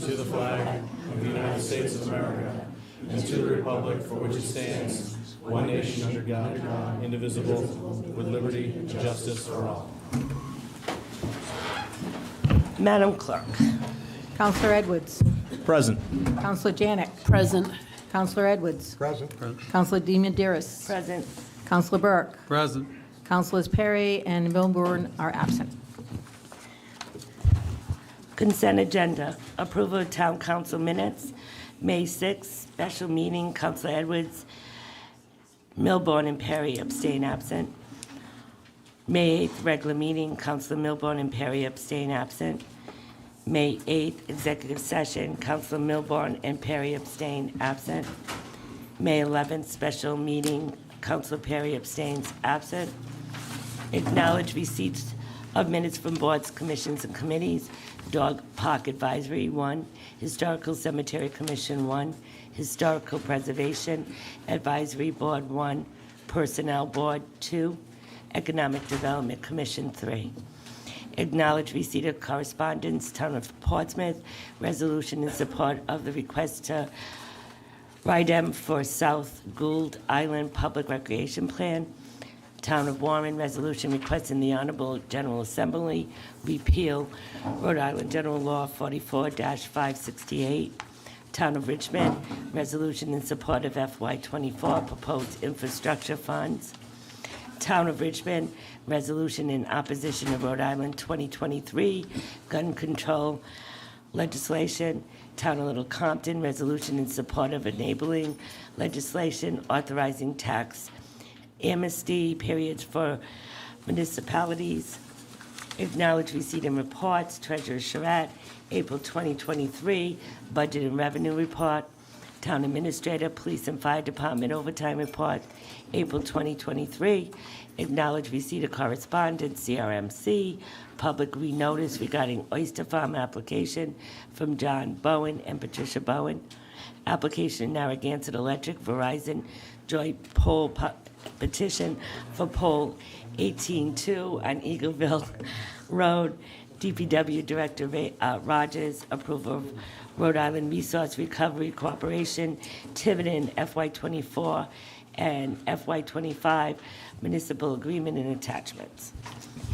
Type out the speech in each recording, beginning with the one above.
to the flag of the United States of America and to the republic for which it stands, one nation under God, indivisible, with liberty and justice for all. Madam Clerk. Counselor Edwards. Present. Counselor Janik. Present. Counselor Edwards. Present. Counselor DiMederos. Present. Counselor Burk. Present. Counselors Perry and Milburn are absent. Consent agenda. Approval of Town Council minutes. May 6th, special meeting, Counselor Edwards, Milburn and Perry abstain absent. May 8th, regular meeting, Counselor Milburn and Perry abstain absent. May 8th, executive session, Counselor Milburn and Perry abstain absent. May 11th, special meeting, Counselor Perry abstains absent. Acknowledge receipts of minutes from boards, commissions, and committees. Dog Park Advisory, 1. Historical Cemetery Commission, 1. Historical Preservation Advisory Board, 1. Personnel Board, 2. Economic Development Commission, 3. Acknowledge receipt of correspondence, Town of Portsmouth, resolution in support of the request to RIDEM for South Gould Island Public Recreation Plan. Town of Warren, resolution requesting the Honorable General Assembly repeal Rhode Island General Law 44-568. Town of Richmond, resolution in support of FY24 proposed infrastructure funds. Town of Richmond, resolution in opposition of Rhode Island 2023 gun control legislation. Town of Little Compton, resolution in support of enabling legislation authorizing tax amnesty periods for municipalities. Acknowledge receipt and reports. Treasurer Charette, April 2023 budget and revenue report. Town Administrator, Police and Fire Department overtime report, April 2023. Acknowledge receipt of correspondence, CRMC, public renotice regarding Oyster Farm application from John Bowen and Patricia Bowen. Application Narragansett Electric, Verizon joint poll petition for poll 18-2 on Eagleville Road. DPW Director Rogers, approval of Rhode Island Resource Recovery Corporation, Tiverton FY24 and FY25 municipal agreement and attachments.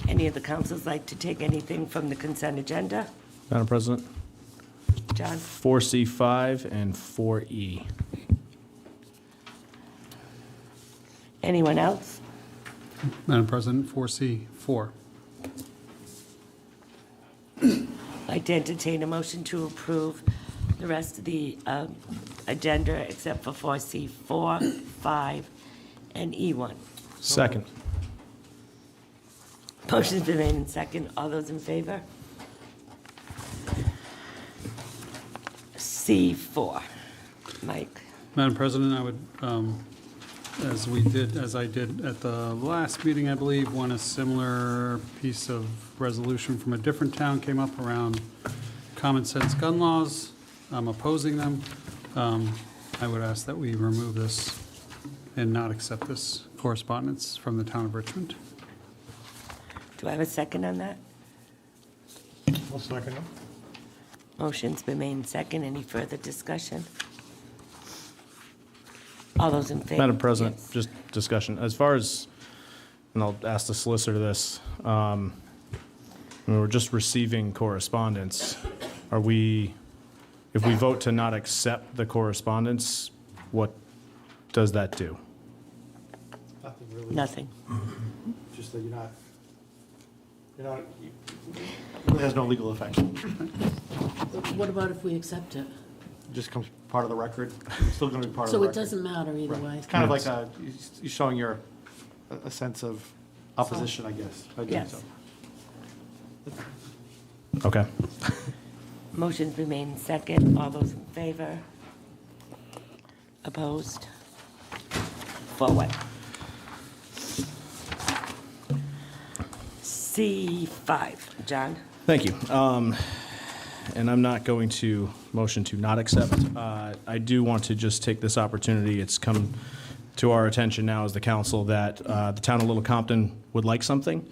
Any of the councils like to take anything from the consent agenda? Madam President, John? 4C5 and 4E. Anyone else? Madam President, 4C4. I'd like to entertain a motion to approve the rest of the agenda except for 4C, 4, 5, and E1. Second. Motion's been made in second. All those in favor? C4. Mike. Madam President, I would, as I did at the last meeting, I believe, when a similar piece of resolution from a different town came up around common sense gun laws, opposing them, I would ask that we remove this and not accept this correspondence from the town of Richmond. Do I have a second on that? I'll second it. Motion's been made in second. Any further discussion? All those in favor? Madam President, Yes. just discussion. As far as, and I'll ask the solicitor this, we're just receiving correspondence. Are we, if we vote to not accept the correspondence, what does that do? Nothing really. Nothing. Just that it really has no legal effect. What about if we accept it? It just comes part of the record. It's still going to be part of the So it record. doesn't matter either Right. way? It's kind of like you're showing a sense of opposition, I guess. by doing Yes. so. Okay. Motion's been made in second. All those in favor? Opposed? Forward. C5. John? Thank you. And I'm not going to motion to not accept. I do want to just take this opportunity. It's come to our attention now as the council that the town of Little Compton would like something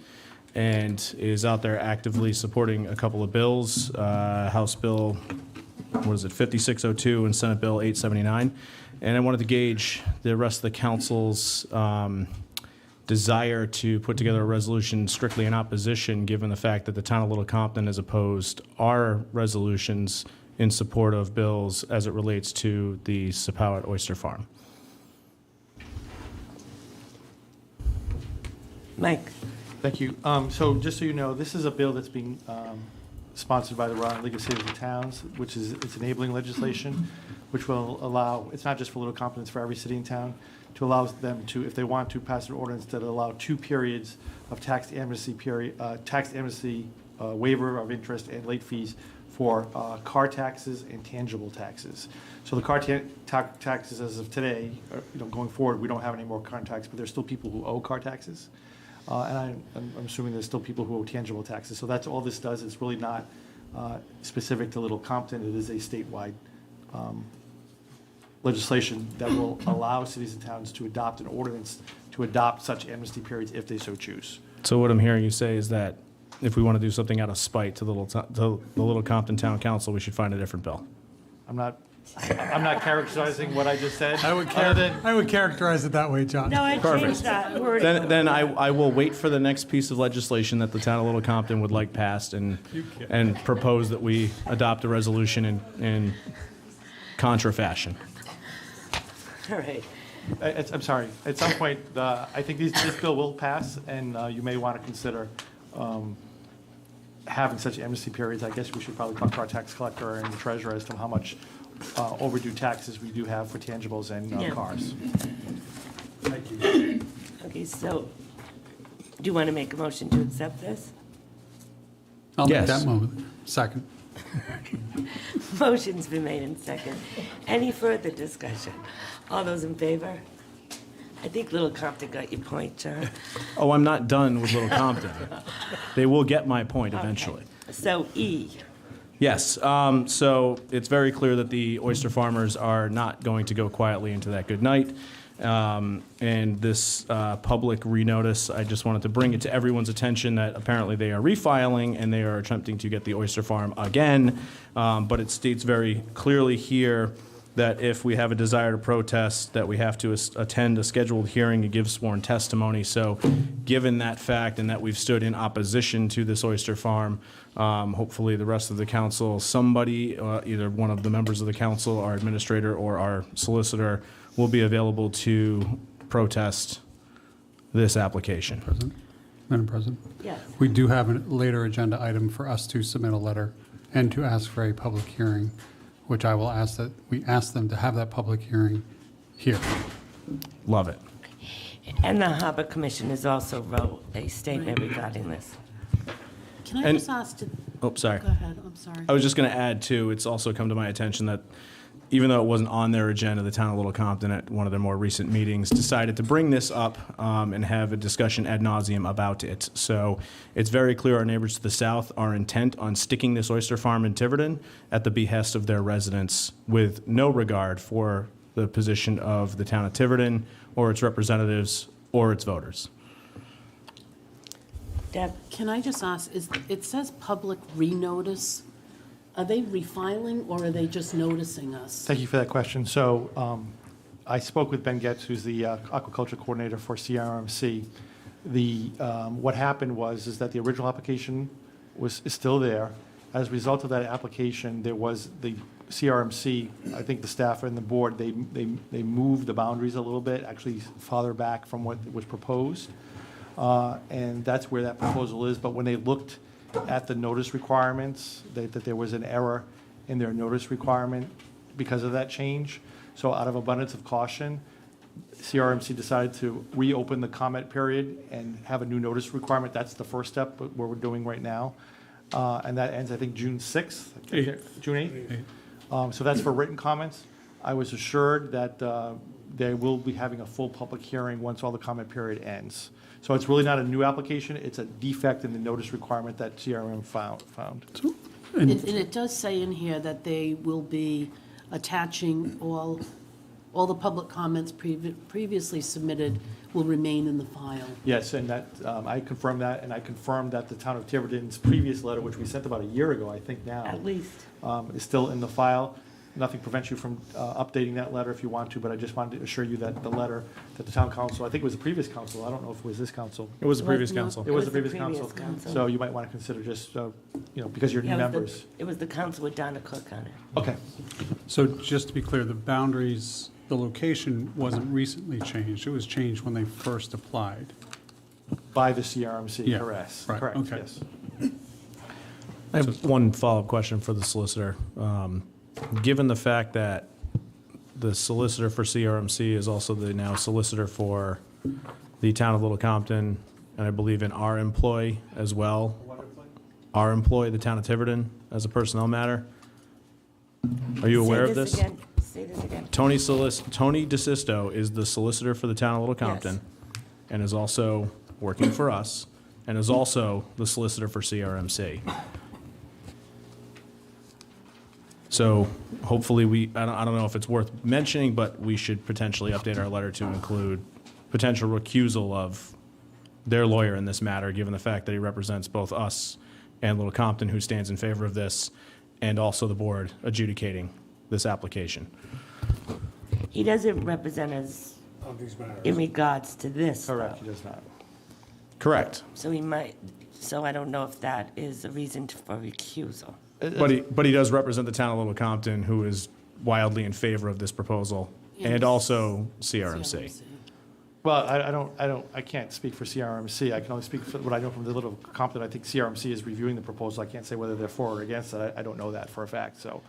and is out there actively supporting a couple of bills. House Bill 5602 and Senate Bill 879. And I wanted to gauge the rest of the council's desire to put together a resolution strictly in opposition, given the fact that the town of Little Compton has opposed our resolutions in support of bills as it relates to the Sepauwett Oyster Farm. Mike? Thank you. So just so you know, this is a bill that's being sponsored by the Rhode Island League of Cities and Towns, which is, it's enabling legislation, which will allow, it's not just for Little Compton, it's for every city and town, to allow them to, if they want to, pass an ordinance that allow 2 periods of tax amnesty waiver of interest and late fees for car taxes and tangible taxes. So the car taxes as of today, going forward, we don't have any more car tax, but there's still people who owe car taxes. And I'm assuming there's still people who owe tangible taxes. So that's all this does. It's really not specific to Little Compton. It is a statewide legislation that will allow cities and towns to adopt an ordinance to adopt such amnesty periods if they so choose. So what I'm hearing you say is that if we want to do something out of spite to the Little Compton Town Council, we should find a different bill. I'm not characterizing what I just said. I would characterize it that way, John. No, I changed that word. Then I will wait for the next piece of legislation that the town of Little Compton would like passed and propose that we adopt a resolution in contra fashion. All right. I'm sorry. At some point, I think this bill will pass, and you may want to consider having such amnesty periods. I guess we should probably talk to our tax collector and the treasurer as to how much overdue taxes we do have for tangibles and Yeah. cars. Thank you. Okay, so do you want to make a motion to accept this? I'll make Yes. that moment. Second. Motion's been made in second. Any further discussion? All those in favor? I think Little Compton got your point, John. Oh, I'm not done with Little Compton. They will get my point eventually. Okay. So E, Yes, so it's very clear that the oyster farmers are not going to go quietly into that good night. And this public renotice, I just wanted to bring it to everyone's attention that apparently they are refiling and they are attempting to get the oyster farm again. But it states very clearly here that if we have a desire to protest, that we have to attend a scheduled hearing and give sworn testimony. So given that fact and that we've stood in opposition to this oyster farm, hopefully the rest of the council, somebody, either one of the members of the council, our administrator or our solicitor, will be available to protest this application. Madam President, yes. we do have a later agenda item for us to submit a letter and to ask for a public hearing, which I will ask that we ask them to have that public hearing here. Love it. And the Harbor Commission has also wrote a statement regarding this. Can I And- just ask, Oh, sorry. go ahead, I'm sorry. I was just going to add, too, it's also come to my attention that even though it wasn't on their agenda, the town of Little Compton at one of their more recent meetings decided to bring this up and have a discussion ad nauseum about it. So it's very clear our neighbors to the south are intent on sticking this oyster farm in Tiverton at the behest of their residents with no regard for the position of the town of Tiverton or its representatives or its voters. Deb? Can I just ask, it says public renotice. Are they refiling or are they just noticing us? Thank you for that question. So I spoke with Ben Getz, who's the aquaculture coordinator for CRMC. What happened is that the original application is still there. As a result of that application, there was the CRMC, I think the staff and the board, they moved the boundaries a little bit, actually farther back from what was proposed. And that's where that proposal is. But when they looked at the notice requirements, that there was an error in their notice requirement because of that change. So out of abundance of caution, CRMC decided to reopen the comment period and have a new notice requirement. That's the first step, what we're doing right now. And that ends, I think, June 6th? June 8th? So that's for written comments. I was assured that they will be having a full public hearing once all the comment period ends. So it's really not a new application, it's a defect in the notice requirement that CRM found. And it does say in here that they will be attaching all all the public comments previously submitted will remain in the file. Yes, and that, I confirmed that, and I confirmed that the town of Tiverton's previous letter, which we sent about a year ago, I think now, At least. is still in the file. Nothing prevents you from updating that letter if you want to, but I just wanted to assure you that the letter that the town council, I think it was the previous council, I don't know if it was this council. It was the previous No, council. It was the the previous council. council. So you might want to consider just, because you're new Yeah, members. It was the council with Donna Cook on it. Okay. So just to be clear, the boundaries, the location wasn't recently changed. It was changed when they first applied. By the CRMC, Yeah, correct. right, Correct, okay. yes. I have one follow-up question for the solicitor. Given the fact that the solicitor for CRMC is also the now solicitor for the town of Little Compton, and I believe in our employ as well, our employ, the town of Tiverton, as a personnel matter, are you aware of this? Say this again. Tony DeSisto is the solicitor for the town of Little Compton, Yes. and is also working for us, and is also the solicitor for CRMC. So hopefully I don't know if it's worth mentioning, but we should potentially update our letter to include potential recusal of their lawyer in this matter, given the fact that he represents both us and Little Compton, who stands in favor of this, and also the board adjudicating this application. He doesn't represent us in regards to this, though. Correct, he does not. Correct. So he might, so I don't know if that is a reason for recusal. But he does represent the town of Little Compton, who is wildly in favor of this proposal, and Yes. also CRMC. Well, I can't speak for CRMC. I can only speak for what I know from the Little Compton. I think CRMC is reviewing the proposal. I can't say whether they're for or against it. I don't know that for a fact. So,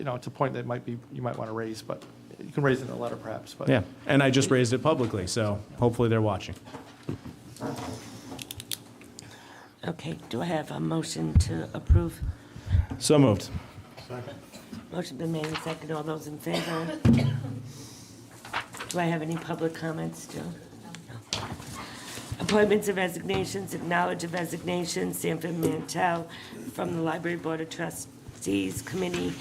it's a point that you might want to raise, but you can raise it in a letter perhaps, but. Yeah, and I just raised it publicly, so hopefully they're watching. Okay, do I have a motion to approve? So moved. Motion been made and seconded. All those in favor? Do I have any public comments, Joe? No. Appointments and resignations, acknowledge of resignation, Sanford Mantell from the Library Board of Trustees Committee.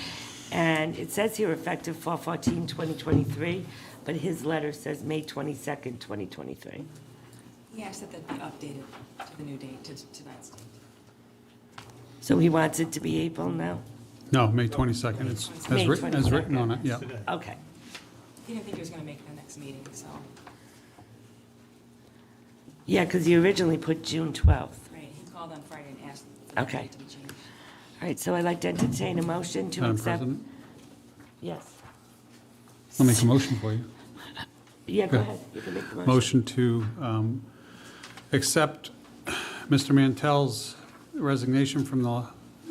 And it says here effective 4/14/2023, but his letter says May 22nd, 2023. He asked that that be updated to the new date, to tonight's date. So he wants it to be April now? No, May 22nd. It's May as written on it, yeah. Okay. He didn't think he was going to make it the next meeting, so, Yeah, because you originally put June 12th. right, he called on Friday and asked for the Okay. date to be changed. All right, so I'd like to entertain a motion to Madam accept. President, Yes. I'll make a motion for you. Yeah, go Okay. ahead. You can make the motion. Motion to accept Mr. Mantell's resignation from the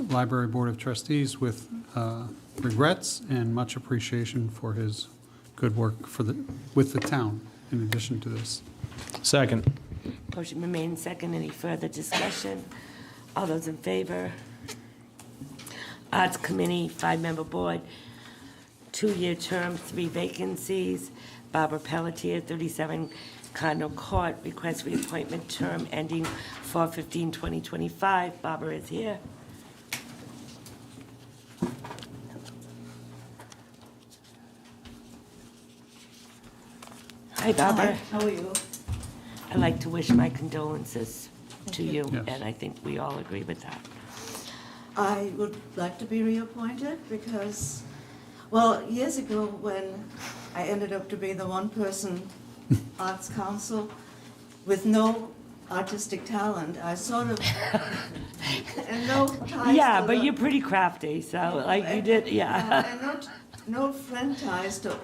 Library Board of Trustees with regrets and much appreciation for his good work with the town in addition to this. Second. Motion been made and second. Any further discussion? All those in favor? Arts Committee, 5-member board, 2-year term, 3 vacancies. Barbara Pelletier, 37 Cardinal Court, request reappointment term ending 4/15/2025. Barbara is here. Hi, Barbara. How are you? I'd like to wish my condolences to you, Yes. and I think we all agree with that. I would like to be reappointed because, well, years ago when I ended up to be the one-person arts council with no artistic talent, I sort of, and no ties Yeah, to but the- you're pretty crafty, so like you did, yeah. And no friend ties to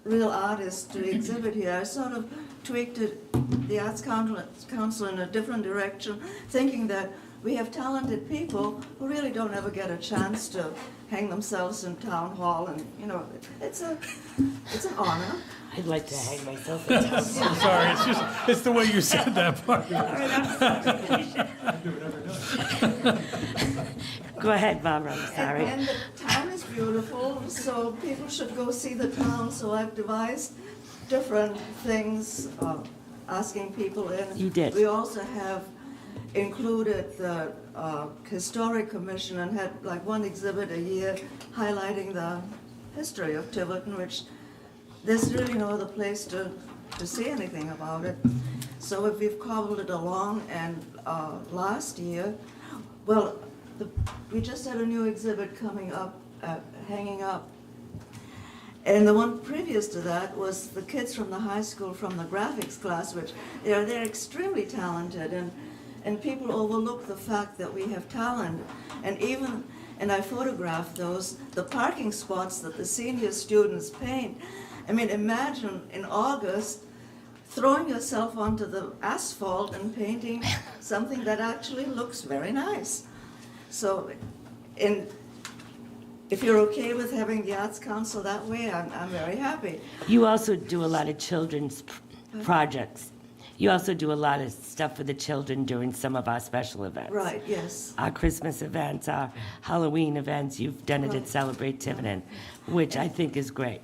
real artists to exhibit here. I sort of tweaked the Arts Council in a different direction, thinking that we have talented people who really don't ever get a chance to hang themselves in town hall, and it's an honor. I'd like to hang myself in town. Sorry, it's the way you said that part. Go ahead, Barbara, I'm sorry. And the town is beautiful, so people should go see the town. So I've devised different things, asking people in. You did. We also have included the Historic Commission and had like one exhibit a year highlighting the history of Tiverton, which there's really no other place to say anything about it. So if we've cobbled it along, and last year, well, we just had a new exhibit coming up, hanging up. And the one previous to that was the kids from the high school from the graphics class, which they're extremely talented, and people overlook the fact that we have talent. And I photographed those, the parking spots that the senior students paint. I mean, imagine in August, throwing yourself onto the asphalt and painting something that actually looks very nice. So, if you're okay with having the Arts Council that way, I'm very happy. You also do a lot of children's projects. You also do a lot of stuff for the children during some of our special events. Right, yes. Our Christmas events, our Halloween events, you've done it at Right. Celebrate Tiverton, which I think is great.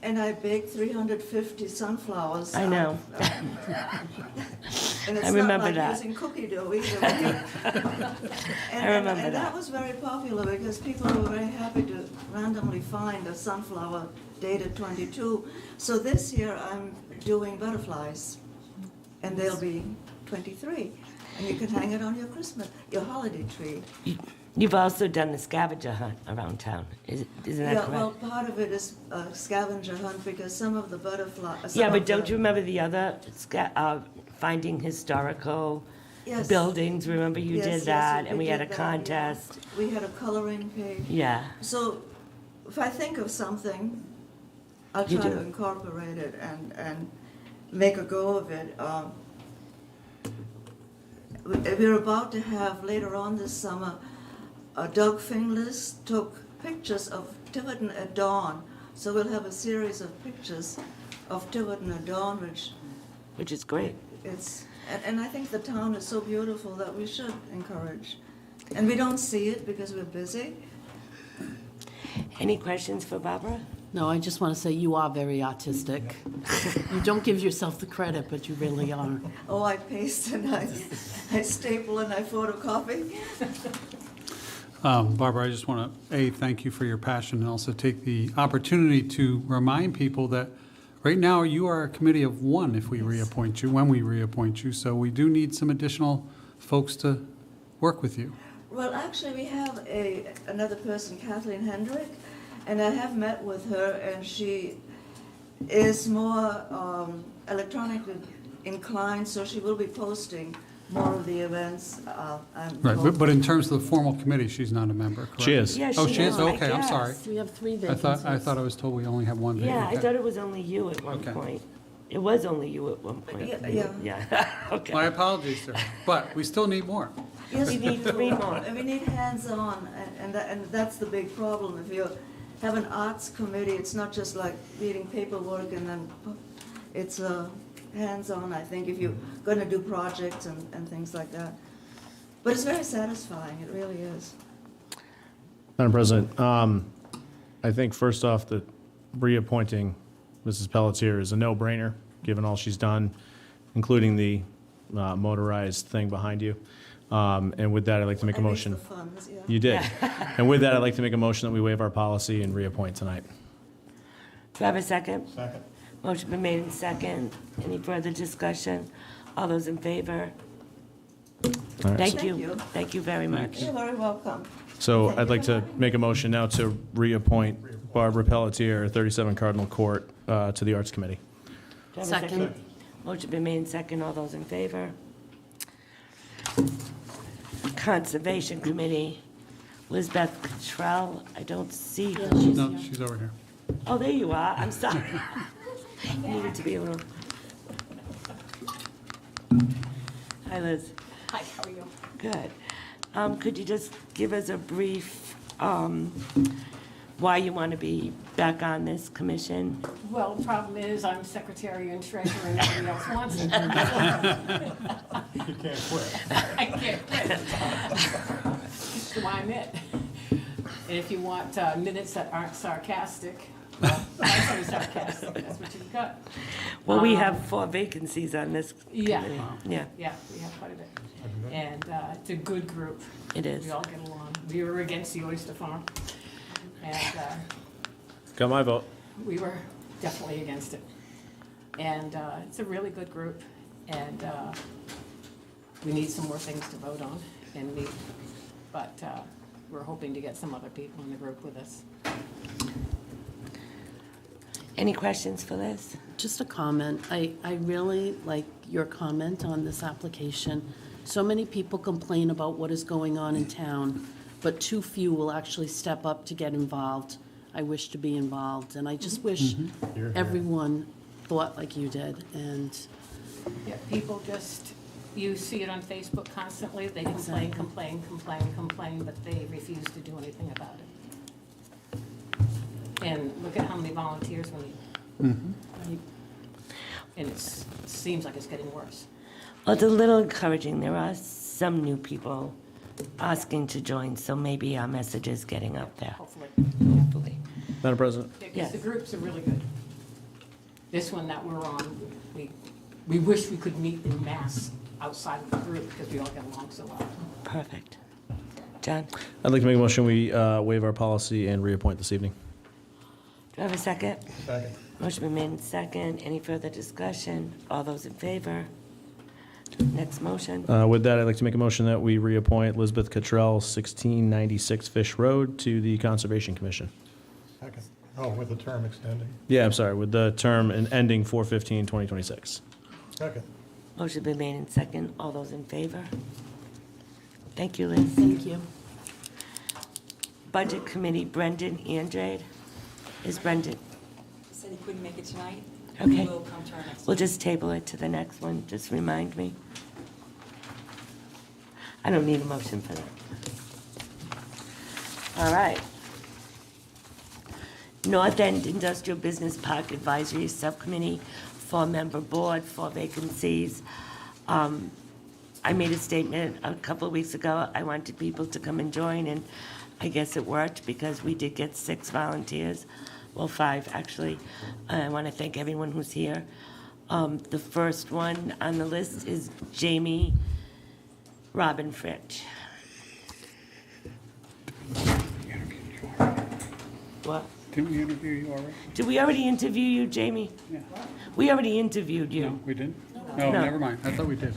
And I baked 350 sunflowers. I know. And it's I remember not like that. using cookie dough either. I remember and that. that was very popular because people were very happy to randomly find a sunflower dated 22. So this year I'm doing butterflies, and they'll be 23. And you can hang it on your holiday tree. You've also done the scavenger hunt around town, isn't that Yeah, correct? well, part of it is a scavenger hunt because some of the butterflies. Yeah, but don't you remember the other, finding historical Yes. buildings? Remember you Yes, did yes, that, and we had a did that, yeah. contest? We had a coloring page. Yeah. So if I think of something, I'll You try do. to incorporate it and make a go of it. We're about to have later on this summer, Doug Finglas took pictures of Tiverton at dawn. So we'll have a series of pictures of Tiverton at dawn, Which is great. and I think the town is so beautiful that we should encourage. And we don't see it because we're busy. Any questions for Barbara? No, I just want to say you are very artistic. You don't give yourself the credit, but you really are. Oh, I paste and I staple and I photocopy. Barbara, I just want to, thank you for your passion, and also take the opportunity to remind people that right now you are a committee of one if we reappoint you, when we reappoint you, so we do need some additional folks to work with you. Well, actually, we have another person, Kathleen Hendrick, and I have met with her, and she is more electronically inclined, so she will be posting more of the events. Right, but in terms of the formal committee, she's not a member, correct? She is. Yeah, Oh, she is? I Okay, I'm sorry. guess. We have 3 I vacancies. thought I was told we only have one Yeah, I vacant. thought it was only you at one Okay. point. It was only you at one point. Yeah. Yeah, okay. My apologies, sir, but we still need more. Yes, We need 3 more. And we need hands-on, and that's the big problem. If you have an arts committee, it's not just like reading paperwork and then, it's hands-on, I think, if you're gonna do projects and things like that. But it's very satisfying, it really is. Madam President, I think first off, that reappointing Mrs. Pelletier is a no-brainer, given all she's done, including the motorized thing behind you. And with that, I'd like to make a I missed motion. the funds, yeah. You did. And with that, I'd like to make a motion that we waive our policy and reappoint tonight. Do I have a second? Second. Motion been made in second. Any further discussion? All those in favor? All right. Thank Thank you. you. Thank you very much. You're very welcome. So Thank I'd you like for to having me. make a motion now to reappoint Barbara Pelletier, 37 Cardinal Court, to the Arts Committee. Do I have a Second. Motion been made in second. All those in favor? Conservation Committee, Lizabeth Cottrell, I don't see her. No, she's over here. Oh, there you are. I'm sorry. You needed to be a little. Hi, Liz. Hi, how are you? Good. Could you just give us a brief, why you want to be back on this commission? Well, the problem is I'm secretary and treasurer and nobody else wants it. You can't quit. I can't quit. That's why I'm it. And if you want minutes that aren't sarcastic, well, I'm sarcastic, that's what you've got. Well, we have 4 vacancies on this Yeah. committee. Yeah, Yeah, we have quite a bit. And it's a good group. it is. We all get along. We were against the oyster farm. And Got my vote. we were definitely against it. And it's a really good group, and we need some more things to vote on, but we're hoping to get some other people in the group with us. Any questions for Liz? Just a comment. I really like your comment on this application. So many people complain about what is going on in town, but too few will actually step up to get involved. I wish to be involved, and I just wish everyone thought like you did, and Yeah, people just, you see it on Facebook constantly, they complain, complain, complain, complain, but they refuse to do anything about it. And look at how many volunteers we need. And it seems like it's getting worse. Well, it's a little encouraging. There are some new people asking to join, so maybe our message is getting out there. Hopefully. Hopefully. Madam President? Because Yes. the groups are really good. This one that we're on, we wish we could meet in mass outside of the group because we all get along so well. Perfect. John, I'd like to make a motion, we waive our policy and reappoint this evening. do I have a second? Second. Motion been made in second. Any further discussion? All those in favor? Next motion. With that, I'd like to make a motion that we reappoint Lizabeth Cottrell, 1696 Fish Road, to the Conservation Commission. Second. Oh, with the term extending. Yeah, I'm sorry, with the term ending 4/15/2026. Second. Motion been made in second. All those in favor? Thank you, Liz. thank you. Budget Committee, Brendan Andrade. Is Brendan? Said he couldn't make it tonight. Okay. We'll come to our next We'll meeting. just table it to the next one. Just remind me. I don't need a motion for that. All right. North End Industrial Business Park Advisory Subcommittee, 4-member board, 4 vacancies. I made a statement a couple of weeks ago. I wanted people to come and join, and I guess it worked because we did get 6 volunteers. Well, 5, actually. I want to thank everyone who's here. The first one on the list is Jamie Robin Fritch. What? Didn't we interview you already? Did we already interview you, Jamie? Yeah. We already interviewed No, you. we didn't? No, No. never mind. I thought we did.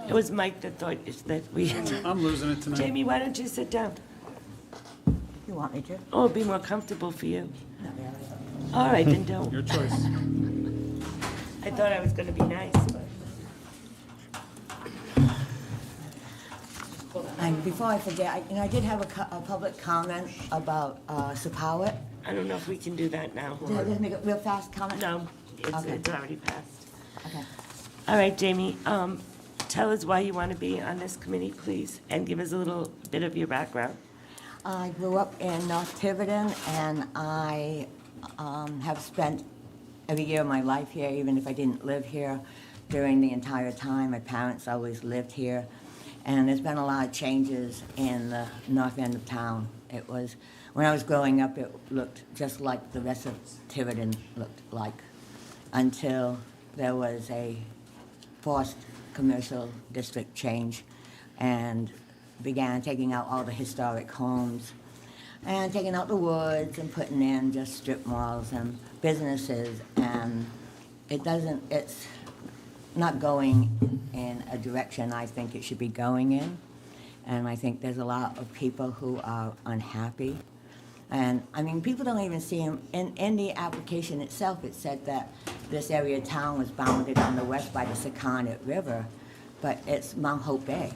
It was Mike that thought that we. I'm losing it tonight. Jamie, why don't you sit down? You want me to? Oh, it'd be more comfortable for you. All right, then don't. Your choice. I thought I was gonna be nice, but. And before I forget, I did have a public comment about Sapowit. I don't know if we can do that now. Just make a real fast comment? No, Okay. it's already passed. Okay. All right, Jamie, tell us why you want to be on this committee, please, and give us a little bit of your background. I grew up in North Tiverton, and I have spent every year of my life here, even if I didn't live here during the entire time. My parents always lived here, and there's been a lot of changes in the north end of town. It was, when I was growing up, it looked just like the rest of Tiverton looked like, until there was a forced commercial district change and began taking out all the historic homes and taking out the woods and putting in just strip malls and businesses, and it's not going in a direction I think it should be going in. And I think there's a lot of people who are unhappy. And, I mean, people don't even see them. In the application itself, it said that this area of town was bounded on the west by the Sakonnet River, but it's Mount Hope Bay.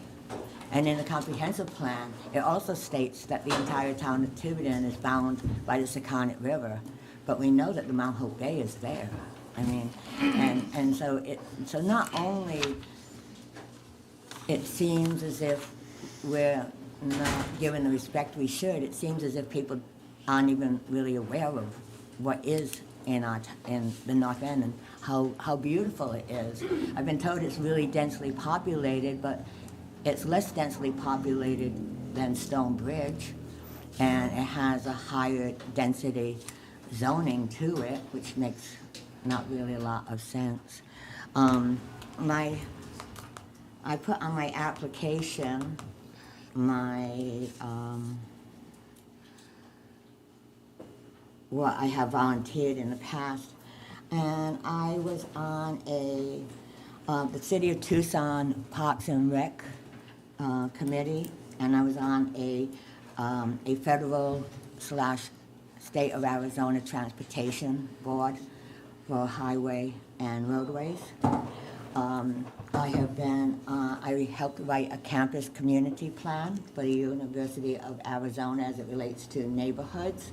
And in the comprehensive plan, it also states that the entire town of Tiverton is bound by the Sakonnet River, but we know that the Mount Hope Bay is there. I mean, and so not only it seems as if we're not given the respect we should, it seems as if people aren't even really aware of what is in the North End and how beautiful it is. I've been told it's really densely populated, but it's less densely populated than Stone Bridge, and it has a higher density zoning to it, which makes not really a lot of sense. I put on my application what I have volunteered in the past. and I was on the City of Tucson Parks and Rec Committee, and I was on a federal/state of Arizona Transportation Board for highway and roadways. I helped write a campus community plan for the University of Arizona as it relates to neighborhoods.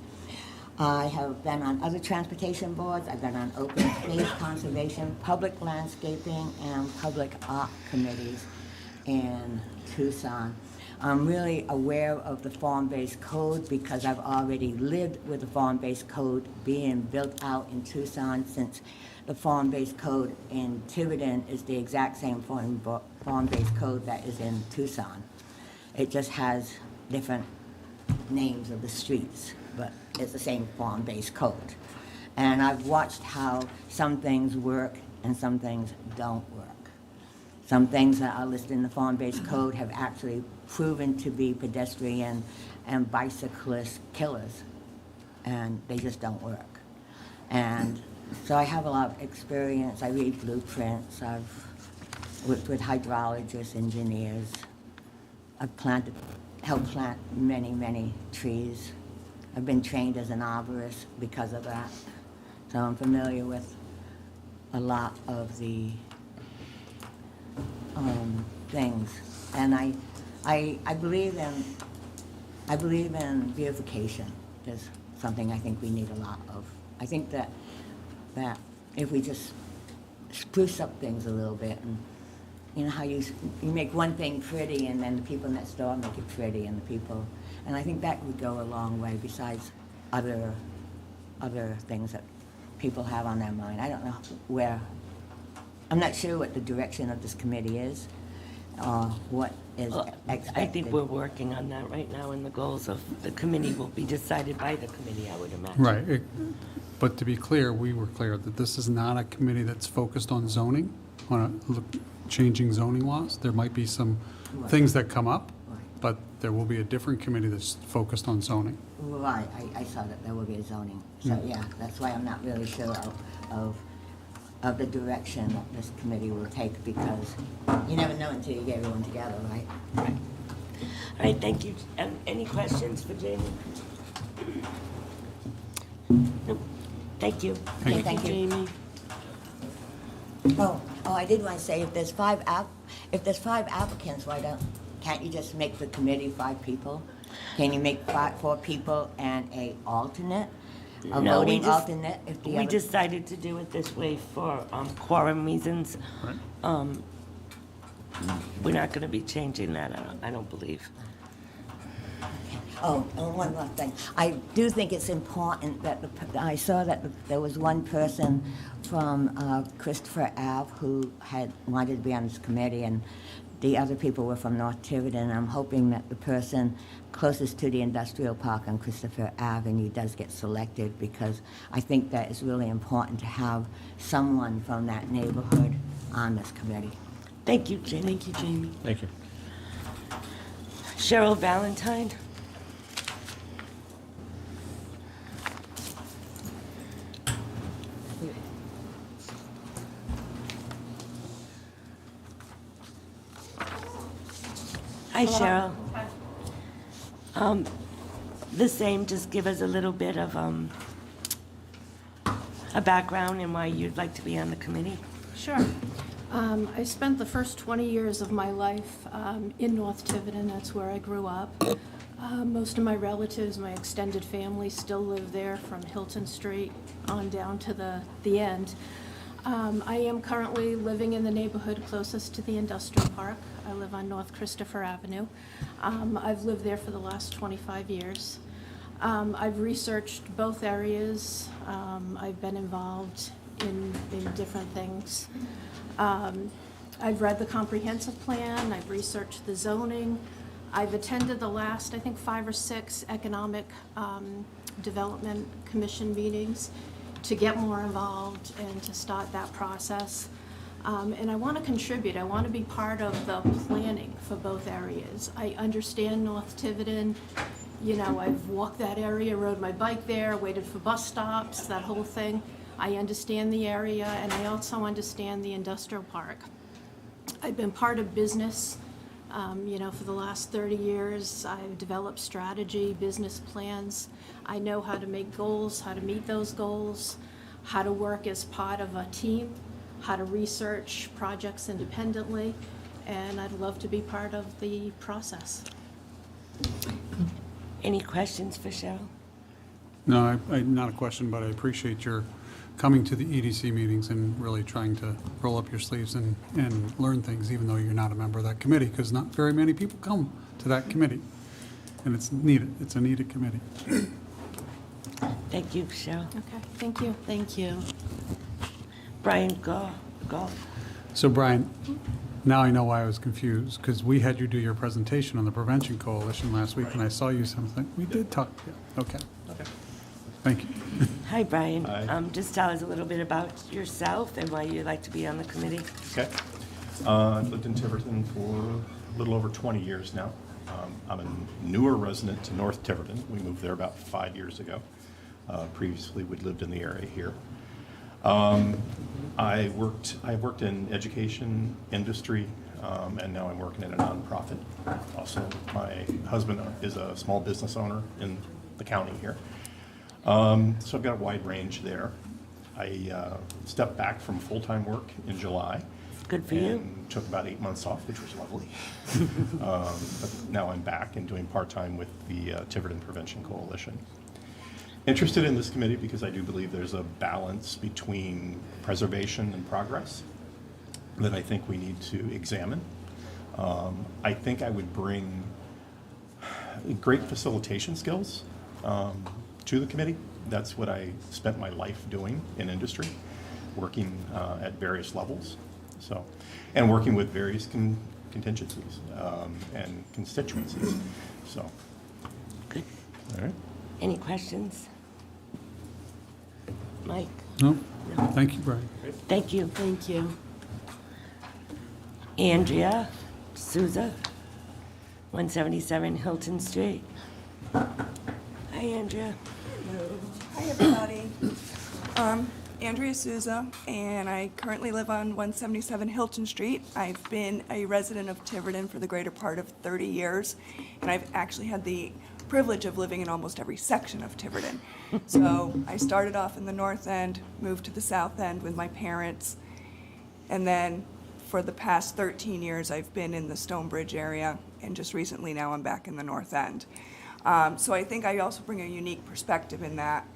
I have been on other transportation boards. I've been on open space conservation, public landscaping, and public art committees in Tucson. I'm really aware of the form-based code because I've already lived with the form-based code being built out in Tucson, since the form-based code in Tiverton is the exact same form-based code that is in Tucson. It just has different names of the streets, but it's the same form-based code. And I've watched how some things work and some things don't work. Some things that are listed in the form-based code have actually proven to be pedestrian and bicyclist killers, and they just don't work. And so I have a lot of experience. I read blueprints. I've worked with hydrologists, engineers. I've helped plant many, many trees. I've been trained as an arborist because of that. So I'm familiar with a lot of the things. And I believe in beautification. Is something I think we need a lot of. I think that if we just spruce up things a little bit, and you know how you make one thing pretty and then the people next door make it pretty, and I think that would go a long way, besides other things that people have on their mind. I don't know I'm not sure what the direction of this committee is, or what is expected. I think we're working on that right now, and the goals of the committee will be decided by the committee, I would imagine. Right. But to be clear, we were clear that this is not a committee that's focused on zoning, changing zoning laws. There might be some things that come up, but there will be a different committee that's focused on zoning. Right, I saw that there will be a zoning. So, yeah, that's why I'm not really sure of the direction that this committee will take, because you never know until you get everyone together, right? Right. All right, thank you. Any questions for Jamie? Nope. Thank you. Thank you. Jamie. Oh, I did want to say, if there's five applicants, can't you just make the committee 5 people? Can you make 4 people and a alternate? A No, we voting just- alternate? If the We other- decided to do it this way for quorum reasons. Right. We're not going to be changing that, I don't believe. Oh, and one more thing. I do think it's important that I saw that there was one person from Christopher Ave who had wanted to be on this committee, and the other people were from North Tiverton. I'm hoping that the person closest to the industrial park on Christopher Avenue does get selected, because I think that it's really important to have someone from that neighborhood on this committee. Thank you, Jamie. Thank you, Jamie. Thank you. Cheryl Valentine? Hi, Cheryl. The same, just give us a little bit of a background and why you'd like to be on the committee. Sure. I spent the first 20 years of my life in North Tiverton. That's where I grew up. Most of my relatives, my extended family, still live there from Hilton Street on down to the end. I am currently living in the neighborhood closest to the industrial park. I live on North Christopher Avenue. I've lived there for the last 25 years. I've researched both areas. I've been involved in different things. I've read the comprehensive plan. I've researched the zoning. I've attended the last, I think, 5 or 6 economic development commission meetings to get more involved and to start that process. And I want to contribute. I want to be part of the planning for both areas. I understand North Tiverton. You know, I've walked that area, rode my bike there, waited for bus stops, that whole thing. I understand the area, and I also understand the industrial park. I've been part of business, for the last 30 years. I've developed strategy, business plans. I know how to make goals, how to meet those goals, how to work as part of a team, how to research projects independently, and I'd love to be part of the process. Any questions for Cheryl? No, not a question, but I appreciate your coming to the EDC meetings and really trying to roll up your sleeves and learn things, even though you're not a member of that committee, because not very many people come to that committee. And it's needed. It's a needed committee. Thank you, Cheryl. Okay, thank you. Thank you. Brian, go. So Brian, now I know why I was confused, because we had you do your presentation on the Prevention Coalition last week, and I saw you something. We did talk. Yeah. Okay. Thank you. Hi, Brian. Hi. Just tell us a little bit about yourself and why you'd like to be on the committee. Okay. I've lived in Tiverton for a little over 20 years now. I'm a newer resident to North Tiverton. We moved there about 5 years ago. Previously, we'd lived in the area here. I worked in education industry, and now I'm working in a nonprofit. Also, my husband is a small business owner in the county here. So I've got a wide range there. I stepped back from full-time work in July. Good for you. And took about 8 months off, which was lovely. But now I'm back and doing part-time with the Tiverton Prevention Coalition. Interested in this committee because I do believe there's a balance between preservation and progress that I think we need to examine. I think I would bring great facilitation skills to the committee. That's what I spent my life doing in industry, working at various levels. So, and working with various contingencies and constituencies. So, Good. all right. Any questions? Mike? No? Thank you, Brian. Thank you. Thank you. Andrea Souza, 177 Hilton Street. Hi, Andrea. Hi, everybody. Andrea Souza, and I currently live on 177 Hilton Street. I've been a resident of Tiverton for the greater part of 30 years, and I've actually had the privilege of living in almost every section of Tiverton. So I started off in the north end, moved to the south end with my parents, and then for the past 13 years I've been in the Stonebridge area, and just recently now I'm back in the north end. So I think I also bring a unique perspective in that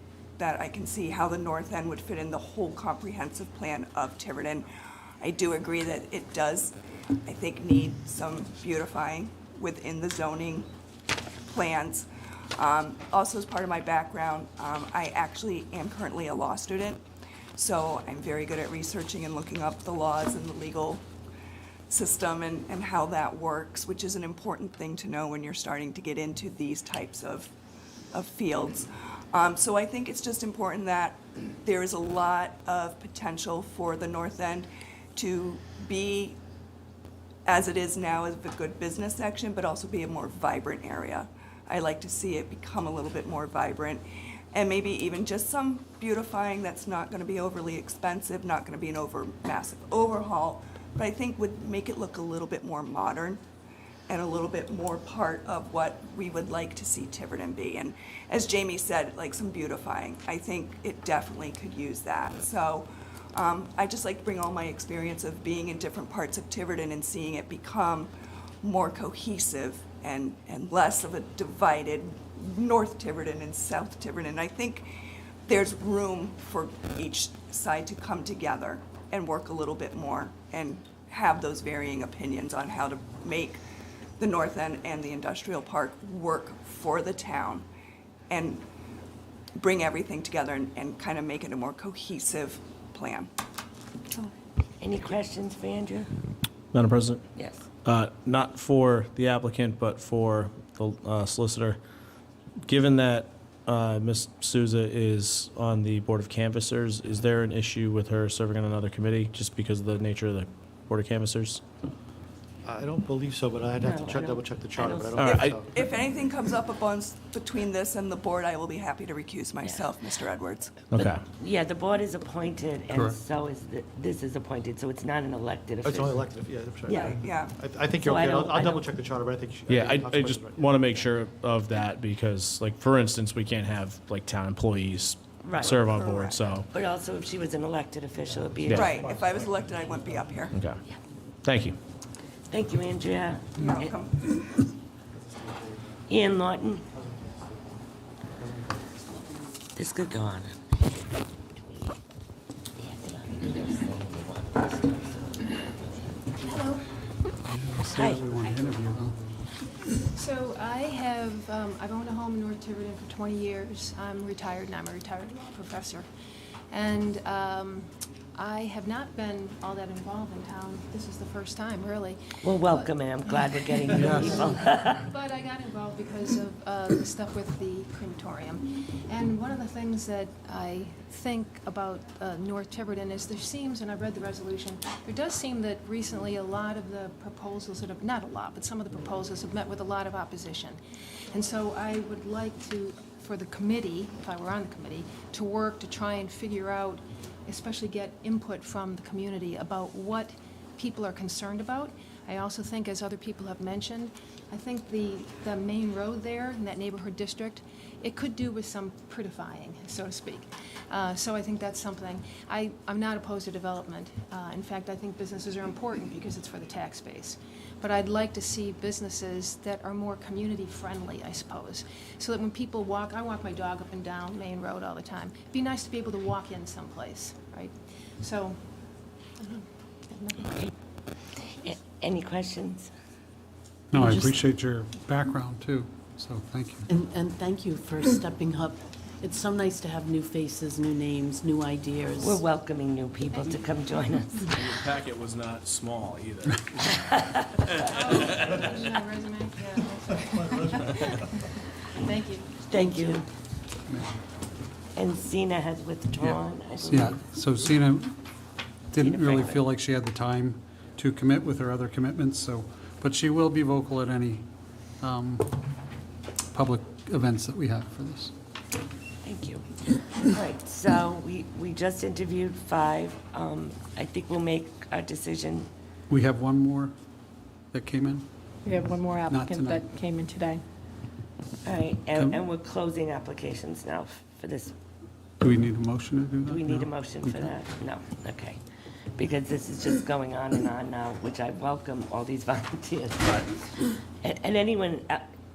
I can see how the north end would fit in the whole comprehensive plan of Tiverton. I do agree that it does, I think, need some beautifying within the zoning plans. Also, as part of my background, I actually am currently a law student, so I'm very good at researching and looking up the laws and the legal system and how that works, which is an important thing to know when you're starting to get into these types of fields. So I think it's just important that there is a lot of potential for the north end to be, as it is now, as a good business section, but also be a more vibrant area. I like to see it become a little bit more vibrant, and maybe even just some beautifying that's not going to be overly expensive, not going to be an massive overhaul, but I think would make it look a little bit more modern and a little bit more part of what we would like to see Tiverton be. And as Jamie said, like some beautifying, I think it definitely could use that. So I just like to bring all my experience of being in different parts of Tiverton and seeing it become more cohesive and less of a divided North Tiverton and South Tiverton. I think there's room for each side to come together and work a little bit more and have those varying opinions on how to make the north end and the industrial park work for the town and bring everything together and kind of make it a more cohesive plan. Any questions for Andrea? Madam President? Yes. Not for the applicant, but for the solicitor. Given that Ms. Souza is on the Board of Canvassers, is there an issue with her serving on another committee just because of the nature of the Board of Canvassers? I don't believe so, but I'd have No, to I check, don't- double check the I charter, don't but I see don't All think right, so. If anything comes up between this and the board, I will be happy to recuse myself, Mr. Edwards. Okay. Yeah, the board is appointed, and Correct. so is, this is appointed, so it's not an elected Oh, it's only official. elected, yeah, I'm sorry. Yeah. Yeah. I think you're So I okay. don't- I I'll double don't- check the charter, but I think. Yeah, think I Councilwoman's just right. want to make sure of that because, like, for instance, we can't have, like, town employees Right. serve on board, Correct. so, But also, if she was an elected official, it'd be. a Yeah. Right, different- if I was elected, I wouldn't be up here. okay. Thank you. Thank you, Andrea. You're welcome. Ian Lawton. This could go on. Hi. We want to interview them. So I have, I've owned a home in North Tiverton for 20 years. I'm retired now, I'm a retired law professor. And I have not been all that involved in town. This is the first time, really. Well, welcome, and I'm glad we're getting new people. But I got involved because of the stuff with the crematorium. And one of the things that I think about North Tiverton is there seems, and I read the resolution, there does seem that recently a lot of the proposals that have, not a lot, but some of the proposals have met with a lot of opposition. And so I would like to, for the committee, if I were on the committee, to work to try and figure out, especially get input from the community about what people are concerned about. I also think, as other people have mentioned, I think the main road there in that neighborhood district, it could do with some prettifying, so to speak. So I think that's something. I'm not opposed to development. In fact, I think businesses are important because it's for the tax base. But I'd like to see businesses that are more community-friendly, I suppose, so that when people walk, I walk my dog up and down Main Road all the time. It'd be nice to be able to walk in someplace, right? So, Any questions? No, I Just- appreciate your background too, so thank you. And thank you for stepping up. It's so nice to have new faces, new names, new ideas. We're welcoming new people to come join us. Your packet was not small either. my resume, yeah. Thank you. Thank you. And Sina has withdrawn, I believe. Yeah, so Sina didn't Sina really Franklin. feel like she had the time to commit with her other commitments, so, but she will be vocal at any public events that we have for this. Thank you. All right, so we just interviewed 5. I think we'll make our decision. We have one more that came in? We have one more applicant tonight. that came in today. All right, and we're closing applications now for this. Do we need a motion to do that? Do we need a No? motion for Okay. that? No, okay. Because this is just going on and on now, which I welcome all these volunteers. And anyone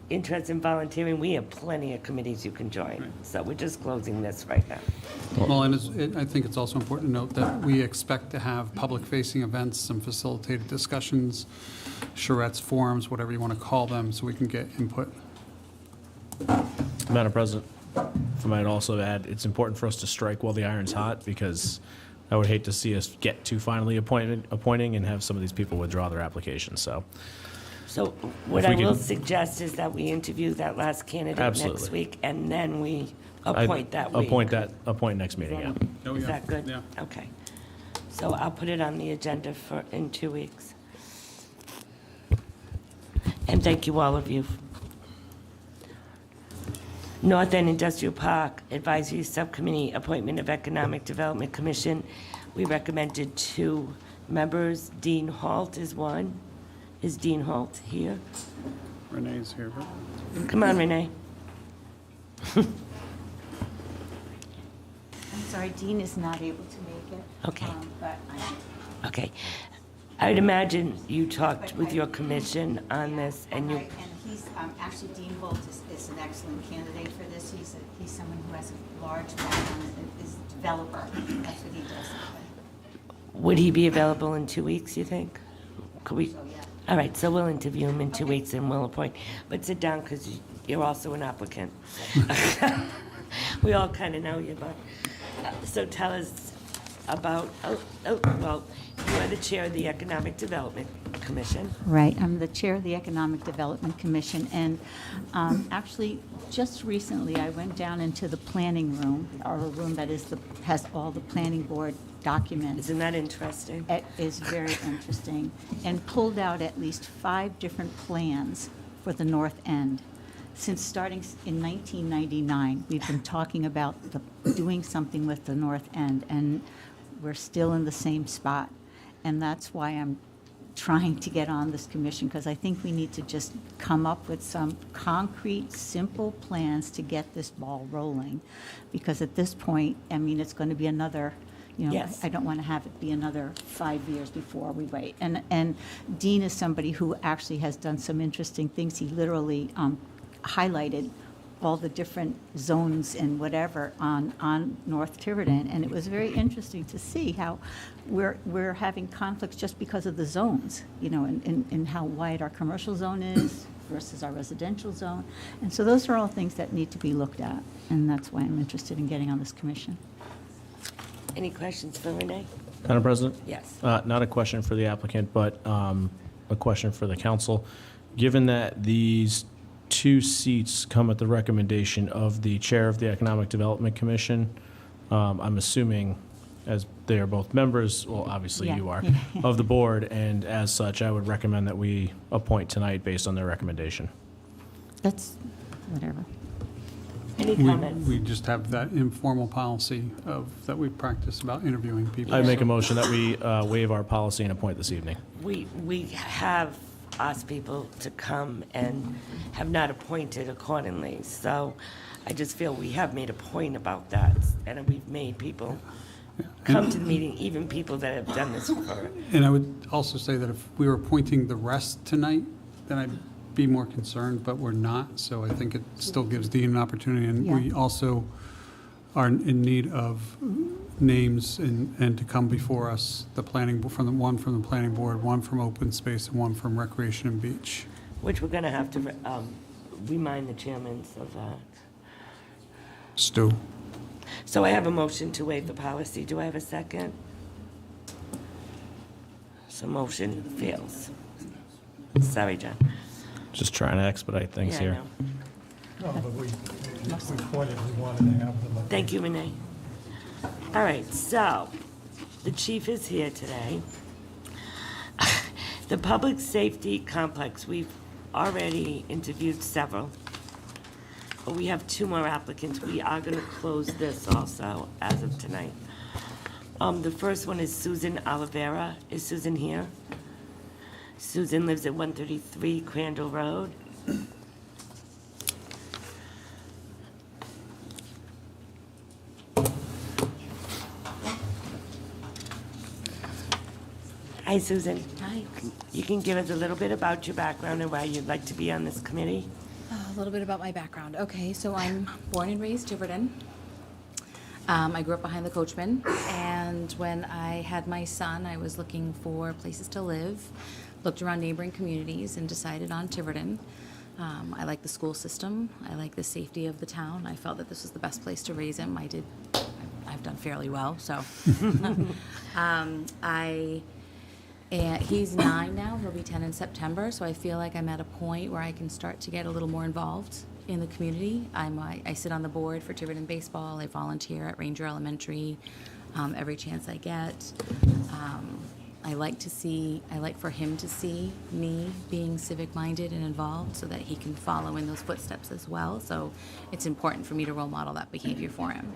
interested in volunteering, we have plenty of committees you can join. So we're just closing this right now. Well, and I think it's also important to note that we expect to have public-facing events, some facilitated discussions, charrettes, forums, whatever you want to call them, so we can get input. Madam President, if I might also add, it's important for us to strike while the iron's hot because I would hate to see us get to finally appointing and have some of these people withdraw their applications, so. So what If I we will can- suggest is that we interview that last candidate next Absolutely. week, and then we I'd appoint that week. Appoint next meeting, yeah. Oh, Is yeah, that good? yeah. Okay. So I'll put it on the agenda in 2 weeks. And thank you, all of you. North End Industrial Park Advisory Subcommittee, appointment of Economic Development Commission. We recommended 2 members. Dean Halt is one. Is Dean Halt here? Renee's here, but Come on, Renee. I'm sorry, Dean is not able to make it. Okay. But Okay. I'd imagine you talked with your commission on this, and you, And he's, actually Dean Bolt is an excellent candidate for this. He's someone who has a large background and is a developer. That's what he does. would he be available in 2 weeks, you think? Could we? So, yeah. All right, so we'll interview him in 2 weeks and we'll appoint. But sit down, because you're also an applicant. We all kind of know you, but, so tell us, about, well, you are the chair of the Economic Development Commission. Right, I'm the chair of the Economic Development Commission, and actually, just recently, I went down into the planning room, or a room that has all the planning board documents. Isn't that interesting? It is very interesting, and pulled out at least 5 different plans for the North End. Since starting in 1999, we've been talking about doing something with the North End, and we're still in the same spot. And that's why I'm trying to get on this commission, because I think we need to just come up with some concrete, simple plans to get this ball rolling. Because at this point, I mean, it's going to be another, Yes. I don't want to have it be another 5 years before we wait. And Dean is somebody who actually has done some interesting things. He literally highlighted all the different zones and whatever on North Tiverton, and it was very interesting to see how we're having conflicts just because of the zones, and how wide our commercial zone is versus our residential zone. And so those are all things that need to be looked at, and that's why I'm interested in getting on this commission. Any questions for Renee? Madam President? Yes. Not a question for the applicant, but a question for the council. Given that these 2 seats come at the recommendation of the chair of the Economic Development Commission, I'm assuming, as they are both members, well, obviously Yeah. you are, of the board, and as such, I would recommend that we appoint tonight based on their recommendation. That's whatever. Any comments? We just have that informal policy that we practice about interviewing people. I make a motion that we waive our policy and appoint this evening. We have asked people to come and have not appointed accordingly. So I just feel we have made a point about that, and we've made people come to the meeting, even people that have done this for. And I would also say that if we were appointing the rest tonight, then I'd be more concerned, but we're not. So I think it still gives Dean an opportunity, and we also are in need of names and to come before us, the planning, one from the planning board, one from open space, and one from recreation and beach. Which we're going to have to remind the chairmen of that. Stu. So I have a motion to waive the policy. Do I have a second? So motion fails. Sorry, John. Just trying to expedite things Yeah, I here. know. No, but we pointed, we wanted to have them. Thank you, Renee. All right, so the chief is here today. The public safety complex, we've already interviewed several, but we have 2 more applicants. We are going to close this also as of tonight. The first one is Susan Oliveira. Is Susan here? Susan lives at 133 Crandall Road. Hi, Susan. Hi. You can give us a little bit about your background and why you'd like to be on this committee? A little bit about my background. Okay, so I'm born and raised Tiverton. I grew up behind the Coachman, and when I had my son, I was looking for places to live, looked around neighboring communities, and decided on Tiverton. I like the school system. I like the safety of the town. I felt that this was the best place to raise him. I've done fairly well, so. He's 9 now, he'll be 10 in September, so I feel like I'm at a point where I can start to get a little more involved in the community. I sit on the board for Tiverton Baseball, I volunteer at Ranger Elementary every chance I get. I like for him to see me being civic-minded and involved so that he can follow in those footsteps as well, so it's important for me to role model that behavior for him.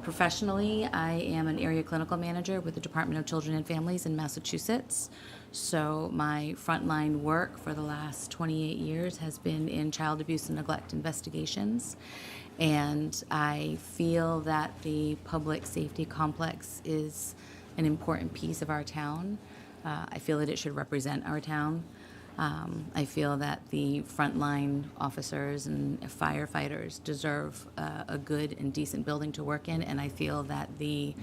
Professionally, I am an area clinical manager with the Department of Children and Families in Massachusetts. So my frontline work for the last 28 years has been in child abuse and neglect investigations. And I feel that the public safety complex is an important piece of our town. I feel that it should represent our town. I feel that the frontline officers and firefighters deserve a good and decent building to work in, and I feel that the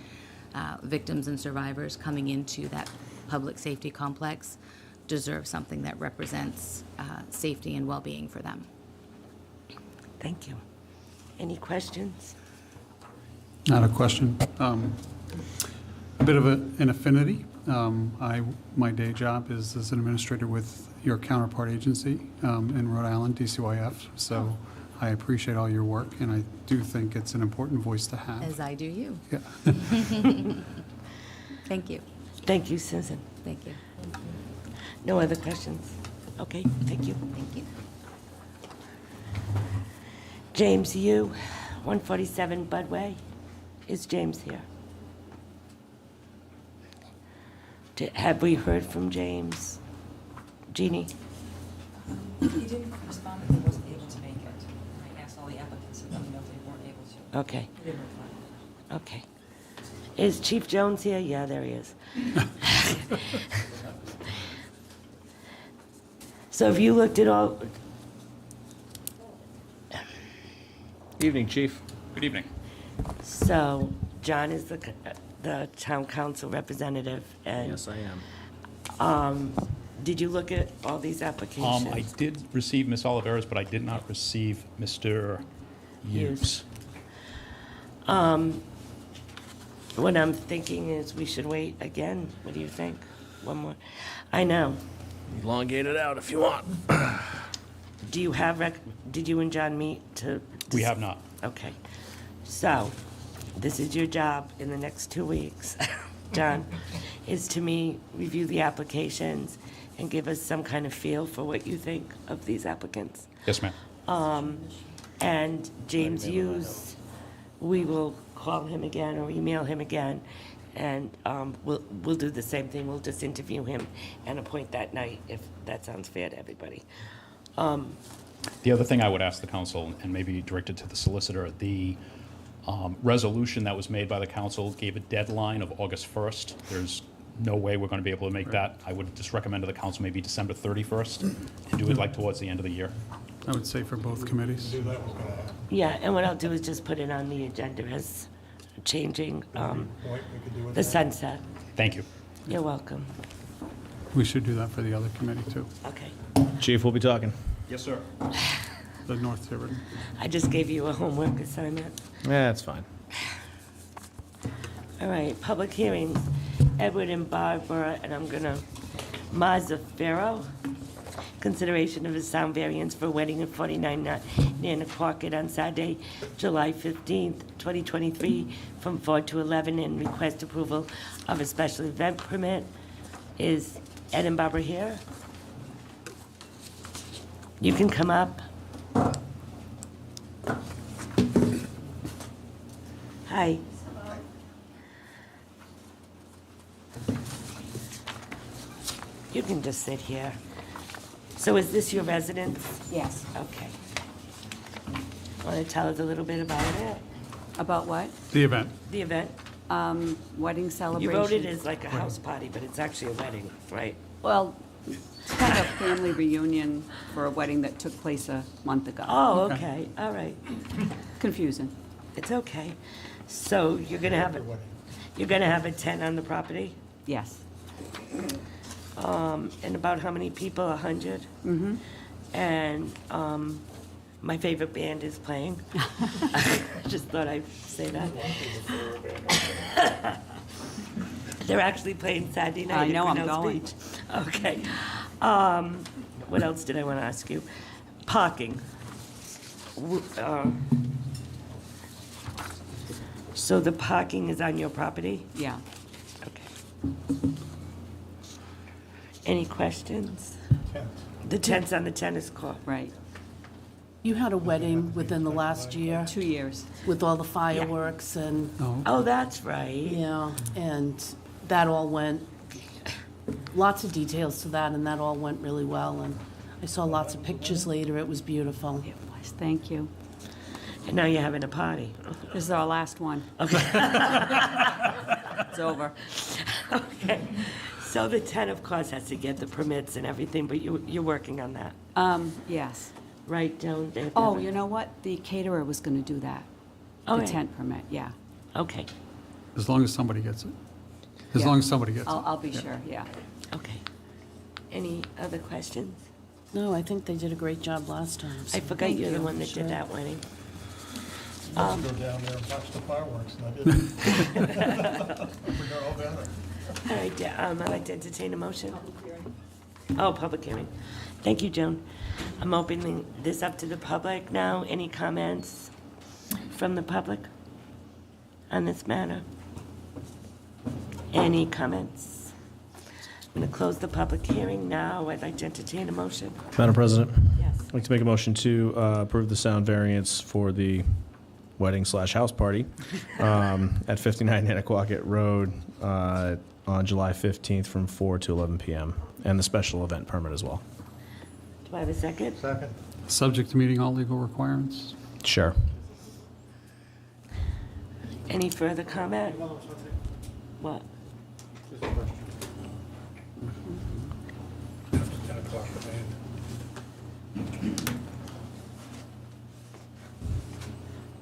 victims and survivors coming into that public safety complex deserve something that represents safety and well-being for them. Thank you. Any questions? Not a question. a bit of an affinity. My day job is as an administrator with your counterpart agency in Rhode Island, DCYF, so I appreciate all your work, and I do think it's an important voice to have. As I do you. Yeah. Thank you. Thank you, Susan. Thank you. No other questions? Okay, thank you. Thank you. James Yu, 147 Budway. Is James here? Have we heard from James? Jeannie? He didn't respond that he wasn't able to make it. I asked all the applicants and let me know if they weren't able to. Okay. He didn't reply. Okay. Is Chief Jones here? Yeah, there he is. So have you looked at all, Evening, Chief. Good evening. so John is the town council representative, and Yes, I am. did you look at all these applications? I did receive Ms. Oliveira's, but I did not receive Mr. Hughes. What I'm thinking is we should wait again. What do you think? One more? I know. Elongate it out if you want. Do you have, did you and John meet to? We have not. Okay. So, this is your job in the next 2 weeks, John, is to review the applications and give us some kind of feel for what you think of these applicants. Yes, ma'am. And James Hughes, we will call him again or email him again, and we'll do the same thing. We'll just interview him and appoint that night, if that sounds fair to everybody. The other thing I would ask the council, and maybe directed to the solicitor, the resolution that was made by the council gave a deadline of August 1st. There's no way we're going to be able to make that. I would just recommend to the council maybe December 31st and do it like towards the end of the year. I would say for both committees. Yeah, and what I'll do is just put it on the agenda as changing the sunset. Thank you. You're welcome. We should do that for the other committee, too. Okay. Chief, we'll be talking. Yes, sir. The North Tiverton. I just gave you a homework assignment. Yeah, that's fine. All right, public hearings. Edward and Barbara, and I'm gonna, Mazzafero. Consideration of a sound variance for a wedding at 49 Nanaquaket on Saturday, July 15th, 2023, from 4 to 11, and request approval of a special event permit. Is Ed and Barbara here? You can come up. Hi. You can just sit here. So is this your residence? Yes. Okay. Want to tell us a little bit about it? About what? The event. The event? Wedding You celebration. wrote it as like a house party, but it's actually a wedding, right? Well, it's kind of a family reunion for a wedding that took place a month ago. Oh, okay, all right. Confusing. It's okay. So you're gonna have a tent on the property? Yes. And about how many people? 100? Mm-hmm. And my favorite band is playing. Just thought I'd say that. They're actually playing Saturday night. I at know, I'm Grinnell's going. Beach. Okay. What else did I want to ask you? Parking. So the parking is on your property? Yeah. Okay. Any questions? The tent's on the tennis court. Right. You had a wedding within the last year 2 years. with all the fireworks and, Oh, that's right. yeah, and that all went, lots of details to that, and that all went really well. And I saw lots of pictures later. It was beautiful. It was. Thank you. And now you're having a party. This is our last one. Okay. It's over. Okay. So the tent, of course, has to get the permits and everything, but you're working on that, Yes. right, Joan? Oh, you know what? The caterer was going to do that. Oh, The yeah. tent permit, yeah. Okay, As long as somebody gets it. As Yeah. long as somebody gets it. I'll be sure, yeah. okay. Any other questions? No, I think they did a great job last time. so I forgot thank you're the you. one that Sure. did that wedding. Let's go down there and watch the fireworks, and I didn't. We're all better. All right, yeah, I'd like to entertain a motion. Oh, public hearing. Thank you, Joan. I'm opening this up to the public now. Any comments from the public on this matter? Any comments? I'm going to close the public hearing now. I'd like to entertain a motion. Madam President? Yes. I'd like to make a motion to approve the sound variance for the wedding/house party at 59 Nanaquaket Road on July 15th from 4 to 11 p.m. and the special event permit as well. Do I have a second? Second. Subject to meeting all legal requirements. Sure. Any further comment? What? 10 o'clock remain.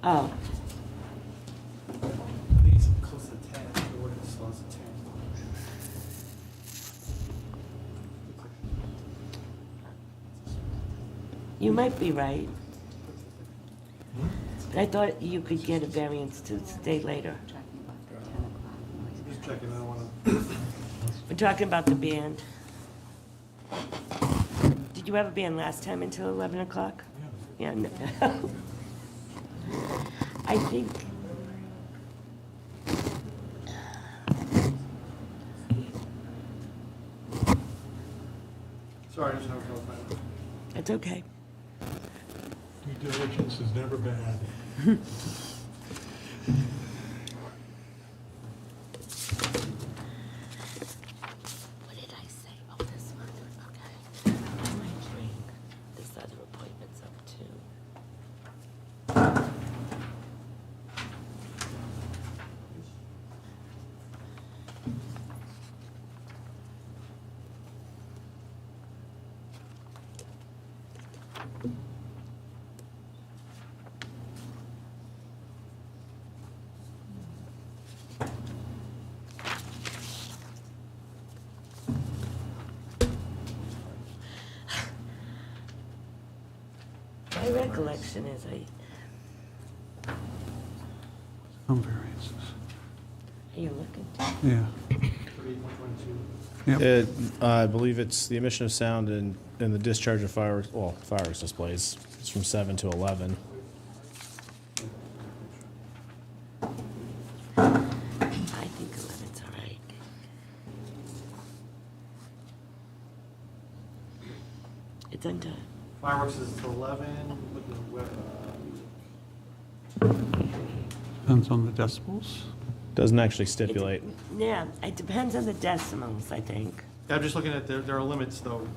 Oh, Please, close to 10. The ordinance slows at 10. you might be right. I thought you could get a variance to stay later. Just checking, I don't want to. We're talking about the band. Did you have a band last time until 11 o'clock? Yeah. No. I think, Sorry, I just have no time. it's okay. Due diligence is never bad. What did I say? Oh, this one, okay. My drink. This other appointment's up too. My recollection is Some variances. are you looking? Yeah. 122. Yep. I believe it's the emission of sound and the discharge of fireworks displays. It's from 7 to 11. I think 11's all right. It's under, Fireworks is to 11, but the Depends on the decibels. Doesn't actually stipulate. yeah, it depends on the decimals, I think. I'm just looking at, there are limits, though.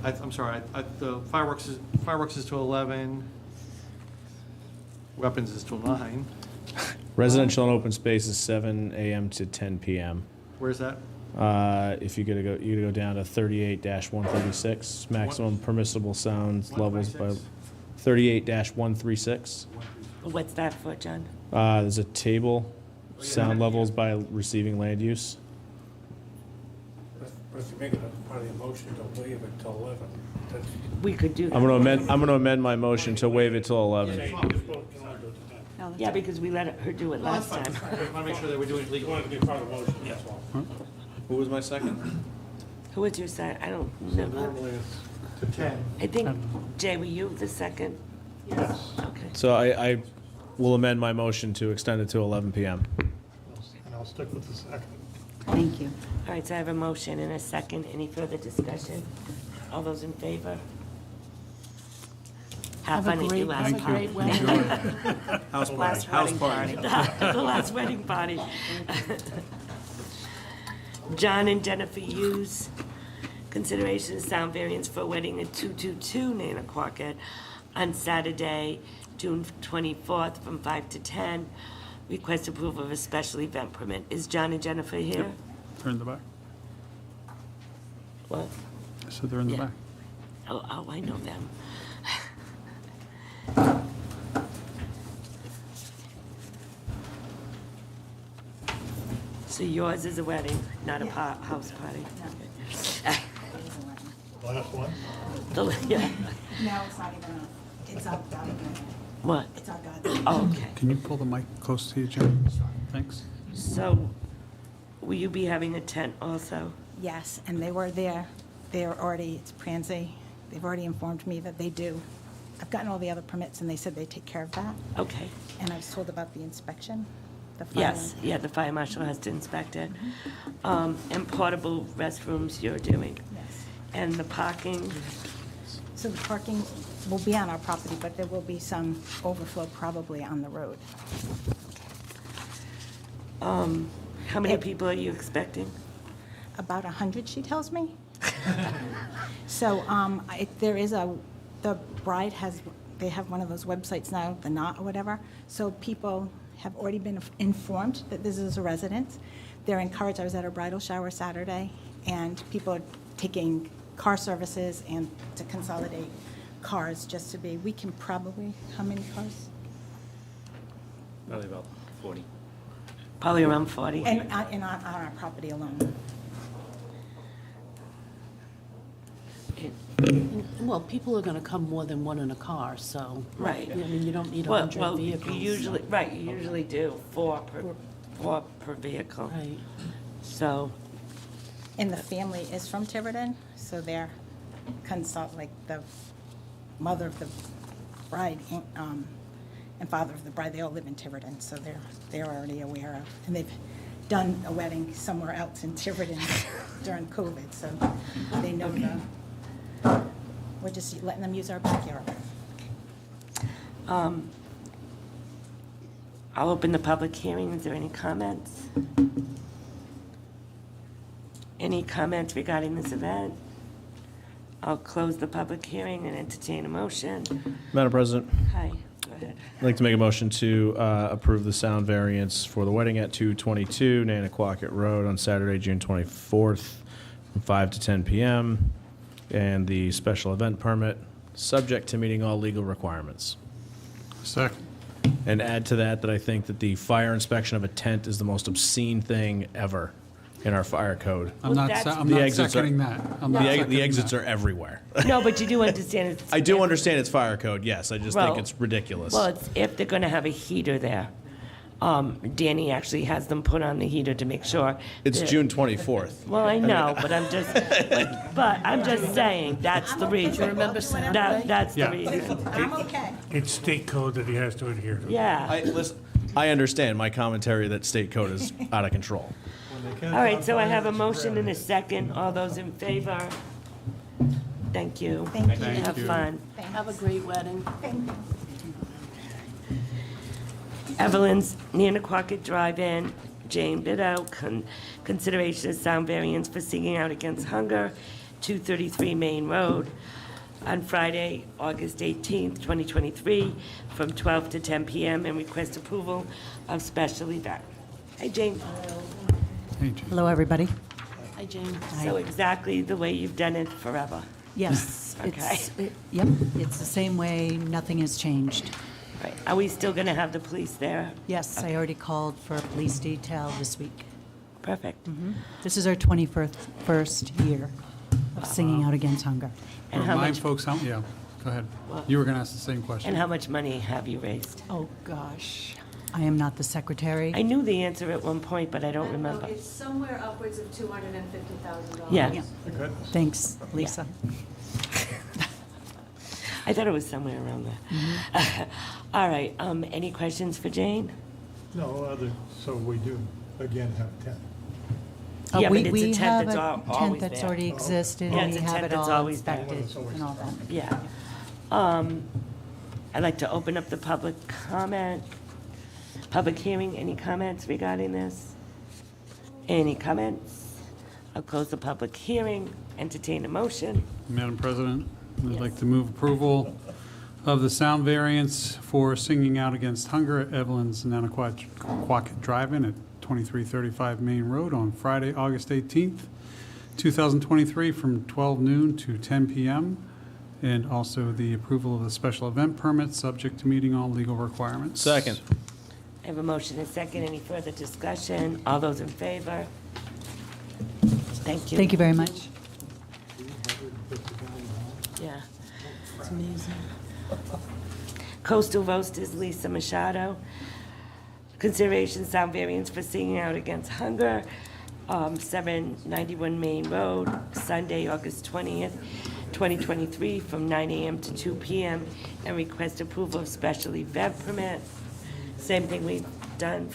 I'm sorry, the fireworks is to 11, weapons is to 9. Residential and open space is 7 a.m. to 10 p.m. Where's that? If you gotta go down to 38-136, maximum permissible sound levels by 38-136. What's that for, John? There's a table, sound levels by receiving land use. But if you make it a part of the motion to waive it till 11, that's. We could do that. I'm gonna amend my motion to waive it till 11. Just vote, can I do it to 10? Yeah, because we let her do it last time. I want to make sure that we're doing it You legally. wanted to be part of the motion, that's all. Who was my second? Who was your second? I don't know. Normally it's To 10. I think, Jay, were you the second? yes, Okay. So I will amend my motion to extend it to 11 p.m. and I'll stick with the second. Thank you. All right, so I have a motion and a second. Any further discussion? All those in favor? Have fun at your last party. House Last wedding party. The last wedding party. John and Jennifer Hughes, consideration of sound variance for a wedding at 222 Nanaquaket on Saturday, June 24th from 5 to 10. Request approval of a special event permit. Is John and Jennifer here? They're in the back. What? I said they're in the Yeah. back. Oh, I know them. So yours is a wedding, not a house party? Last one? Yeah. No, it's not even, it's up, down. What? It's our God. Oh, okay. Can you pull the mic close to you, Jen? Thanks. So, will you be having a tent also? Yes, and they were there. They're already, it's Pranzi. They've already informed me that they do. I've gotten all the other permits, and they said they take care of that. Okay. And I was told about the inspection. The fire- Yes, yeah, the fire marshal has to inspect it. And portable restrooms you're doing. Yes. And the parking, So the parking will be on our property, but there will be some overflow probably on the road. how many people are you expecting? About 100, she tells me. So there is the bride has, they have one of those websites now, the Knot or whatever. So people have already been informed that this is a residence. They're encouraged. I was at a bridal shower Saturday, and people are taking car services and to consolidate cars just to be, we can probably, how many cars? Probably about 40. Probably around 40. And on our property alone. Well, people are gonna come more than one in a car, so. Right. I mean, you don't need Well, 100 vehicles. you usually do, four per vehicle. Right. So. And the family is from Tiverton, so they're like the mother of the bride and father of the bride, they all live in Tiverton, so they're already aware of, and they've done a wedding somewhere else in Tiverton during COVID, so they know we're just letting them use our backyard. I'll open the public hearing. Is there any comments? Any comments regarding this event? I'll close the public hearing and entertain a motion. Madam President, Hi, go ahead. I'd like to make a motion to approve the sound variance for the wedding at 222 Nanaquaket Road on Saturday, June 24th, from 5 to 10 p.m., and the special event permit, subject to meeting all legal requirements. Second. And add to that I think that the fire inspection of a tent is the most obscene thing ever in our fire code. I'm not seconding that. I'm not The seconding exits that. are everywhere. No, but you do understand it's. I do understand it's fire code, yes. I just think it's ridiculous. Well, it's if they're going to have a heater there. Danny actually has them put on the heater to make sure. It's that- June 24th. Well, I know, but I'm just saying, that's the reason. Remember Saturday? That's the Yeah. reason. I'm okay. It's state code that he has to adhere to. Yeah. I understand my commentary that state code is out of control. All right, so I have a motion and a second. All those in favor? Thank you. Thank you. Thank Have you. fun. Have a great wedding. Evelyn's Nanaquaket Drive-In, Jane Bitto, consideration of sound variance for singing out against hunger, 233 Main Road, on Friday, August 18th, 2023, from 12 to 10 p.m., and request approval of special event. Hey, Jane. Hey, Jane. Hello, everybody. Hi, Jane. So exactly the way you've done it forever. Yes. Okay. Yep, it's the same way, nothing has changed. Right. Are we still going to have the police there? Yes, I already called for a police detail this week. Perfect. This is our 21st year of singing out against hunger. And how Remind much, folks, yeah, go ahead. What? You were going to ask the same question. and how much money have you raised? Oh, gosh. I am not the secretary. I knew the answer at one point, but I don't remember. It's somewhere upwards of $250,000. Yeah. Thanks, Lisa. I thought it was somewhere around there. All right, any questions for Jane? No, so we do, again, have 10. Yeah, but it's a We tent have that's a always tent that's there. already existed, Yeah, and it's we a have tent it that's all always there. inspected and all that. Yeah. I'd like to open up the public hearing. Any comments regarding this? Any comments? I'll close the public hearing, entertain a motion. Madam President, I'd like to move approval of the sound variance for singing out against hunger at Evelyn's Nanaquaket Drive-In at 2335 Main Road on Friday, August 18th, 2023, from 12 noon to 10 p.m., and also the approval of the special event permit, subject to meeting all legal requirements. Second. I have a motion and a second. Any further discussion? All those in favor? Thank you. Thank you very much. Yeah. It's amazing. Coastal Roasters, Lisa Machado. Consideration sound variance for singing out against hunger, 791 Main Road, Sunday, August 20th, 2023, from 9 a.m. to 2 p.m., and request approval of special event permit. Same thing we've done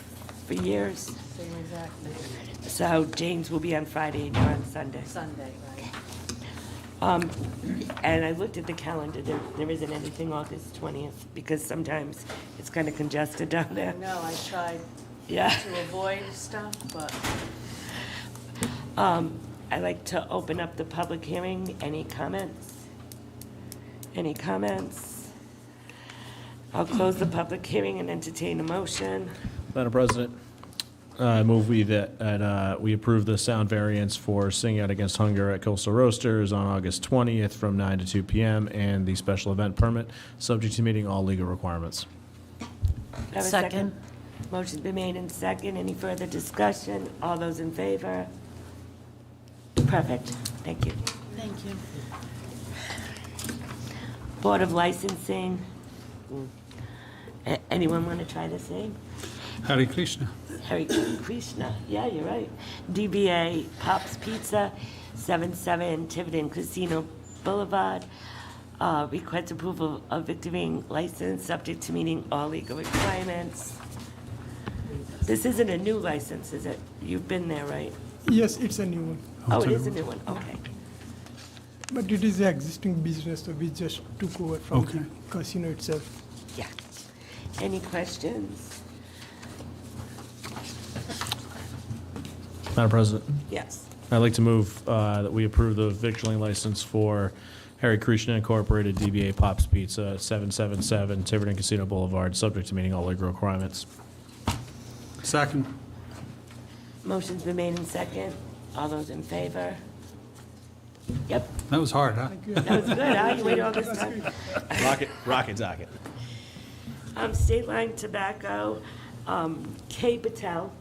for years. Same exact thing. So James will be on Friday and you're on Sunday. Sunday, right. And I looked at the calendar, there isn't anything August 20th, because sometimes it's kind of congested down there. No, I tried Yeah. to avoid stuff, but I'd like to open up the public hearing. Any comments? Any comments? I'll close the public hearing and entertain a motion. Madam President, I move that we approve the sound variance for Sing Out Against Hunger at Coastal Roasters on August 20th from 9 to 2 p.m. and the special event permit, subject to meeting all legal requirements. Have a Second. Motion's been made and second. Any further discussion? All those in favor? Perfect. Thank you. Thank you. Board of Licensing. Anyone want to try to sing? Harekrishna. Harekrishna, yeah, you're right. DBA Pop's Pizza, 77 Tiverton Casino Boulevard. Request approval of victualling license, subject to meeting all legal requirements. This isn't a new license, is it? You've been there, right? Yes, it's a new one. Oh, it is a new one, okay. But it is an existing business, so we just took over from the casino itself. Yeah. Any questions? Madam President, Yes. I'd like to move that we approve the victualling license for Harekrishna Incorporated, DBA Pop's Pizza, 777 Tiverton Casino Boulevard, subject to meeting all legal requirements. Second. Motion's been made in second. All those in favor? Yep, That was hard, huh? that was good, huh? You waited all this time. Rocket docket. State Line Tobacco, K. Patel,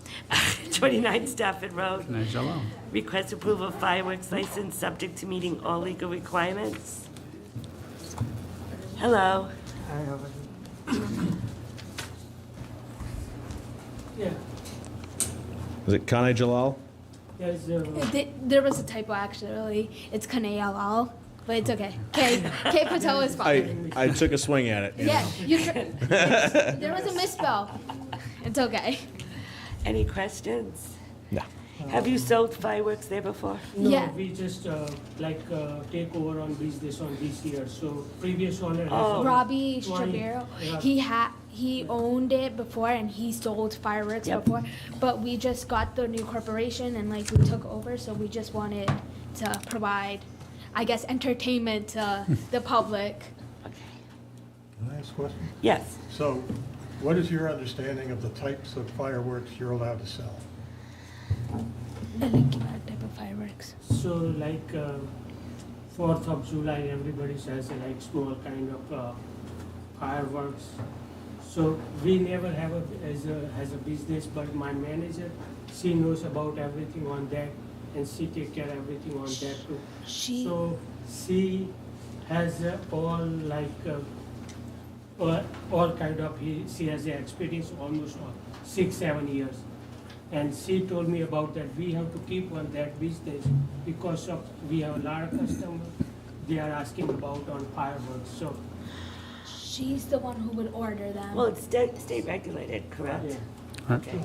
29 Stafford Road. Kanaijalal. Request approval of fireworks license, subject to meeting all legal requirements. Hello. Yeah. Is it Kanaijalal? Yes, There was a typo actually. It's Kanaijalal, but it's okay. K Patel is fine. I took a swing at it. Yeah, there was a misspell. It's okay. Any questions? No. Have you sold fireworks there before? No, Yeah. we just take over on business on this year. So previous owner Oh. has Robbie 20 Strabero, he owned it before and he sold fireworks Yep. before, but we just got the new corporation and like we took over, so we just wanted to provide, I guess, entertainment to the public. Can I ask a question? Yes. So, what is your understanding of the types of fireworks you're allowed to sell? I like that type of fireworks. So like 4th of July, everybody says like small kind of fireworks. So we never have as a business, but my manager, she knows about everything on that, and she take care of everything on that too. So she has all kind of, she has the experience almost 6-7 years. And she told me about that we have to keep on that business because of we have a lot of customers. They are asking about on fireworks. So She's the one who would order them. Well, it's state regulated, correct? Yeah. Okay.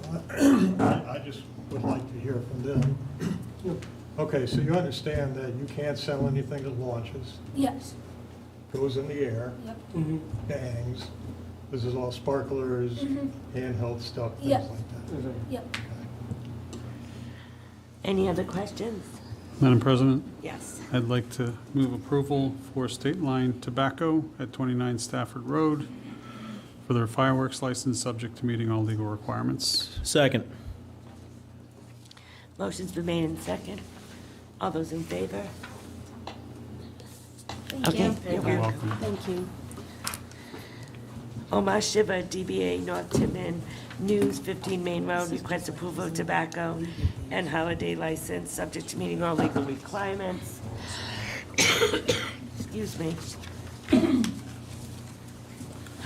I just would like to hear from them. Okay, so you understand that you can't sell anything that launches, Yes. goes in the air, Yep. bangs. This is all sparklers, handheld stuff, things Yep. like that. Yep. Any other questions? Madam President? Yes. I'd like to move approval for State Line Tobacco at 29 Stafford Road for their fireworks license, subject to meeting all legal requirements. Second. Motion's been made in second. All those in favor? Thank Okay, you. you're welcome. Thank you. Omar Shiva, DBA North Tiverton News, 15 Main Road, requests approval of tobacco and holiday license, subject to meeting all legal requirements. Excuse me.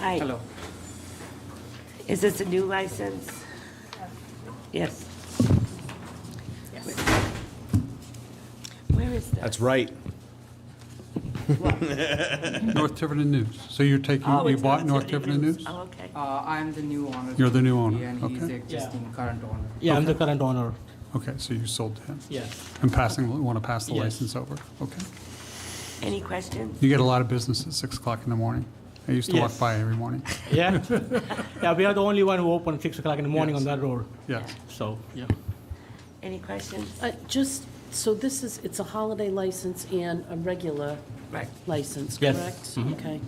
Hi. Hello. Is this a new license? Yes. Where is this? That's right. North Tiverton News. So you're taking, Oh, you it's bought North Tiverton Tiverton News? Oh, okay. I'm the new owner. You're the new owner, And he's okay. the existing current owner. Yeah, I'm the current owner. Okay, so you sold to him? Yes. And want to pass the Yes. license over? Okay. Any questions? You get a lot of business at 6 o'clock in the morning. I used to walk Yes. by every morning. Yeah. Yeah, we are the only one who open 6 o'clock in the morning on Yes. that road. Yes. So, yeah. Any questions? Just, so this is, it's a holiday license and a regular Right. license, Yes. correct? Mhm. Okay.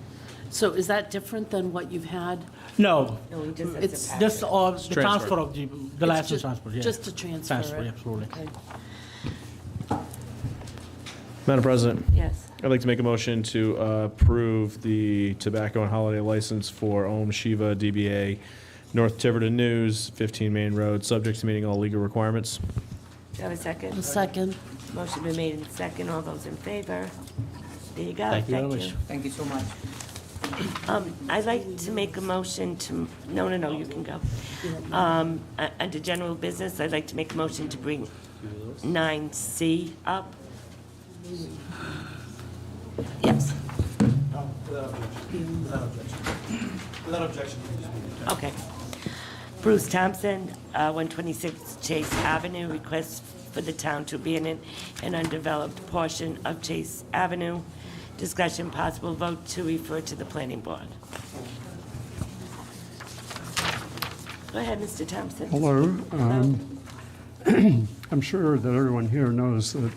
So is that different than what you've had? No, No, we just have It's to pass just it. all the transfer. transfer of the It's license just- transfer, yeah. Just to transfer it? Transfer, absolutely. Okay. Madam President, Yes. I'd like to make a motion to approve the tobacco and holiday license for Om Shiva DBA North Tiverton News, 15 Main Road, subject to meeting all legal requirements. Do you have a second? A second. Motion been made in second. All those in favor? There you go. Thank you very much. Thank you so much. I'd like to make a motion to, no, you can go. Under general business, I'd like to make a motion to bring 9C up. Yes. Without objection. Okay. Bruce Thompson, 126 Chase Avenue, requests for the town to abandon an undeveloped portion of Chase Avenue. Discussion possible vote to refer to the planning board. Go ahead, Mr. Thompson. Hello. I'm sure that everyone here knows that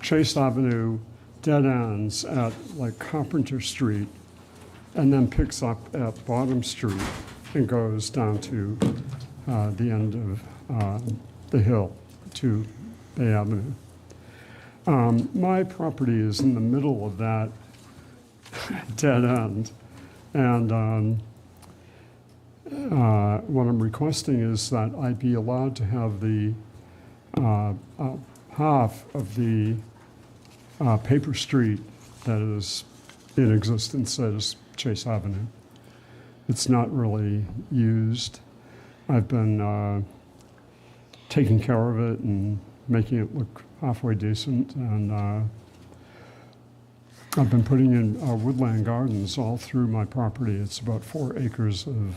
Chase Avenue dead ends at like Carpenter Street and then picks up at Bottom Street and goes down to the end of the hill to Bay Avenue. My property is in the middle of that dead end, and what I'm requesting is that I be allowed to have the half of the paper street that is in existence as Chase Avenue. It's not really used. I've been taking care of it and making it look halfway decent, and I've been putting in woodland gardens all through my property. It's about 4 acres of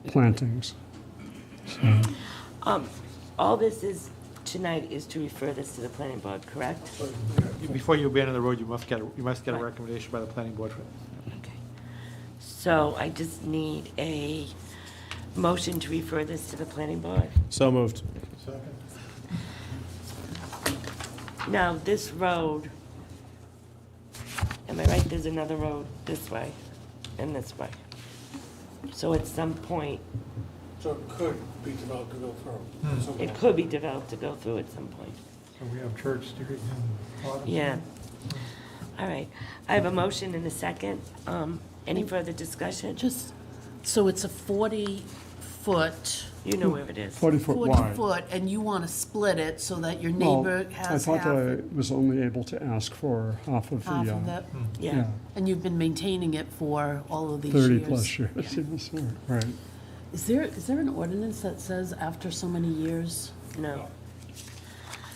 plantings. So, All this is, tonight, is to refer this to the planning board, correct? Before you abandon the road, you must get a recommendation by the planning board. Okay. So I just need a motion to refer this to the planning board. So moved. Now, this road, am I right, there's another road this way and this way. So at some point, So it could be developed to go through. it could be developed to go through at some point. So we have Church Street and Bottom Street. Yeah. All right. I have a motion and a second. Any further discussion? Just, so it's a 40-foot, You know where it is. 40-foot wide. 40-foot, and you want to split it so that your Well, neighbor I has thought half, I was only able to ask for half of the, half of it? Yeah. And you've been maintaining it for all of these years? 30-plus years. Yes, right. Is there an ordinance that says after so many years? No.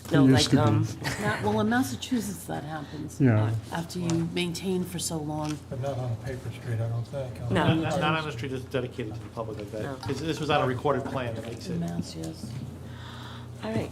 There No, used like, to be. Well, in Massachusetts, that happens. Yeah. After you maintain for so long. But not on a paper street, I don't think. No. Not on the street that's dedicated to the public like No. that. This was on a recorded plan that makes it. In Mass, yes. All right.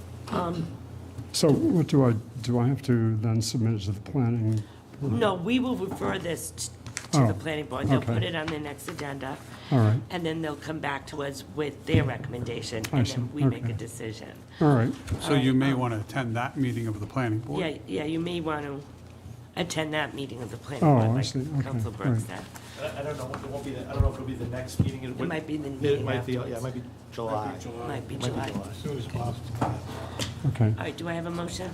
So what do I have to then submit to the planning? No, we will refer this to the Oh, planning board. They'll okay. put it on their next agenda. All right. And then they'll come back to us with their recommendation, I and see. then we make a Okay. decision. All right. So you may want to attend that meeting of the planning board. Yeah, you may want to attend that meeting of the planning Oh, board, I like see. Okay, Council Burke right. said. I don't know, it won't be, I don't know if it'll be the next meeting. It might be the It meeting might be, yeah, afterwards. it might be July. Might be It July. As soon as possible. Okay. All right, do I have a motion?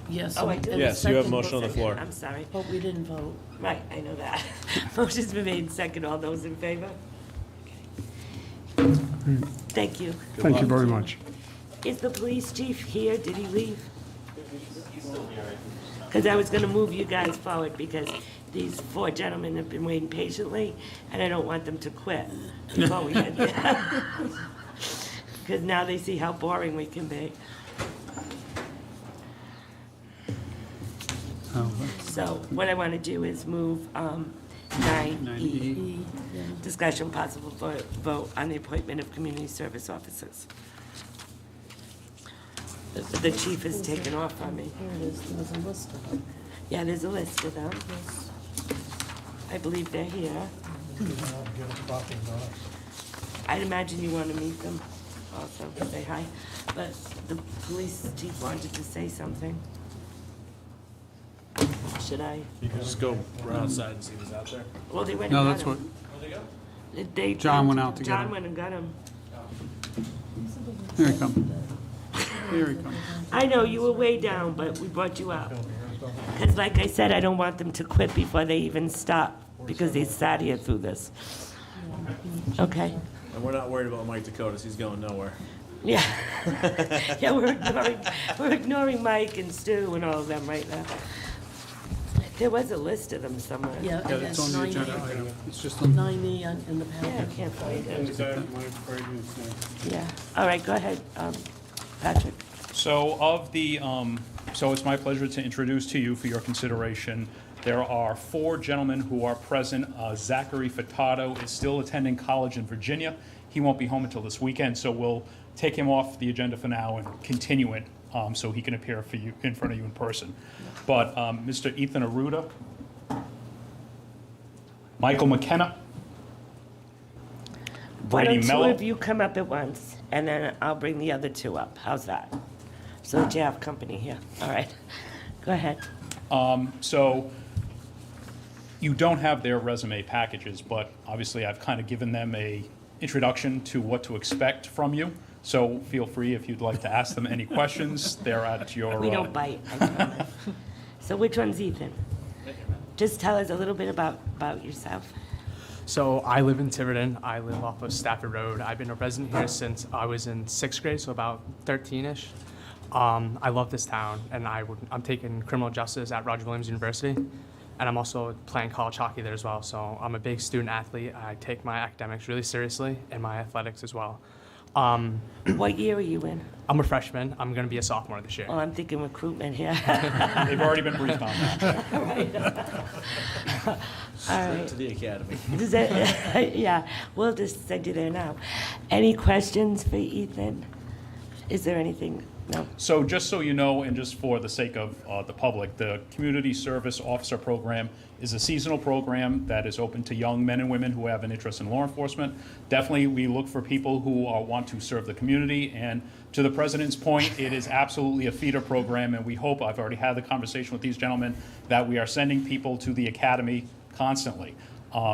Yes. Oh, I do. Yes, you have a motion on the floor. I'm sorry. But we didn't vote. Right, I know that. Motion's been made second. All those in favor? Thank you. Thank you very much. Is the police chief here? Did he leave? Because I was going to move you guys forward because these 4 gentlemen have been waiting patiently, and I don't want them to quit before we get there. Because now they see how boring we can be. So what I want to do is move 9E, discussion possible vote on the appointment of community service officers. The chief has taken off on me. Here it is, there's a list of them. Yeah, there's a list of them. I believe they're here. Get a copy of those. I'd imagine you want to meet them also, say hi. But the police chief wanted to say something. Should I? You can just go run outside and see who's out there. Well, they went No, and got that's him. what, John went out to get John him. went and got him. Here he comes. Here he comes. I know, you were way down, but we brought you up. Because like I said, I don't want them to quit before they even stop, because they sat here through this. Okay. And we're not worried about Mike Dakotas, he's going nowhere. Yeah. Yeah, we're ignoring Mike and Stu and all of them right now. There was a list of them somewhere. Yeah, Yeah, it's on the agenda item. It's just on. 9E in the Yeah, I packet. can't find it. Is that my pregnancy? Yeah. All right, go ahead, Patrick. So of the, so it's my pleasure to introduce to you for your consideration, there are 4 gentlemen who are present. Zachary Furtado is still attending college in Virginia. He won't be home until this weekend, so we'll take him off the agenda for now and continue it so he can appear for you, in front of you in person. But Mr. Ethan Arruda, Michael McKenna, Why Brady don't 2 Mello. of you come up at once, and then I'll bring the other 2 up. How's that? So that you have company here. All right. Go ahead. So you don't have their resume packages, but obviously I've kind of given them a introduction to what to expect from you. So feel free if you'd like to ask them any questions. They're at your. We don't bite, I promise. So which one's Ethan? Just tell us a little bit about yourself. So I live in Tiverton. I live off of Stafford Road. I've been a resident here since I was in 6th grade, so about 13-ish. I love this town, and I'm taking criminal justice at Roger Williams University, and I'm also playing college hockey there as well. So I'm a big student athlete. I take my academics really seriously and my athletics as well. What year are you in? I'm a freshman. I'm going to be a sophomore this year. Oh, I'm thinking recruitment here. They've already been briefed on that. All right. All right. To the academy. Does that, yeah, we'll just send you there now. Any questions for Ethan? Is there anything? No. So just so you know, and just for the sake of the public, the Community Service Officer Program is a seasonal program that is open to young men and women who have an interest in law enforcement. Definitely, we look for people who want to serve the community. And to the President's point, it is absolutely a feeder program, and we hope, I've already had the conversation with these gentlemen, that we are sending people to the academy constantly.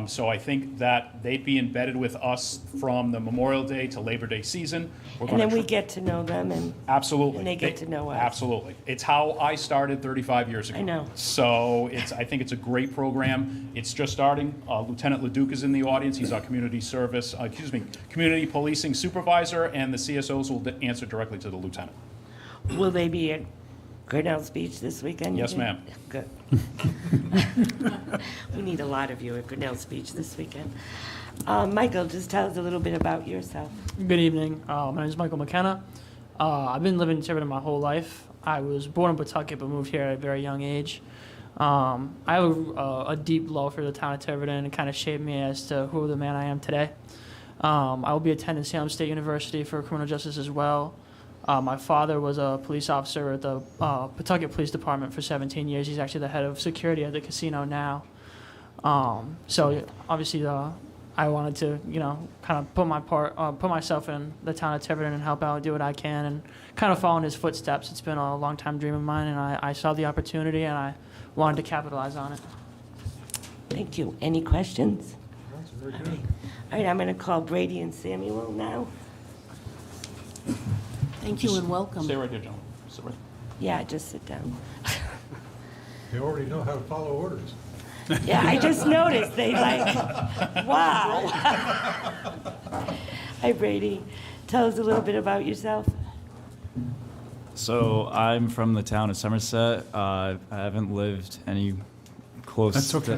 So I think that they'd be embedded with us from the Memorial Day to Labor Day season. We're And gonna then we get to know them and. Absolutely. And they get to know us. Absolutely. It's how I started 35 years ago. I know. So I think it's a great program. It's just starting. Lieutenant Leduc is in the audience. He's our community policing supervisor, and the CSOs will answer directly to the lieutenant. Will they be at Grinnell's Beach this weekend? Yes, ma'am. Good. We need a lot of you at Grinnell's Beach this weekend. Michael, just tell us a little bit about yourself. Good evening. My name is Michael McKenna. I've been living in Tiverton my whole life. I was born in Pawtucket but moved here at a very young age. I have a deep love for the town of Tiverton. It kind of shaped me as to who the man I am today. I will be attending Salem State University for criminal justice as well. My father was a police officer at the Pawtucket Police Department for 17 years. He's actually the head of security at the casino now. So obviously I wanted to, kind of put myself in the town of Tiverton and help out, do what I can, and kind of follow in his footsteps. It's been a long-time dream of mine, and I saw the opportunity, and I wanted to capitalize on it. Thank you. Any questions? All right. All right, I'm going to call Brady and Samuel now. Thank you and welcome. Stay right here, gentlemen. Sit right. Yeah, just sit down. They already know how to follow orders. Yeah, I just noticed. They wow. Hi, Brady. Tell us a little bit about yourself. So I'm from the town of Somerset. I haven't lived any close. That's okay.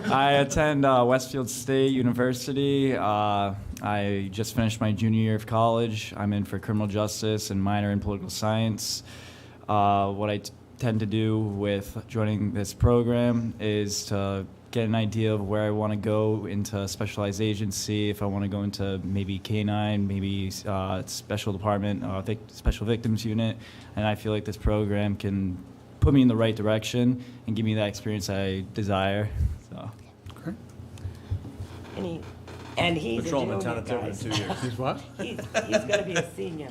I attend Westfield State University. I just finished my junior year of college. I'm in for criminal justice and minor in political science. What I tend to do with joining this program is to get an idea of where I want to go into specialized agency, if I want to go into maybe K-9, maybe special department, special victims unit, and I feel like this program can put me in the right direction and give me that experience I desire. So. And he's Patrolman a town junior, of Tiverton, guys. 2 years. He's what? He's going to be a senior.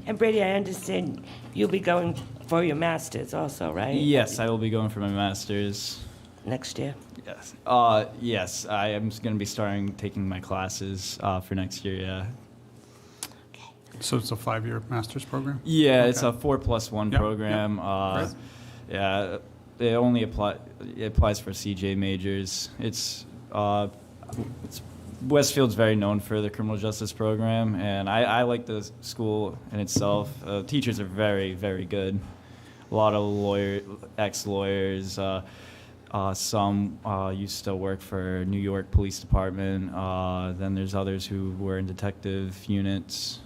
And Brady, I understand you'll be going for your master's also, right? Yes, I will be going for my master's. Next year? Yes. Yes, I am going to be starting taking my classes for next year, yeah. So it's a 5-year master's program? Yeah, it's Okay. a 4+1 Yep, program. Great. Yeah, it only applies for CJ majors. It's Westfield's very known for the criminal justice program, and I like the school in itself. Teachers are very, very good. A lot of ex-lawyers. Some used to work for New York Police Department. Then there's others who were in detective units.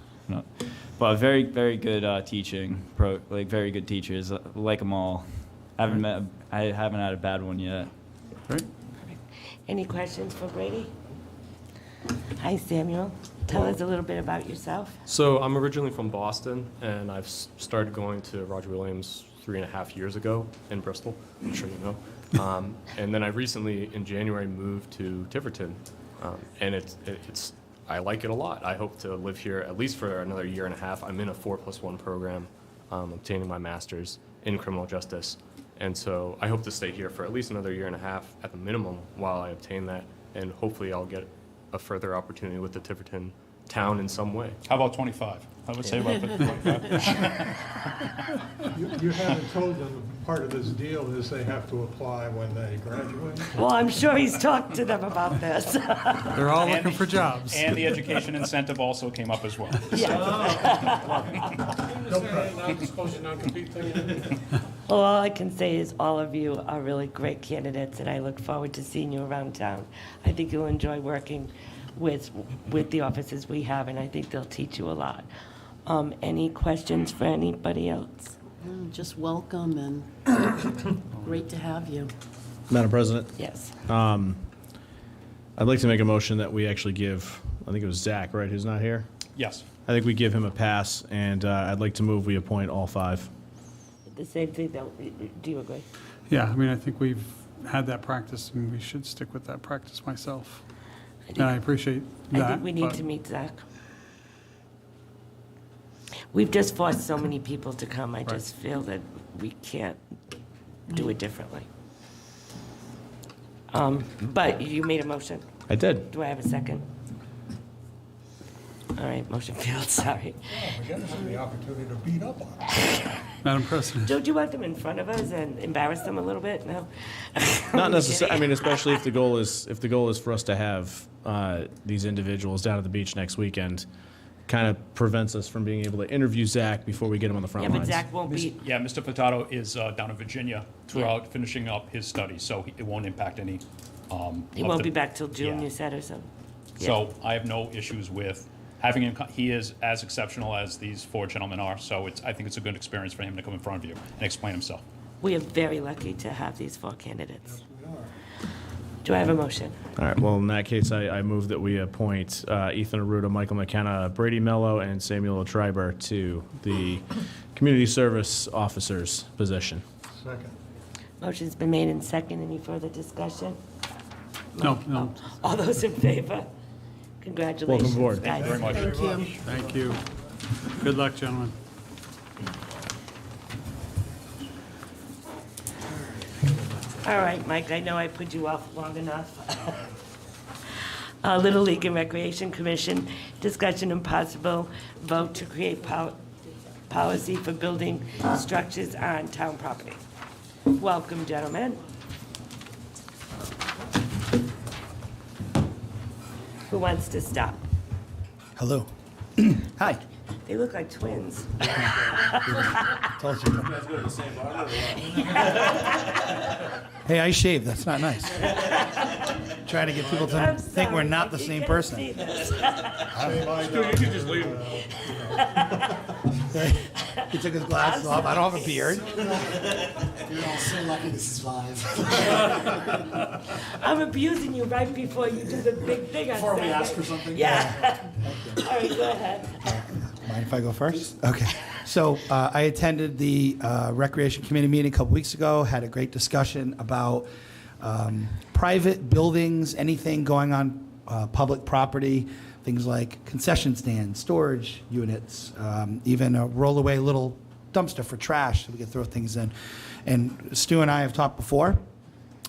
But very, very good teaching. Very good teachers. Like them all. I haven't had a bad one yet. Great. Any questions for Brady? Hi, Samuel. Tell us a little bit about yourself. So I'm originally from Boston, and I've started going to Roger Williams 3.5 years ago in Bristol. I'm sure you know. And then I recently, in January, moved to Tiverton, and it's I like it a lot. I hope to live here at least for another 1.5 years. I'm in a 4+1 program, obtaining my master's in criminal justice, and so I hope to stay here for at least another 1.5 years at the minimum while I obtain that, and hopefully I'll get a further opportunity with the Tiverton town in some way. How about 25? I would say about 25. You haven't told them part of this deal is they have to apply when they graduate? Well, I'm sure he's talked to them about this. They're all looking for jobs. And the education incentive also came up as well. Well, all I can say is all of you are really great candidates, and I look forward to seeing you around town. I think you'll enjoy working with the offices we have, and I think they'll teach you a lot. Any questions for anybody else? Just welcome and great to have you. Madam President? Yes. I'd like to make a motion that we actually give, I think it was Zach, right, who's not here? Yes. I think we give him a pass, and I'd like to move we appoint all 5. The same thing, though. Do you agree? Yeah, I mean, I think we've had that practice, and we should stick with that practice myself. And I appreciate that. I think we need to meet Zach. We've just forced so many people to come. I just feel that we can't do it differently. But you made a motion. I did. Do I have a second? All right, motion failed, sorry. We're getting the opportunity to beat up on them. Madam President. Don't you want them in front of us and embarrass them a little bit? No? Not necessarily. I mean, especially if the goal is for us to have these individuals down at the beach next weekend, kind of prevents us from being able to interview Zach before we get him on the front Yeah, lines. but Zach won't be, Yeah, Mr. Furtado is down in Virginia throughout finishing up his studies, so it won't impact any. he won't be back till June, Yeah. you said, or so? So I have no issues with having him. He is as exceptional as these 4 gentlemen are, so I think it's a good experience for him to come in front of you and explain himself. We are very lucky to have these 4 candidates. Do I have a motion? All right, well, in that case, I move that we appoint Ethan Arruda, Michael McKenna, Brady Mello, and Samuel Triber to the Community Service Officer's position. Second. Motion's been made and second. Any further discussion? No. All those in favor? Congratulations, Welcome aboard. guys. Very much. Thank you. Thank you. Good luck, gentlemen. All right, Mike, I know I put you off long enough. Little League and Recreation Commission, discussion and possible vote to create policy for building structures on town property. Welcome, gentlemen. Who wants to stop? Hello. Hi. They look like twins. Told you. You guys go to the same barber? Hey, I shaved. That's not nice. Trying to get people to I'm think we're sorry, not I the can't same see person. this. Dude, you can just leave him. He took his glasses off. I don't have a beard. You're all so lucky this is live. I'm abusing you right before you do the big thing on Before we Saturday. ask for something? Yeah. All right, go ahead. Mind if I go first? Okay. So I attended the Recreation Committee meeting a couple weeks ago, had a great discussion about private buildings, anything going on public property, things like concession stands, storage units, even a rollaway little dumpster for trash so we can throw things in. And Stu and I have talked before,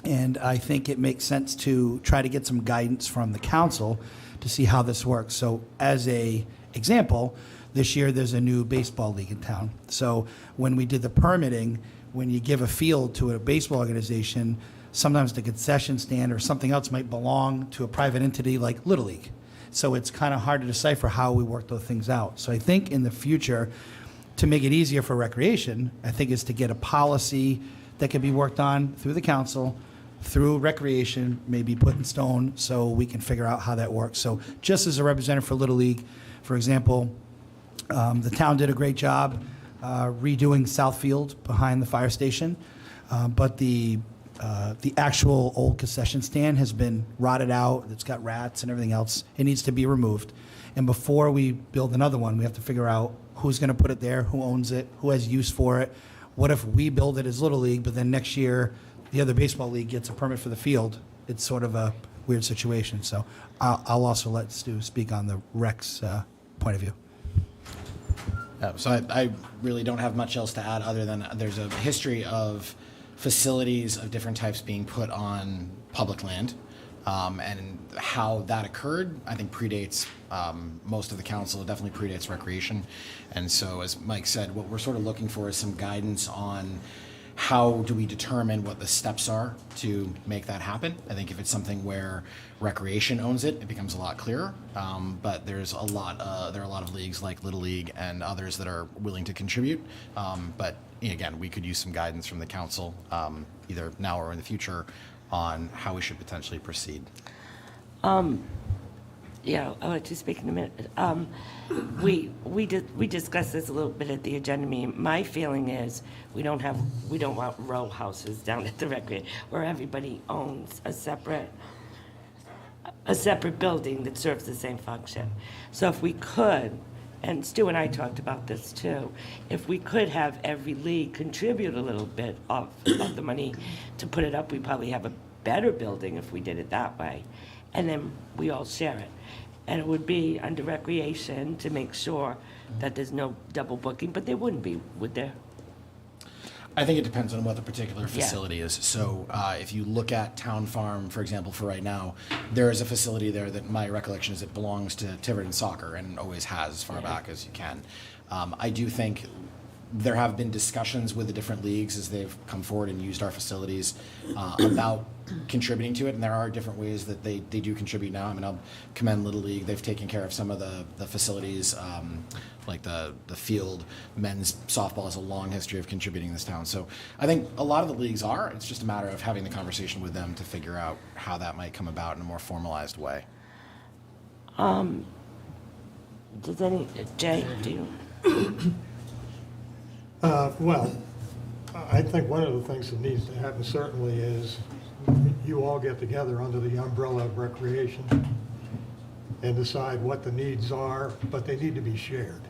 and I think it makes sense to try to get some guidance from the council to see how this works. So as a example, this year there's a new baseball league in town. So when we did the permitting, when you give a field to a baseball organization, sometimes the concession stand or something else might belong to a private entity like Little League. So it's kind of hard to decipher how we work those things out. So I think in the future, to make it easier for recreation, I think is to get a policy that can be worked on through the council, through recreation, maybe put in stone, so we can figure out how that works. So just as a representative for Little League, for example, the town did a great job redoing Southfield behind the fire station, but the actual old concession stand has been rotted out. It's got rats and everything else. It needs to be removed. And before we build another one, we have to figure out who's going to put it there, who owns it, who has use for it. What if we build it as Little League, but then next year the other baseball league gets a permit for the field? It's sort of a weird situation. So I'll also let Stu speak on the Rec's point of view. So I really don't have much else to add other than there's a history of facilities of different types being put on public land. And how that occurred, I think predates most of the council. It definitely predates recreation. And so, as Mike said, what we're sort of looking for is some guidance on how do we determine what the steps are to make that happen. I think if it's something where recreation owns it, it becomes a lot clearer. But there's a lot, there are a lot of leagues like Little League and others that are willing to contribute. But again, we could use some guidance from the council, either now or in the future, on how we should potentially proceed. Yeah, I'll let you speak in a minute. We discussed this a little bit at the agenda meeting. My feeling is we don't want row houses down at the recreation where everybody owns a separate building that serves the same function. So if we could, and Stu and I talked about this too, if we could have every league contribute a little bit of the money to put it up, we probably have a better building if we did it that way. And then we all share it. And it would be under recreation to make sure that there's no double booking, but there wouldn't be, would there? I think it depends on what the particular facility is. So if you look at Town Farm, for example, for right now, there is a facility there that my recollection is it belongs to Tiverton Soccer and always has as far back as you can. I do think there have been discussions with the different leagues as they've come forward and used our facilities about contributing to it, and there are different ways that they do contribute now. I mean, I'll commend Little League. They've taken care of some of the facilities, like the field. Men's softball has a long history of contributing in this town. So I think a lot of the leagues are. It's just a matter of having the conversation with them to figure out how that might come about in a more formalized way. Jay, do you? Well, I think one of the things that needs to happen certainly is you all get together under the umbrella of recreation and decide what the needs are, but they need to be shared.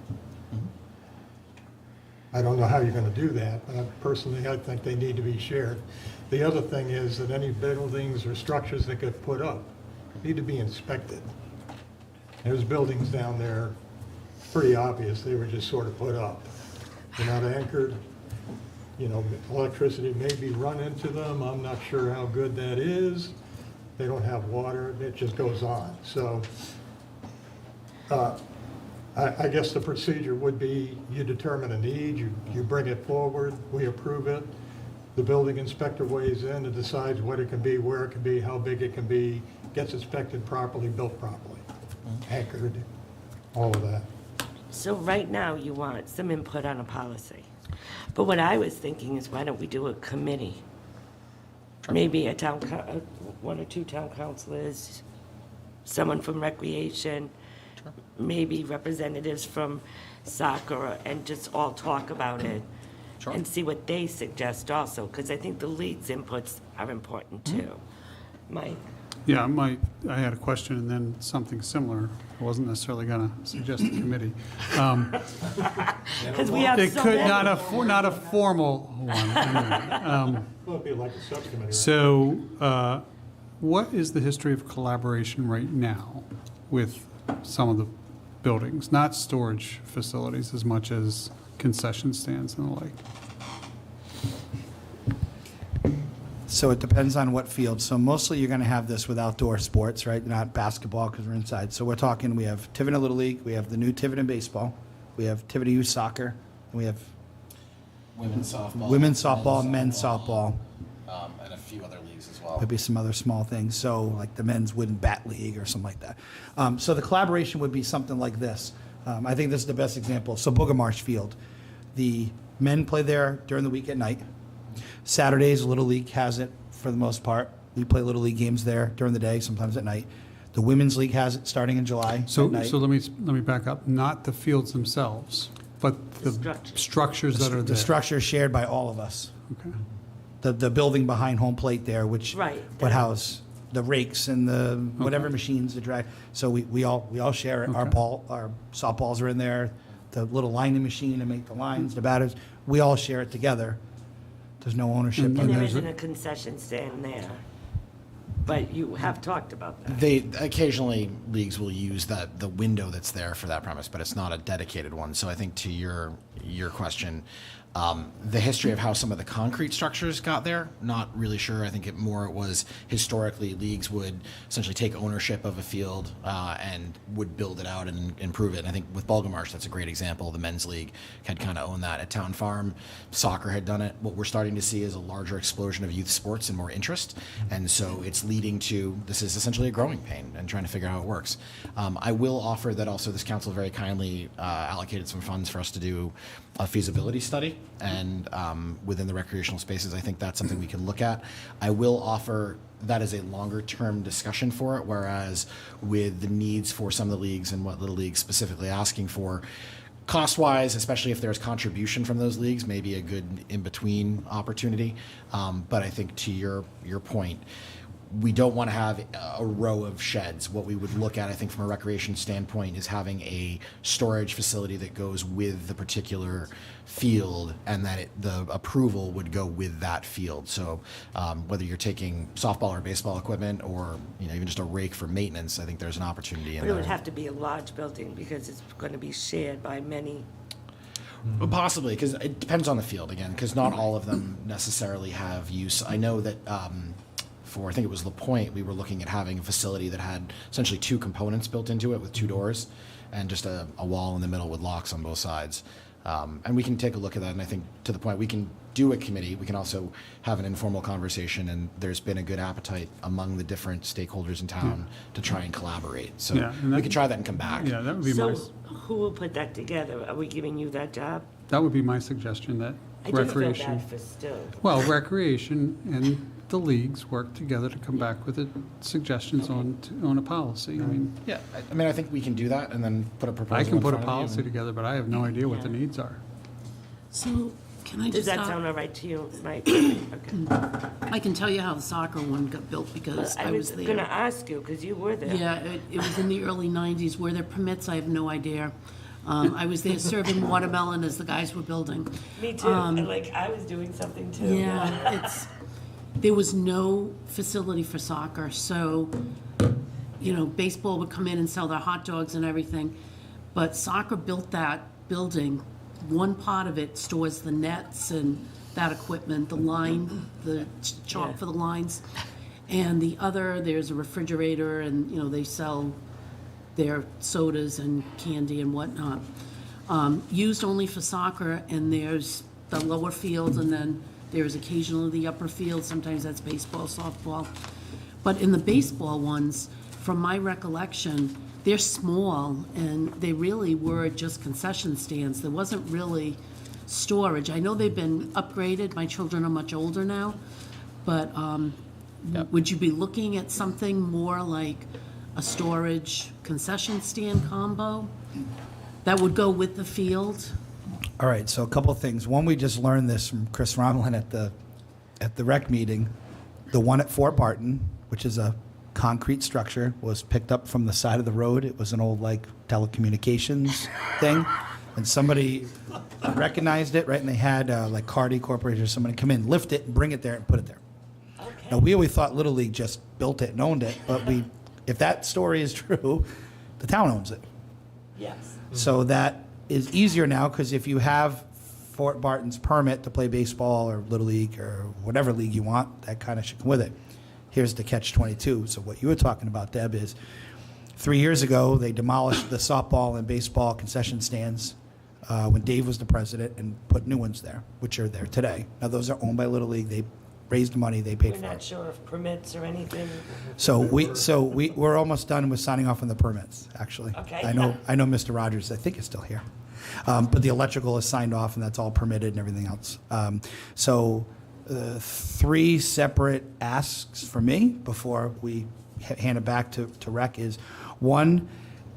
I don't know how you're going to do that, but personally, I think they need to be shared. The other thing is that any buildings or structures that get put up need to be inspected. There's buildings down there, pretty obvious, they were just sort of put up. They're not anchored. You know, electricity may be run into them. I'm not sure how good that is. They don't have water. It just goes on. So I guess the procedure would be you determine a need, you bring it forward, we approve it. The building inspector weighs in and decides what it can be, where it can be, how big it can be, gets inspected properly, built properly, anchored, all of that. So right now, you want some input on a policy. But what I was thinking is, why don't we do a committee? Maybe one or two town councilors, someone from recreation, maybe representatives from soccer, and just all talk about it. And see what they suggest also, because I think the league's inputs are important too. Mike? Yeah, I had a question and then something similar. I wasn't necessarily going to suggest a committee. Because we have It so could, many. not a formal one. Anyway. Well, it'd be like a subcommittee. Right? So, what is the history of collaboration right now with some of the buildings? Not storage facilities as much as concession stands and the like. So it depends on what field. So mostly you're going to have this with outdoor sports, right? Not basketball because we're inside. So we're talking, we have Tiverton Little League, we have the new Tiverton baseball, we have Tiverton Youth Soccer, and we have Women's softball. men's softball. And a few other leagues as well. Maybe some other small things. So like the men's wooden bat league or something like that. So the collaboration would be something like this. I think this is the best example. So Booger Marsh Field, the men play there during the week at night. Saturdays, Little League has it for the most part. We play Little League games there during the day, sometimes at night. The Women's League has it starting in July So, at night. so let me back up. Not the fields themselves, but the structures that are The there. structure is shared by all of us. Okay. The building behind home plate there, which Right. would house the rakes and the whatever machines to drag. So we all share it. Our softballs are in there, the little lining machine to make the lines, the batters. We all share it together. There's no ownership. And on there that. isn't a concession stand there. But you have talked about that. They occasionally leagues will use the window that's there for that premise, but it's not a dedicated one. So I think to your question, the history of how some of the concrete structures got there, not really sure. I think it was historically leagues would essentially take ownership of a field and would build it out and improve it. And I think with Bulgamarsh, that's a great example. The men's league had kind of owned that. At Town Farm, soccer had done it. What we're starting to see is a larger explosion of youth sports and more interest. And so it's leading to, this is essentially a growing pain and trying to figure out how it works. I will offer that also this council very kindly allocated some funds for us to do a feasibility study, and within the recreational spaces, I think that's something we can look at. I will offer that as a longer-term discussion for it, whereas with the needs for some of the leagues and what Little League's specifically asking for, cost-wise, especially if there's contribution from those leagues, maybe a good in-between opportunity. But I think to your point, we don't want to have a row of sheds. What we would look at, I think, from a recreation standpoint, is having a storage facility that goes with the particular field, and that the approval would go with that field. So whether you're taking softball or baseball equipment, or even just a rake for maintenance, I think there's an opportunity in But it there. would have to be a large building because it's going to be shared by many. Possibly, because it depends on the field again, because not all of them necessarily have use. I know that for, I think it was La Pointe, we were looking at having a facility that had essentially two components built into it with two doors and just a wall in the middle with locks on both sides. And we can take a look at that, and I think to the point we can do a committee, we can also have an informal conversation, and there's been a good appetite among the different stakeholders in town to try and collaborate. So Yeah, and we could try that and come back. Yeah, that would be So my, who will put that together? Are we giving you that job? that would be my suggestion, that I do feel recreation. bad for Stu. Well, recreation and the leagues work together to come back with suggestions on a policy. I mean, Yeah, I mean, I think we can do that and then put a proposal I can in put a front of you policy and- together, but I have no idea what the needs are. So, can I Does just, that sound all right to you, Mike? Okay. I can tell you how the soccer one got built because I was there. going to ask you because you were there. Yeah, it was in the early 90s. Were there permits? I have no idea. I was there serving watermelon as the guys were building. Me too. I was doing something too. Yeah, there was no facility for soccer, so, baseball would come in and sell their hot dogs and everything. But soccer built that building. One part of it stores the nets and that equipment, the line, the chalk for the lines. And the other, there's a refrigerator and, they sell their sodas and candy and whatnot. Used only for soccer, and there's the lower field, and then there's occasionally the upper field. Sometimes that's baseball, softball. But in the baseball ones, from my recollection, they're small, and they really were just concession stands. There wasn't really storage. I know they've been upgraded. My children are much older now, but would you be looking at something more like a storage concession stand combo that would go with the field? All right, so a couple of things. One, we just learned this from Chris Romlin at the rec meeting. The one at Fort Barton, which is a concrete structure, was picked up from the side of the road. It was an old, like, telecommunications thing. And somebody recognized it, right? And they had, like, Cardi Corporation or somebody come in, lift it, and bring it there and put it there. Now, we always thought Little League just built it and owned it, but if that story is true, the town owns it. Yes. So that is easier now, because if you have Fort Barton's permit to play baseball or Little League or whatever league you want, that kind of should come with it. Here's the catch-22. So what you were talking about, Deb, is 3 years ago, they demolished the softball and baseball concession stands when Dave was the president and put new ones there, which are there today. Now, those are owned by Little League. They raised the money, they paid We're for it. not sure of permits or anything. So we're almost done with signing off on the permits, actually. Okay, I know Mr. Rogers, I think, is still here. But the electrical is signed off, and that's all permitted and everything else. So 3 separate asks for me before we hand it back to Rec is, one,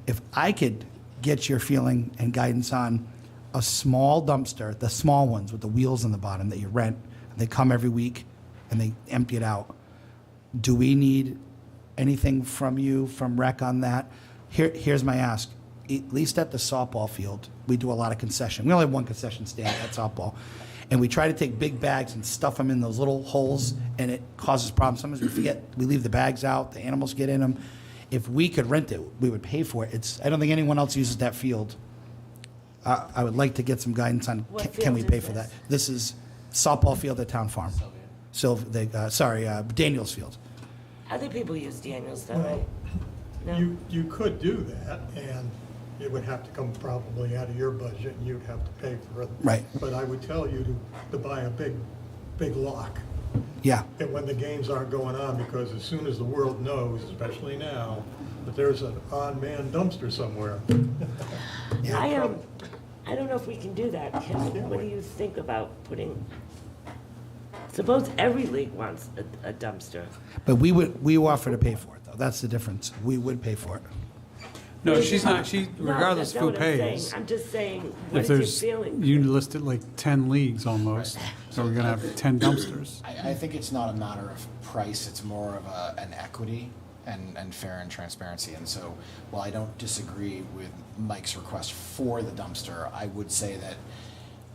if I could get your feeling and guidance on a small dumpster, the small ones with the wheels on the bottom that you rent, they come every week and they empty it out. Do we need anything from you, from Rec on that? Here's my ask. At least at the softball field, we do a lot of concession. We only have one concession stand at softball. And we try to take big bags and stuff them in those little holes, and it causes problems. Sometimes we forget, we leave the bags out, the animals get in them. If we could rent it, we would pay for it. I don't think anyone else uses that field. I would like to get some guidance on, What can we field pay is for this? that? This is softball field at Town Farm. Daniels Field. Other people use Daniels, though, right? No? You could do that, and it would have to come probably out of your budget, and you'd have to pay for it. Right. But I would tell you to buy a big lock. Yeah. And when the games aren't going on, because as soon as the world knows, especially now, that there's an unmanned dumpster somewhere. I don't know if we can do that. What do you think about putting, suppose every league wants a dumpster. But we offer to pay for it, though. That's the difference. We would pay for it. No, she's not, No, regardless that's of not who what I'm pays. saying. I'm just saying, what If is your there's, feeling? you listed like 10 leagues almost, so we're gonna have 10 dumpsters. I think it's not a matter of price, it's more of an equity and fair and transparency. And so while I don't disagree with Mike's request for the dumpster, I would say that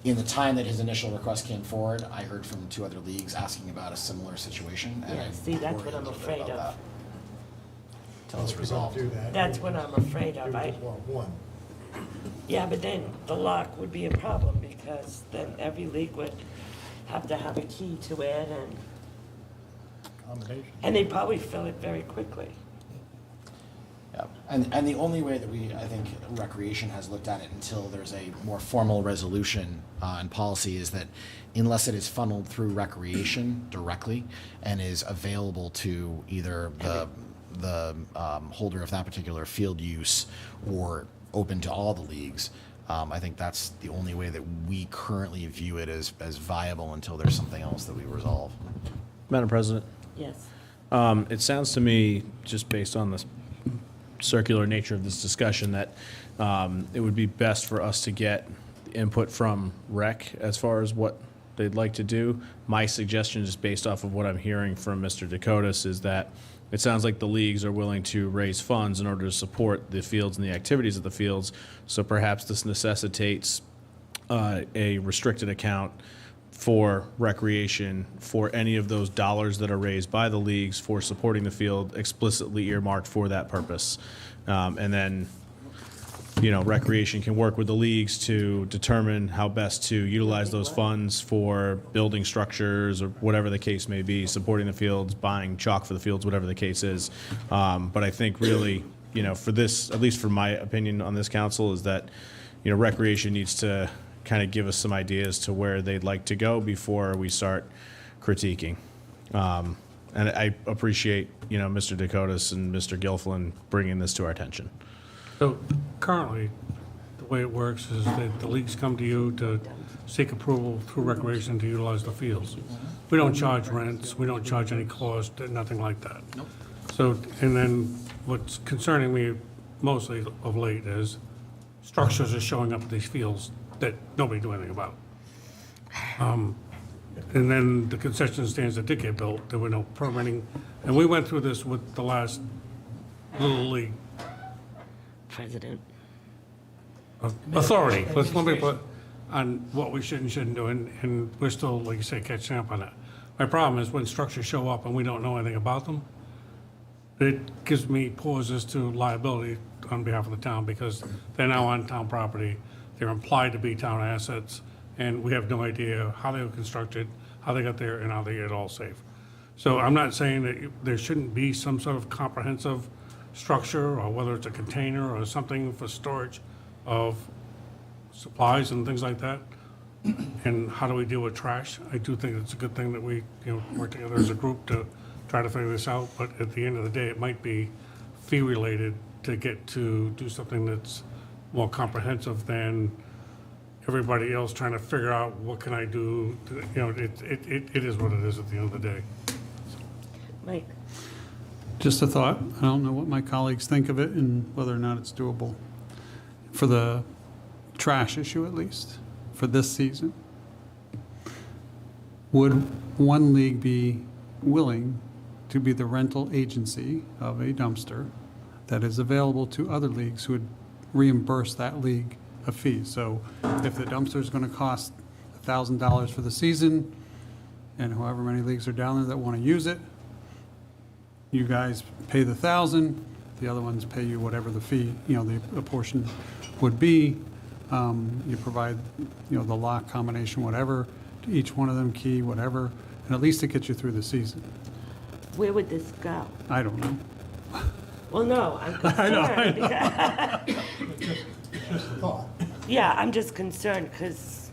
in the time that his initial request came forward, I heard from 2 other leagues asking about a similar situation. And Yeah, I see, that's worry what a I'm little bit afraid about of. that Till it's resolved. That's what I'm afraid of. You just want one. Yeah, but then the lock would be a problem, because then every league would have to have a key to it, and they'd probably fill it very quickly. Yeah, and the only way that I think Recreation has looked at it until there's a more formal resolution and policy is that unless it is funneled through Recreation directly and is available to either the holder of that particular field use or open to all the leagues, I think that's the only way that we currently view it as viable until there's something else that we resolve. Madam President? Yes. It sounds to me, just based on the circular nature of this discussion, that it would be best for us to get input from Rec as far as what they'd like to do. My suggestion, just based off of what I'm hearing from Mr. Dakotas, is that it sounds like the leagues are willing to raise funds in order to support the fields and the activities of the fields. So perhaps this necessitates a restricted account for recreation for any of those dollars that are raised by the leagues for supporting the field, explicitly earmarked for that purpose. And then, recreation can work with the leagues to determine how best to utilize those funds for building structures or whatever the case may be, supporting the fields, buying chalk for the fields, whatever the case is. But I think really, for this, at least for my opinion on this council, is that, recreation needs to kind of give us some ideas to where they'd like to go before we start critiquing. And I appreciate, Mr. Dakotas and Mr. Gilfillan bringing this to our attention. So currently, the way it works is that the leagues come to you to seek approval through recreation to utilize the fields. We don't charge rents, we don't charge any cost, nothing like that. So, and then what's concerning me mostly of late is structures are showing up at these fields that nobody do anything about. And then the concession stands that did get built, there were no permitting. And we went through this with the last Little League President. authority. Let me put on what we should and shouldn't do, and we're still, like you say, catching up on that. My problem is when structures show up and we don't know anything about them, it gives me pause as to liability on behalf of the town, because they're now on town property, they're implied to be town assets, and we have no idea how they were constructed, how they got there, and how they get all safe. So I'm not saying that there shouldn't be some sort of comprehensive structure, or whether it's a container or something for storage of supplies and things like that. And how do we deal with trash? I do think it's a good thing that we, work together as a group to try to figure this out, but at the end of the day, it might be fee-related to get to do something that's more comprehensive than everybody else trying to figure out what can I do. It is what it is at the end of the day. Mike? Just a thought. I don't know what my colleagues think of it and whether or not it's doable. For the trash issue, at least, for this season, would one league be willing to be the rental agency of a dumpster that is available to other leagues who would reimburse that league a fee? So if the dumpster is going to cost $1,000 for the season, and however many leagues are down there that want to use it, you guys pay the $1,000, the other ones pay you whatever the fee, the portion would be. You provide, the lock combination, whatever, to each one of them, key, whatever, and at least it gets you through the season. Where would this go? I don't know. Well, no, I'm concerned. Just a thought. Yeah, I'm just concerned because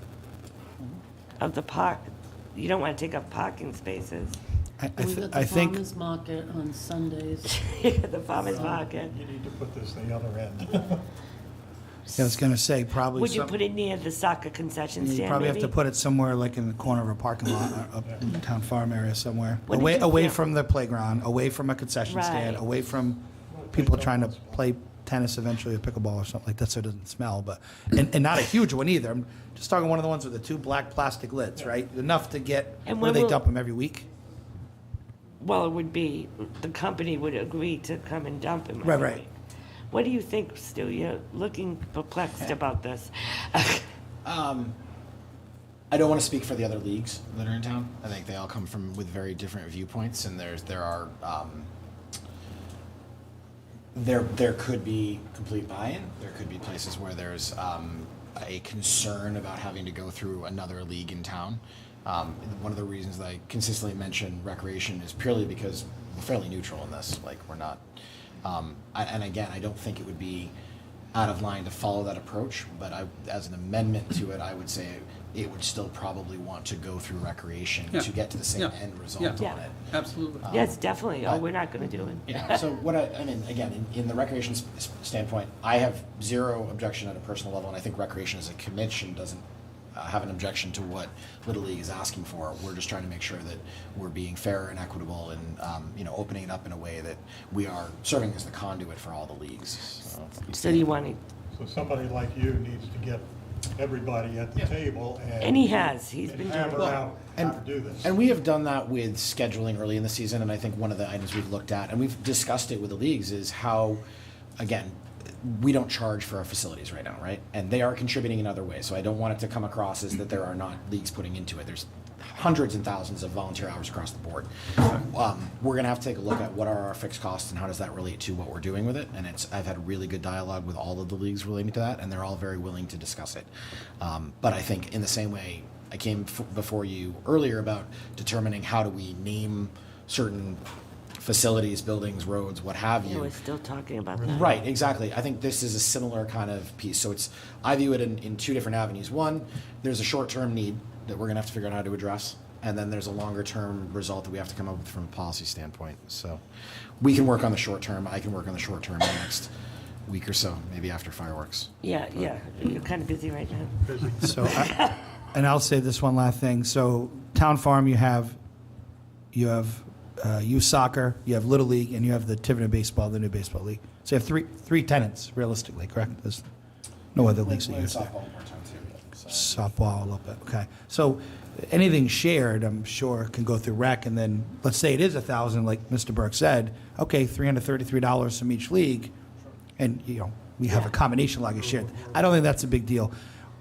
of the park. You don't want to take up parking spaces. We got the farmer's market on Sundays. The farmer's market. You need to put this the other end. Yeah, I was going to say, probably. Would you put it near the soccer concession stand, You probably have to maybe? put it somewhere like in the corner of a parking lot, or up in the town farm area somewhere. What did you Away feel? from the playground, away from a concession stand, Right. away from people trying to play tennis eventually, or pickleball or something like that, so it doesn't smell. But and not a huge one either. I'm just talking one of the ones with the two black plastic lids, right? Enough to get. And Where when they will- dump them every week. Well, it would be, the company would agree to come and dump him. Right, right. What do you think, Stu? You're looking perplexed about this. I don't want to speak for the other leagues that are in town. I think they all come from with very different viewpoints, and there could be complete buy-in. There could be places where there's a concern about having to go through another league in town. One of the reasons that I consistently mention recreation is purely because we're fairly neutral in this. Like, we're not. And again, I don't think it would be out of line to follow that approach, but as an amendment to it, I would say it would still probably want to go through recreation Yeah. to get to the same Yeah. end result Yeah. on it. Absolutely. Yes, definitely. Oh, we're not going to do it. Yeah, so what I mean, again, in the recreation standpoint, I have zero objection at a personal level, and I think recreation as a commission doesn't have an objection to what Little League is asking for. We're just trying to make sure that we're being fair and equitable, and opening it up in a way that we are serving as the conduit for all the leagues. So you want to, So somebody like you needs to get everybody at the table and he has. He's been doing hammer it. out how to do this. And we have done that with scheduling early in the season, and I think one of the items we've looked at, and we've discussed it with the leagues, is how, again, we don't charge for our facilities right now, right? And they are contributing in other ways, so I don't want it to come across as that there are not leagues putting into it. There's hundreds and thousands of volunteer hours across the board. We're gonna have to take a look at what are our fixed costs and how does that relate to what we're doing with it. And I've had really good dialogue with all of the leagues relating to that, and they're all very willing to discuss it. But I think in the same way, I came before you earlier about determining how do we name certain facilities, buildings, roads, what have you. Yeah, we're still talking about that. Right, exactly. I think this is a similar kind of piece. So I view it in two different avenues. One, there's a short-term need that we're gonna have to figure out how to address. And then there's a longer-term result that we have to come up with from a policy standpoint. So we can work on the short term. I can work on the short term in the next week or so, maybe after fireworks. Yeah, you're kind of busy right now. So, and I'll say this one last thing. So, Town Farm, you have youth soccer, you have Little League, and you have the Tiverton baseball, the new baseball league. So you have three tenants, realistically, correct? There's no other leagues that use that. Softball a little bit, okay. So anything shared, I'm sure, can go through rec, and then, let's say it is 1,000, like Mr. Burke said, okay, $333 from each league, and, we have a combination log shared. I don't think that's a big deal.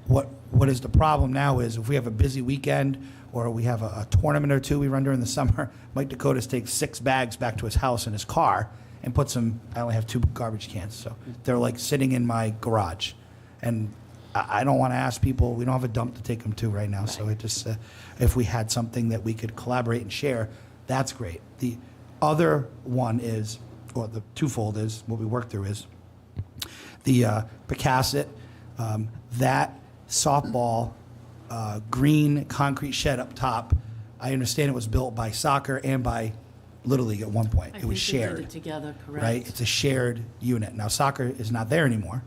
What is the problem now is if we have a busy weekend, or we have a tournament or two we run during the summer, Mike Dakotas takes 6 bags back to his house in his car and puts them, I only have 2 garbage cans, so they're like sitting in my garage. And I don't want to ask people, we don't have a dump to take them to right now, so it just, if we had something that we could collaborate and share, that's great. The other one is, or the twofold is, what we work through is, the Picasset, that softball green concrete shed up top, I understand it was built by soccer and by Little League at one point. I It was think they shared. did it together, correct? Right? It's a shared unit. Now, soccer is not there anymore.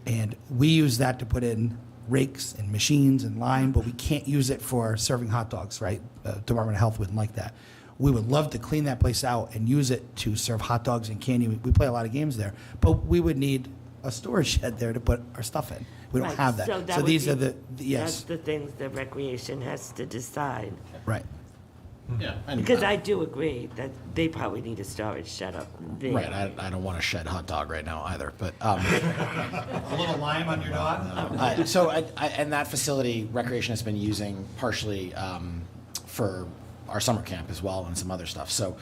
And we use that to put in rakes and machines and lime, but we can't use it for serving hot dogs, right? Department of Health wouldn't like that. We would love to clean that place out and use it to serve hot dogs and candy. We play a lot of games there, but we would need a storage shed there to put our stuff in. We don't Right, have that. so So these would are be- the, yes, That's the things that Recreation has to decide. right. Yeah. Because I do agree that they probably need a storage shed up there. Right, I don't want to shed hot dog right now either, but. A little lime on your dog? So, and that facility, Recreation has been using partially for our summer camp as well and some other stuff. So,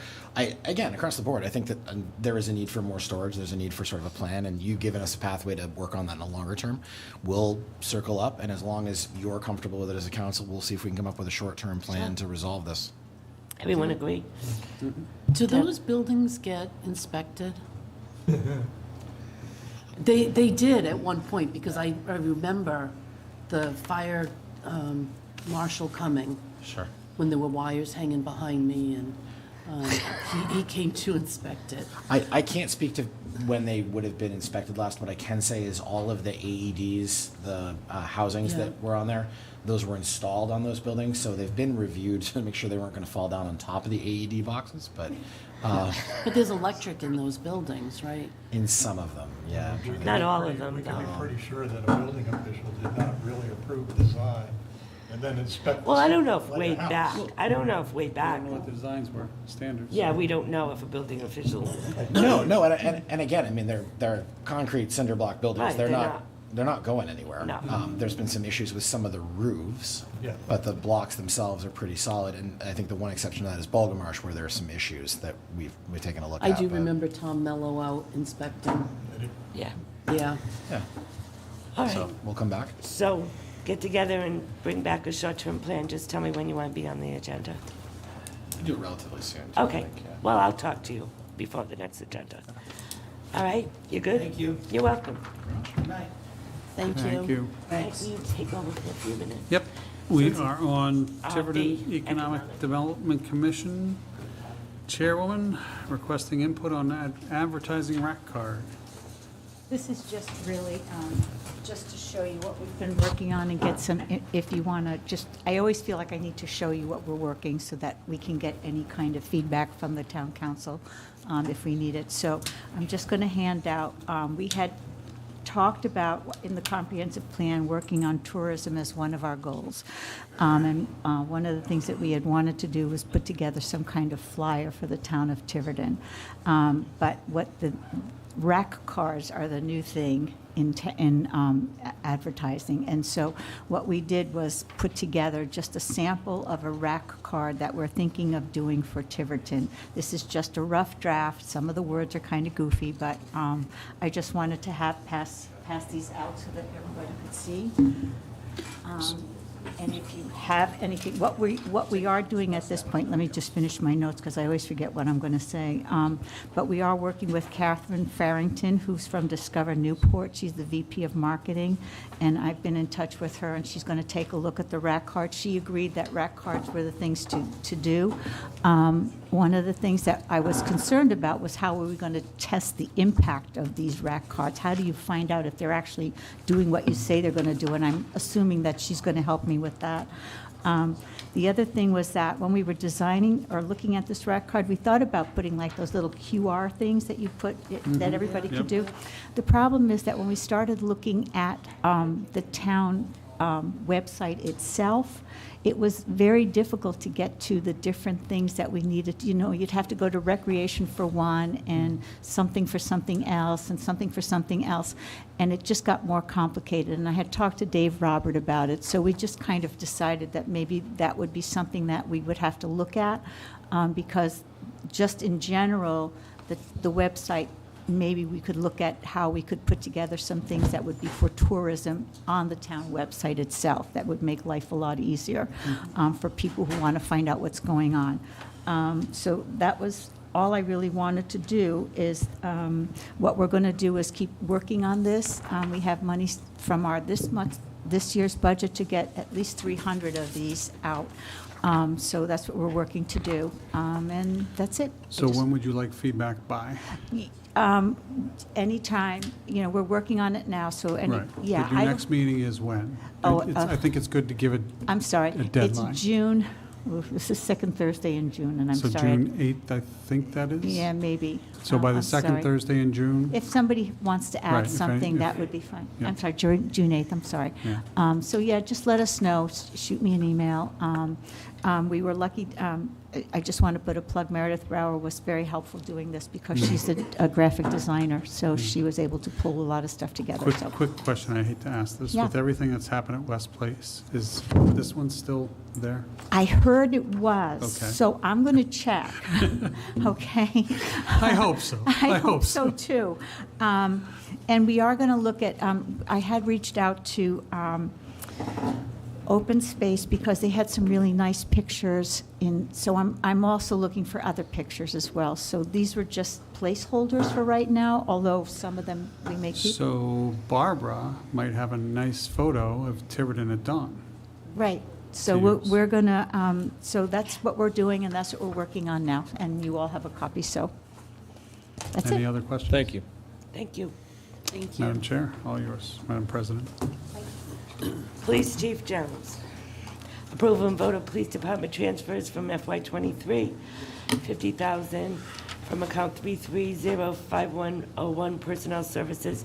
again, across the board, I think that there is a need for more storage. There's a need for sort of a plan, and you've given us a pathway to work on that in a longer term. We'll circle up, and as long as you're comfortable with it as a council, we'll see if we can come up with a short-term plan to resolve this. Everyone agree? Do those buildings get inspected? They did at one point, because I remember the fire marshal coming. Sure. When there were wires hanging behind me, and he came to inspect it. I can't speak to when they would have been inspected last. What I can say is all of the AEDs, the housings Yeah. that were on there, those were installed on those buildings, so they've been reviewed to make sure they weren't going to fall down on top of the AED boxes, but But there's electric in those buildings, right? in some of them, yeah. Not all of them, We can be though. pretty sure that a building official did not really approve the design and then inspect. Well, I don't know if like a way house. back, I don't know if way I back. don't know what the designs were, standards. Yeah, we don't know if a building official. No, and again, I mean, they're concrete cinder block buildings. Right, They're not going anywhere. No. There's been some issues with some of the roofs, Yeah. but the blocks themselves are pretty solid. And I think the one exception to that is Balgamarsh, where there are some issues that we've taken a look I at. do but- remember Tom Mello out inspecting. Yeah. Yeah. Yeah. All right. So we'll come back. So get together and bring back a short-term plan. Just tell me when you want to be on the agenda. We'll do it relatively soon. too, I Okay. think, yeah. Well, I'll talk to you before the next agenda. All right? You good? Thank you. You're welcome. Thank you. Thank you. Thanks. You take over for a few minutes. Yep, we are on the Tiverton Economic Development Commission. Chairwoman requesting input on advertising rack card. This is just really, just to show you what we've been working on and get some, if you want to just, I always feel like I need to show you what we're working so that we can get any kind of feedback from the town council if we need it. So I'm just going to hand out, we had talked about in the comprehensive plan, working on tourism as one of our goals. And one of the things that we had wanted to do was put together some kind of flyer for the town of Tiverton. But what the rack cars are the new thing in advertising. And so what we did was put together just a sample of a rack card that we're thinking of doing for Tiverton. This is just a rough draft. Some of the words are kind of goofy, but I just wanted to pass these out so that everybody could see. And if you have anything, what we are doing at this point, let me just finish my notes because I always forget what I'm going to say. But we are working with Catherine Farrington, who's from Discover Newport. She's the VP of Marketing, and I've been in touch with her, and she's going to take a look at the rack cards. She agreed that rack cards were the things to do. one of the things that I was concerned about was how are we going to test the impact of these rack cards? How do you find out if they're actually doing what you say they're going to do? And I'm assuming that she's going to help me with that. The other thing was that when we were designing or looking at this rack card, we thought about putting like those little QR things that you put, that everybody could do. The problem is that when we started looking at the town website itself, it was very difficult to get to the different things that we needed. You know, you'd have to go to recreation for one and something for something else and something for something else. And it just got more complicated. And I had talked to Dave Robert about it. So we just kind of decided that maybe that would be something that we would have to look at because just in general, the website, maybe we could look at how we could put together some things that would be for tourism on the town website itself. That would make life a lot easier for people who want to find out what's going on. So that was all I really wanted to do is what we're going to do is keep working on this. We have money from our this year's budget to get at least 300 of these out. So that's what we're working to do. And that's it. So when would you like feedback by? Anytime, you know, we're working on it now, so Right. yeah. But your next meeting is when? I think it's good to give it I'm sorry. a deadline. It's June, this is second Thursday in June, and I'm So sorry. June 8th, I think that is? Yeah, maybe. So by the I'm second sorry. Thursday in June? If somebody wants to Right, add if something, any- that would be fine. yeah. I'm sorry, June 8th, I'm sorry. Yeah. So yeah, just let us know, shoot me an email. We were lucky, I just want to put a plug, Meredith Brower was very helpful doing this because she's a graphic designer, so she was able to pull a lot of stuff together. so. Quick question, I hate to ask this. Yeah. With everything that's happened at West Place, is this one still there? I heard it was, Okay. so I'm going to check, okay? I hope so. I hope so, too. And we are going to look at, I had reached out to Open Space because they had some really nice pictures so I'm also looking for other pictures as well. So these were just placeholders for right now, although some of them we may keep. So Barbara might have a nice photo of Tiverton at dawn. Right. So we're going to, so that's what we're doing, and that's what we're working on now. And you all have a copy, so that's it. Any other questions? Thank you. Thank you. Thank you. Madam Chair, all yours, Madam President. Police Chief Jones. Approval and vote of Police Department transfers from FY23, $50,000 from account 3305101 Personnel Services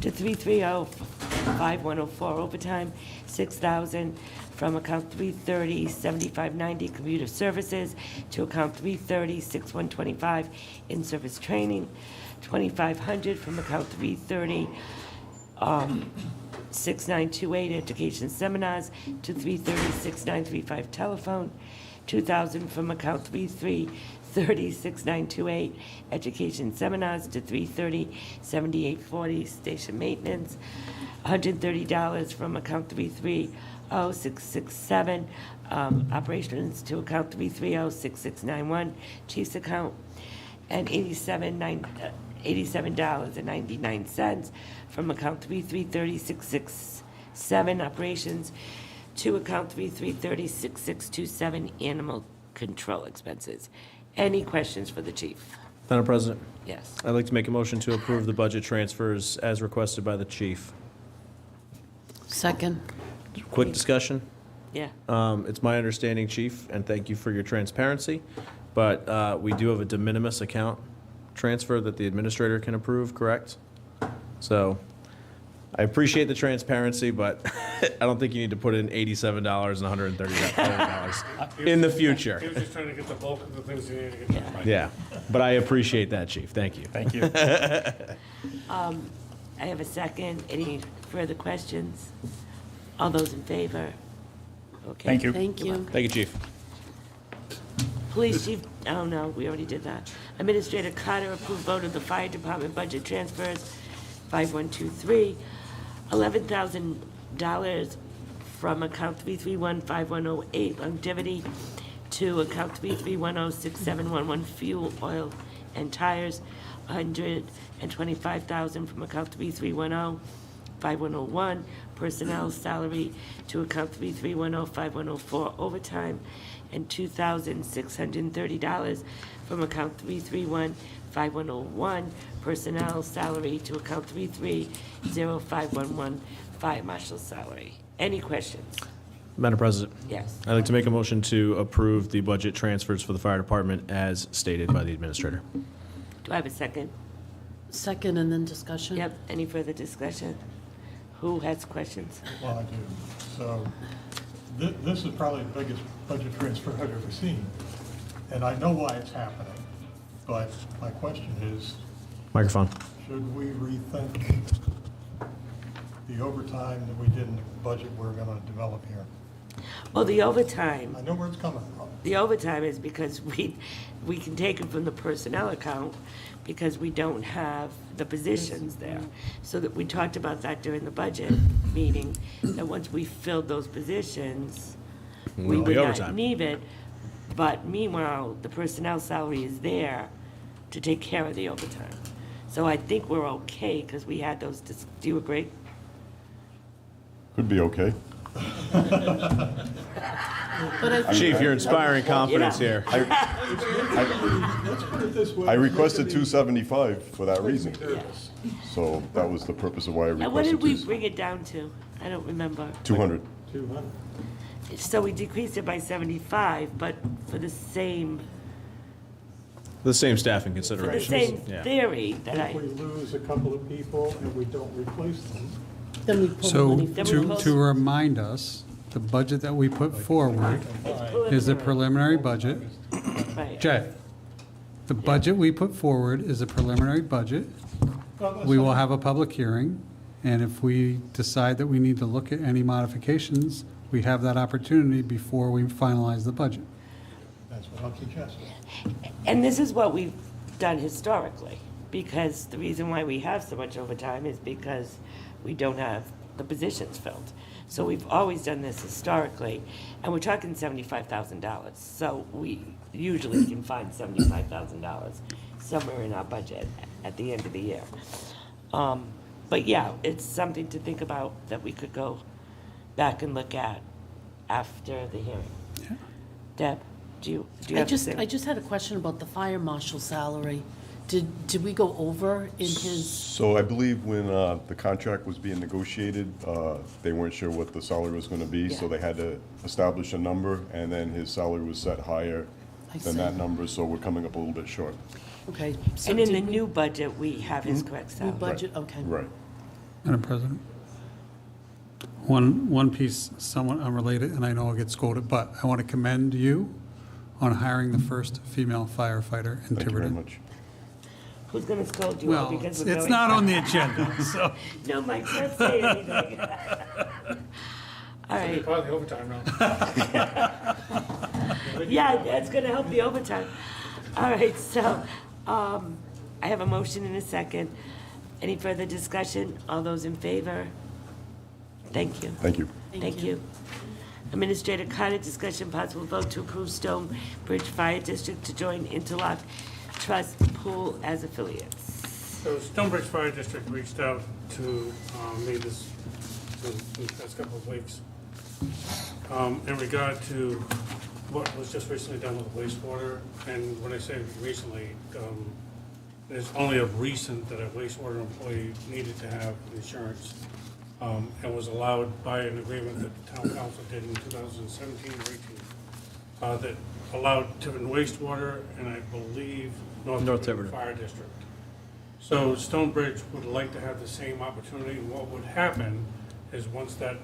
to 3305104 Overtime, $6,000 from account 3307590 Commuter Services to account 3306125 In-Service Training, $2,500 from account 330 6928 Education Seminars to 330-6935 Telephone, $2,000 from account 330-6928 Education Seminars to 330-7840 Station Maintenance, $130 from account 330-667 Operations to account 330-6691 Chiefs account, and $87.99 from account 330-667 Operations to account 330-6627 Animal Control Expenses. Any questions for the chief? Madam President? Yes. I'd like to make a motion to approve the budget transfers as requested by the chief. Second. Quick discussion? Yeah. It's my understanding, Chief, and thank you for your transparency, but we do have a de minimis account transfer that the administrator can approve, correct? So I appreciate the transparency, but I don't think you need to put in $87 and $130 in the future. He was just trying to get the bulk of the things he needed to get done. Yeah, but I appreciate that, Chief. Thank you. Thank you. I have a second. Any further questions? All those in favor? Okay. Thank you. Thank you. Thank you, Chief. Police Chief, oh no, we already did that. Administrator Carter, approved vote of the Fire Department budget transfers, 5123, $11,000 from account 3315108 longevity to account 331067111 fuel, oil, and tires, $125,000 from account 3310 5101, personnel salary to account 33105104 overtime, and $2,630 from account 331501, personnel salary to account 330511, fire marshal salary. Any questions? Madam President? Yes. I'd like to make a motion to approve the budget transfers for the fire department as stated by the administrator. Do I have a second? Second and then discussion? Yep. Any further discussion? Who has questions? Well, I do. So this is probably the biggest budget transfer I've ever seen. And I know why it's happening, but my question is, Microphone. should we rethink the overtime that we did in the budget we're going to develop here? Well, the overtime. I know where it's coming from. The overtime is because we can take it from the personnel account because we don't have the positions there. So that we talked about that during the budget meeting, that once we filled those positions, we would not need it. But meanwhile, the personnel salary is there to take care of the overtime. So I think we're okay because we had those, do you agree? Could be okay. Chief, you're inspiring confidence here. Let's put it this way. I requested 275 for that reason. So that was the purpose of why I And what did requested we bring it down to? I don't remember. 200. 200. So we decreased it by 75, but for the same, The same staffing for the considerations. same Yeah. theory that If we lose a couple of people and we don't replace them, Then we pull So money. to remind us, the budget that we put forward is a preliminary budget. Right. Jay, the budget we put forward is a preliminary budget. We will have a public hearing, and if we decide that we need to look at any modifications, we have that opportunity before we finalize the budget. that's what I'm suggesting. And this is what we've done historically, because the reason why we have so much overtime is because we don't have the positions filled. So we've always done this historically, and we're talking $75,000. So we usually can find $75,000 somewhere in our budget at the end of the year. But yeah, it's something to think about that we could go back and look at after the hearing. Deb, do you have to say? I just had a question about the fire marshal salary. Did we go over in his, So I believe when the contract was being negotiated, they weren't sure what the salary was going to be, so they had to establish a number, and then his salary was set higher than that number, so we're coming up a little bit short. okay. so And in the did we- new budget, we have his correct New salary. budget, okay. Right. Madam President, one piece, somewhat unrelated, and I know I'll get scolded, but I want to commend you on hiring the first female firefighter in Thank you very Tiverton. much. Who's going to scold you? Well, because we're it's going- not on the agenda, so. No, Mike, can't say anything. All right. Part of the overtime now. Yeah, that's going to help the overtime. All right, so I have a motion and a second. Any further discussion? All those in favor? Thank you. Thank you. Thank you. Administrator Carter, discussion possible vote to approve Stonebridge Fire District to join Interlocal Trust Pool as affiliates. So Stonebridge Fire District reached out to me this in the past couple of weeks in regard to what was just recently done with wastewater. And when I say recently, it's only of recent that a wastewater employee needed to have insurance and was allowed by an agreement that the town council did in 2017 or 18 that allowed Tiverton wastewater and I believe North Tiverton Fire District. So Stonebridge would like to have the same opportunity, and what would happen is once that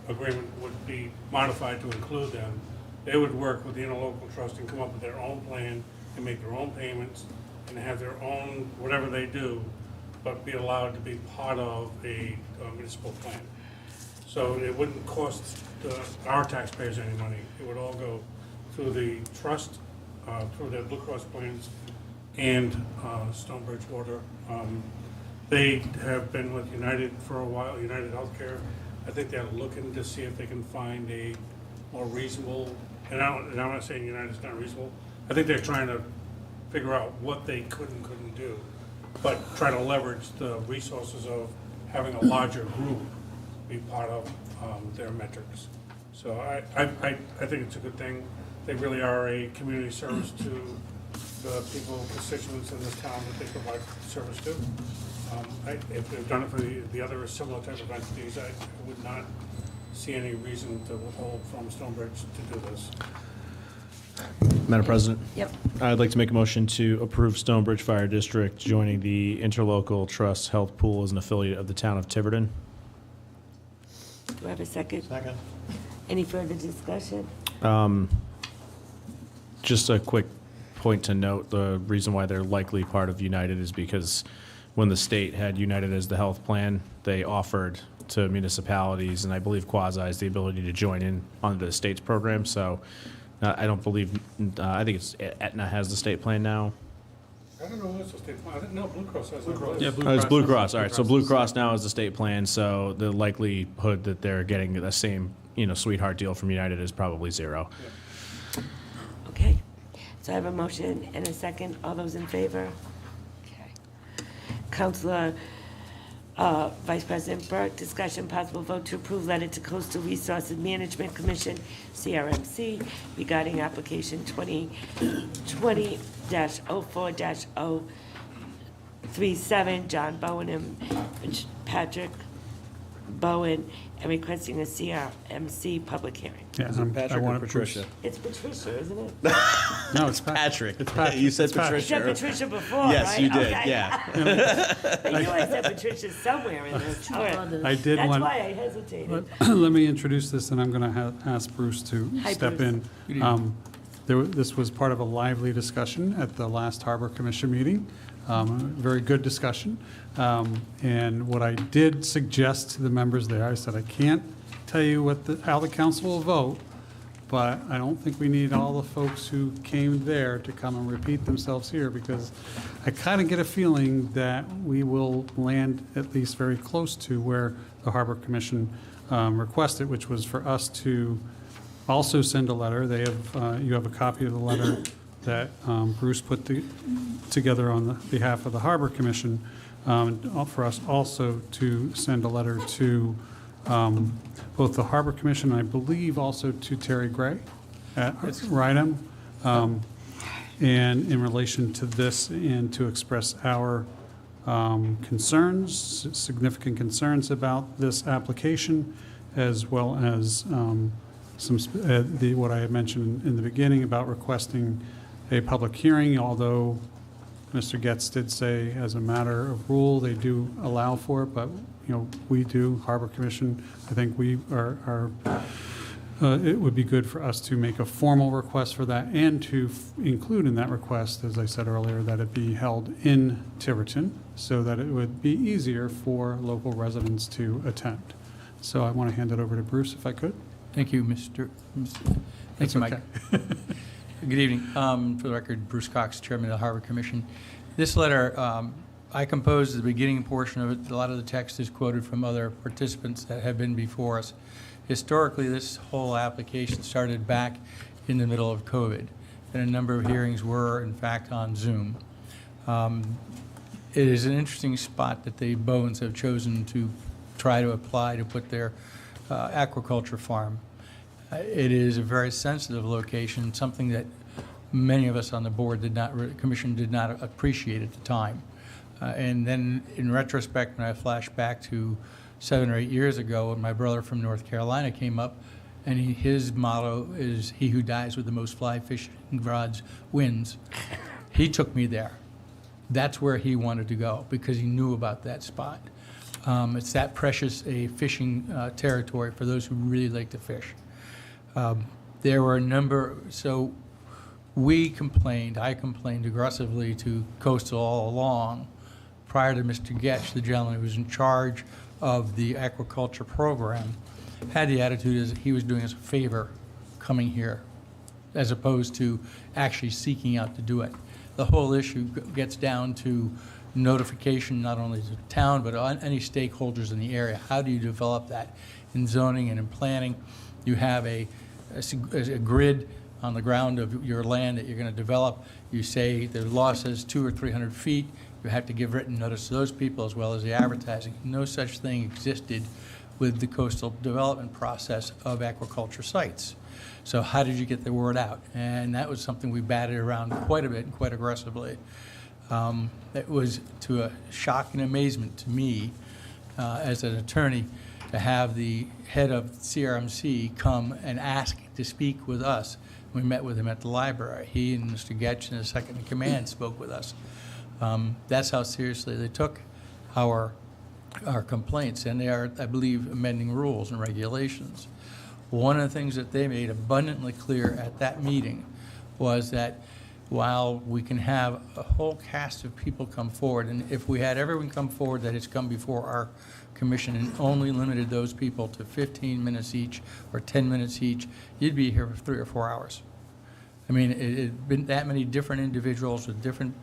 agreement would be modified to include them, they would work with the interlocal trust and come up with their own plan and make their own payments and have their own, whatever they do, but be allowed to be part of a municipal plan. So it wouldn't cost our taxpayers any money. It would all go through the trust, through their Blue Cross plans and Stonebridge Water. They have been with United for a while, United Healthcare. I think they're looking to see if they can find a more reasonable, and I'm not saying United's not reasonable. I think they're trying to figure out what they could and couldn't do, but try to leverage the resources of having a larger group be part of their metrics. So I think it's a good thing. They really are a community service to the people, constituents in this town that they provide service to. If they've done it for the other similar type of entities, I would not see any reason to withhold from Stonebridge to do this. Madam President? Yep. I'd like to make a motion to approve Stonebridge Fire District joining the Interlocal Trust Health Pool as an affiliate of the town of Tiverton. Do I have a second? Second. Any further discussion? Just a quick point to note, the reason why they're likely part of United is because when the state had United as the health plan, they offered to municipalities, and I believe quasis, the ability to join in on the state's program. So I don't believe, I think it's Aetna has the state plan now. I don't know what's the state plan. I didn't know Blue Cross has it. Yeah, Oh, it's Blue Cross. All right, so Blue Cross now is the state plan, so the likelihood that they're getting the same, sweetheart deal from United is probably zero. Okay. So I have a motion and a second. All those in favor? Okay. Councilor Vice President Burk, discussion possible vote to approve letter to Coastal Resources Management Commission, CRMC, regarding application 2020-04-037, John Bowen and Patrick Bowen, and requesting a CRMC public hearing. Yeah, Is it Patrick or Patricia? It's Patricia, isn't it? No, it's Patrick. It's Patrick. You said It's Patrick. I said Patricia. Patricia before, right? Yes, you did, Okay. yeah. I knew I said Patricia somewhere in this. All right. I did That's want. why I hesitated. Let me introduce this, and I'm going to ask Bruce to Hi, step Bruce. in. This was part of a lively discussion at the last Harbor Commission meeting. Very good discussion. And what I did suggest to the members there, I said, I can't tell you how the council will vote, but I don't think we need all the folks who came there to come and repeat themselves here, because I kind of get a feeling that we will land at least very close to where the Harbor Commission requested, which was for us to also send a letter. They have, you have a copy of the letter that Bruce put together on the behalf of the Harbor Commission, for us also to send a letter to both the Harbor Commission, and I believe also to Terry Gray at Rydam, and in relation to this, and to express our concerns, significant concerns about this application, as well as what I had mentioned in the beginning about requesting a public hearing, although Mr. Getz did say, as a matter of rule, they do allow for it, but, we do, Harbor Commission, I think we are it would be good for us to make a formal request for that, and to include in that request, as I said earlier, that it be held in Tiverton, so that it would be easier for local residents to attend. So I want to hand it over to Bruce, if I could. Thank you, Thank you, Mike. Good evening. For the record, Bruce Cox, Chairman of the Harbor Commission. This letter, I composed the beginning portion of it. A lot of the text is quoted from other participants that have been before us. Historically, this whole application started back in the middle of COVID, and a number of hearings were, in fact, on Zoom. It is an interesting spot that the Bowens have chosen to try to apply to put their aquaculture farm. It is a very sensitive location, something that many of us on the board commission did not appreciate at the time. And then in retrospect, when I flash back to 7 or 8 years ago, when my brother from North Carolina came up, and his motto is, "He who dies with the most fly fishing rods wins." He took me there. That's where he wanted to go, because he knew about that spot. It's that precious a fishing territory for those who really like to fish. There were a number, so I complained aggressively to Coastal all along, prior to Mr. Getch, the gentleman who was in charge of the aquaculture program, had the attitude as he was doing us a favor coming here, as opposed to actually seeking out to do it. The whole issue gets down to notification, not only to the town, but on any stakeholders in the area. How do you develop that? In zoning and in planning, you have a grid on the ground of your land that you're going to develop. You say the law says 200 or 300 feet. You had to give written notice to those people as well as the advertising. No such thing existed with the coastal development process of aquaculture sites. So how did you get the word out? And that was something we batted around quite a bit and quite aggressively. It was to a shock and amazement to me as an attorney to have the head of CRMC come and ask to speak with us. We met with him at the library. He and Mr. Getch, and his second in command, spoke with us. That's how seriously they took our complaints, and they are, I believe, amending rules and regulations. One of the things that they made abundantly clear at that meeting was that while we can have a whole cast of people come forward, and if we had everyone come forward that has come before our commission and only limited those people to 15 minutes each or 10 minutes each, you'd be here for 3 or 4 hours. I mean, it'd been that many different individuals with different,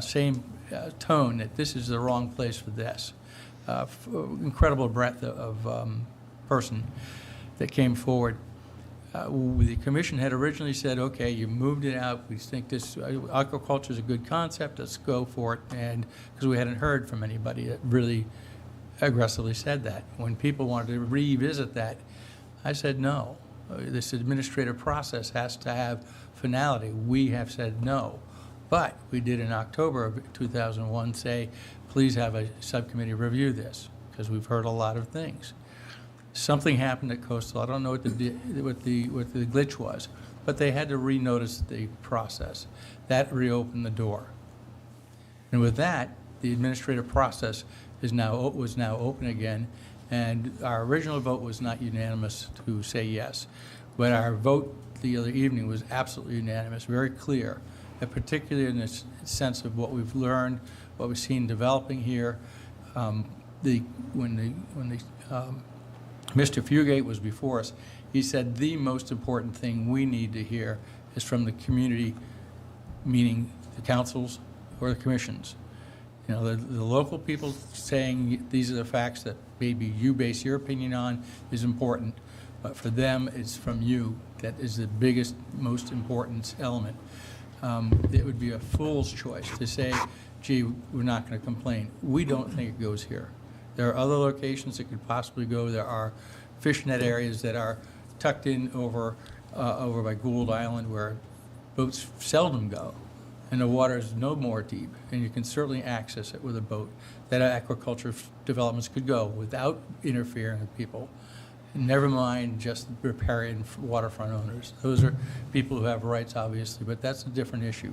same tone that this is the wrong place for this. Incredible breadth of person that came forward. The commission had originally said, okay, you moved it out, we think this aquaculture is a good concept, let's go for it, and because we hadn't heard from anybody that really aggressively said that. When people wanted to revisit that, I said no. This administrative process has to have finality. We have said no. But we did in October of 2001 say, please have a subcommittee review this, because we've heard a lot of things. Something happened at Coastal. I don't know what the glitch was, but they had to renotice the process. That reopened the door. And with that, the administrative process was now open again, and our original vote was not unanimous to say yes. But our vote the other evening was absolutely unanimous, very clear, and particularly in the sense of what we've learned, what we've seen developing here. When Mr. Fugate was before us, he said the most important thing we need to hear is from the community, meaning the councils or the commissions. You know, the local people saying these are the facts that maybe you base your opinion on is important, but for them, it's from you that is the biggest, most important element. It would be a fool's choice to say, gee, we're not going to complain. We don't think it goes here. There are other locations that could possibly go. There are fishnet areas that are tucked in over by Gould Island where boats seldom go, and the water is no more deep, and you can certainly access it with a boat. That aquaculture developments could go without interfering with people. Never mind just riparian waterfront owners. Those are people who have rights, obviously, but that's a different issue.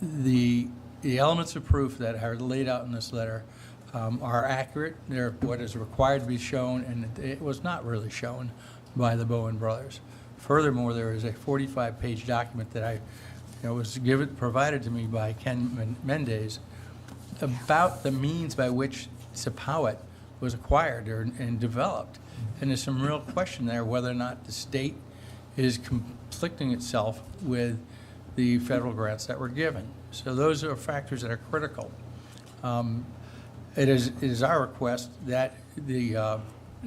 The elements of proof that are laid out in this letter are accurate. They're what is required to be shown, and it was not really shown by the Bowen brothers. Furthermore, there is a 45-page document that was provided to me by Ken Mendez about the means by which Sepauwett was acquired and developed. And there's some real question there whether or not the state is conflicting itself with the federal grants that were given. So those are factors that are critical. It is our request that the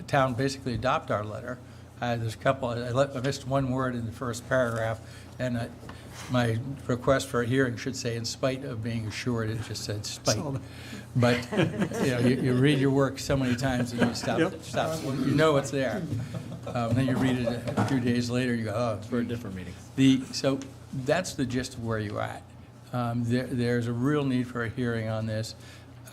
town basically adopt our letter. There's a couple, I missed one word in the first paragraph, and my request for a hearing should say, in spite of being assured, it just said spite. But you read your work so many times and you stop, you know it's there. Then you read it a few days later, you go, oh. For a different meeting. So that's the gist of where you're at. There's a real need for a hearing on this.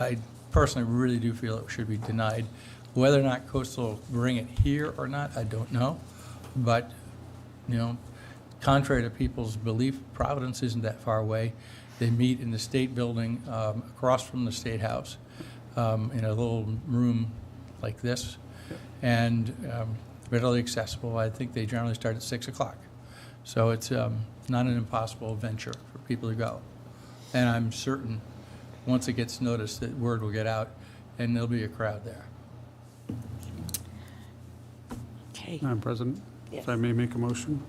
I personally really do feel it should be denied. Whether or not Coastal will bring it here or not, I don't know. But, contrary to people's belief, Providence isn't that far away. They meet in the State Building across from the State House in a little room like this, and readily accessible. I think they generally start at 6 o'clock. So it's not an impossible venture for people to go. And I'm certain once it gets noticed that word will get out and there'll be a crowd there. Okay. Madam President, Yes. if I may make a motion,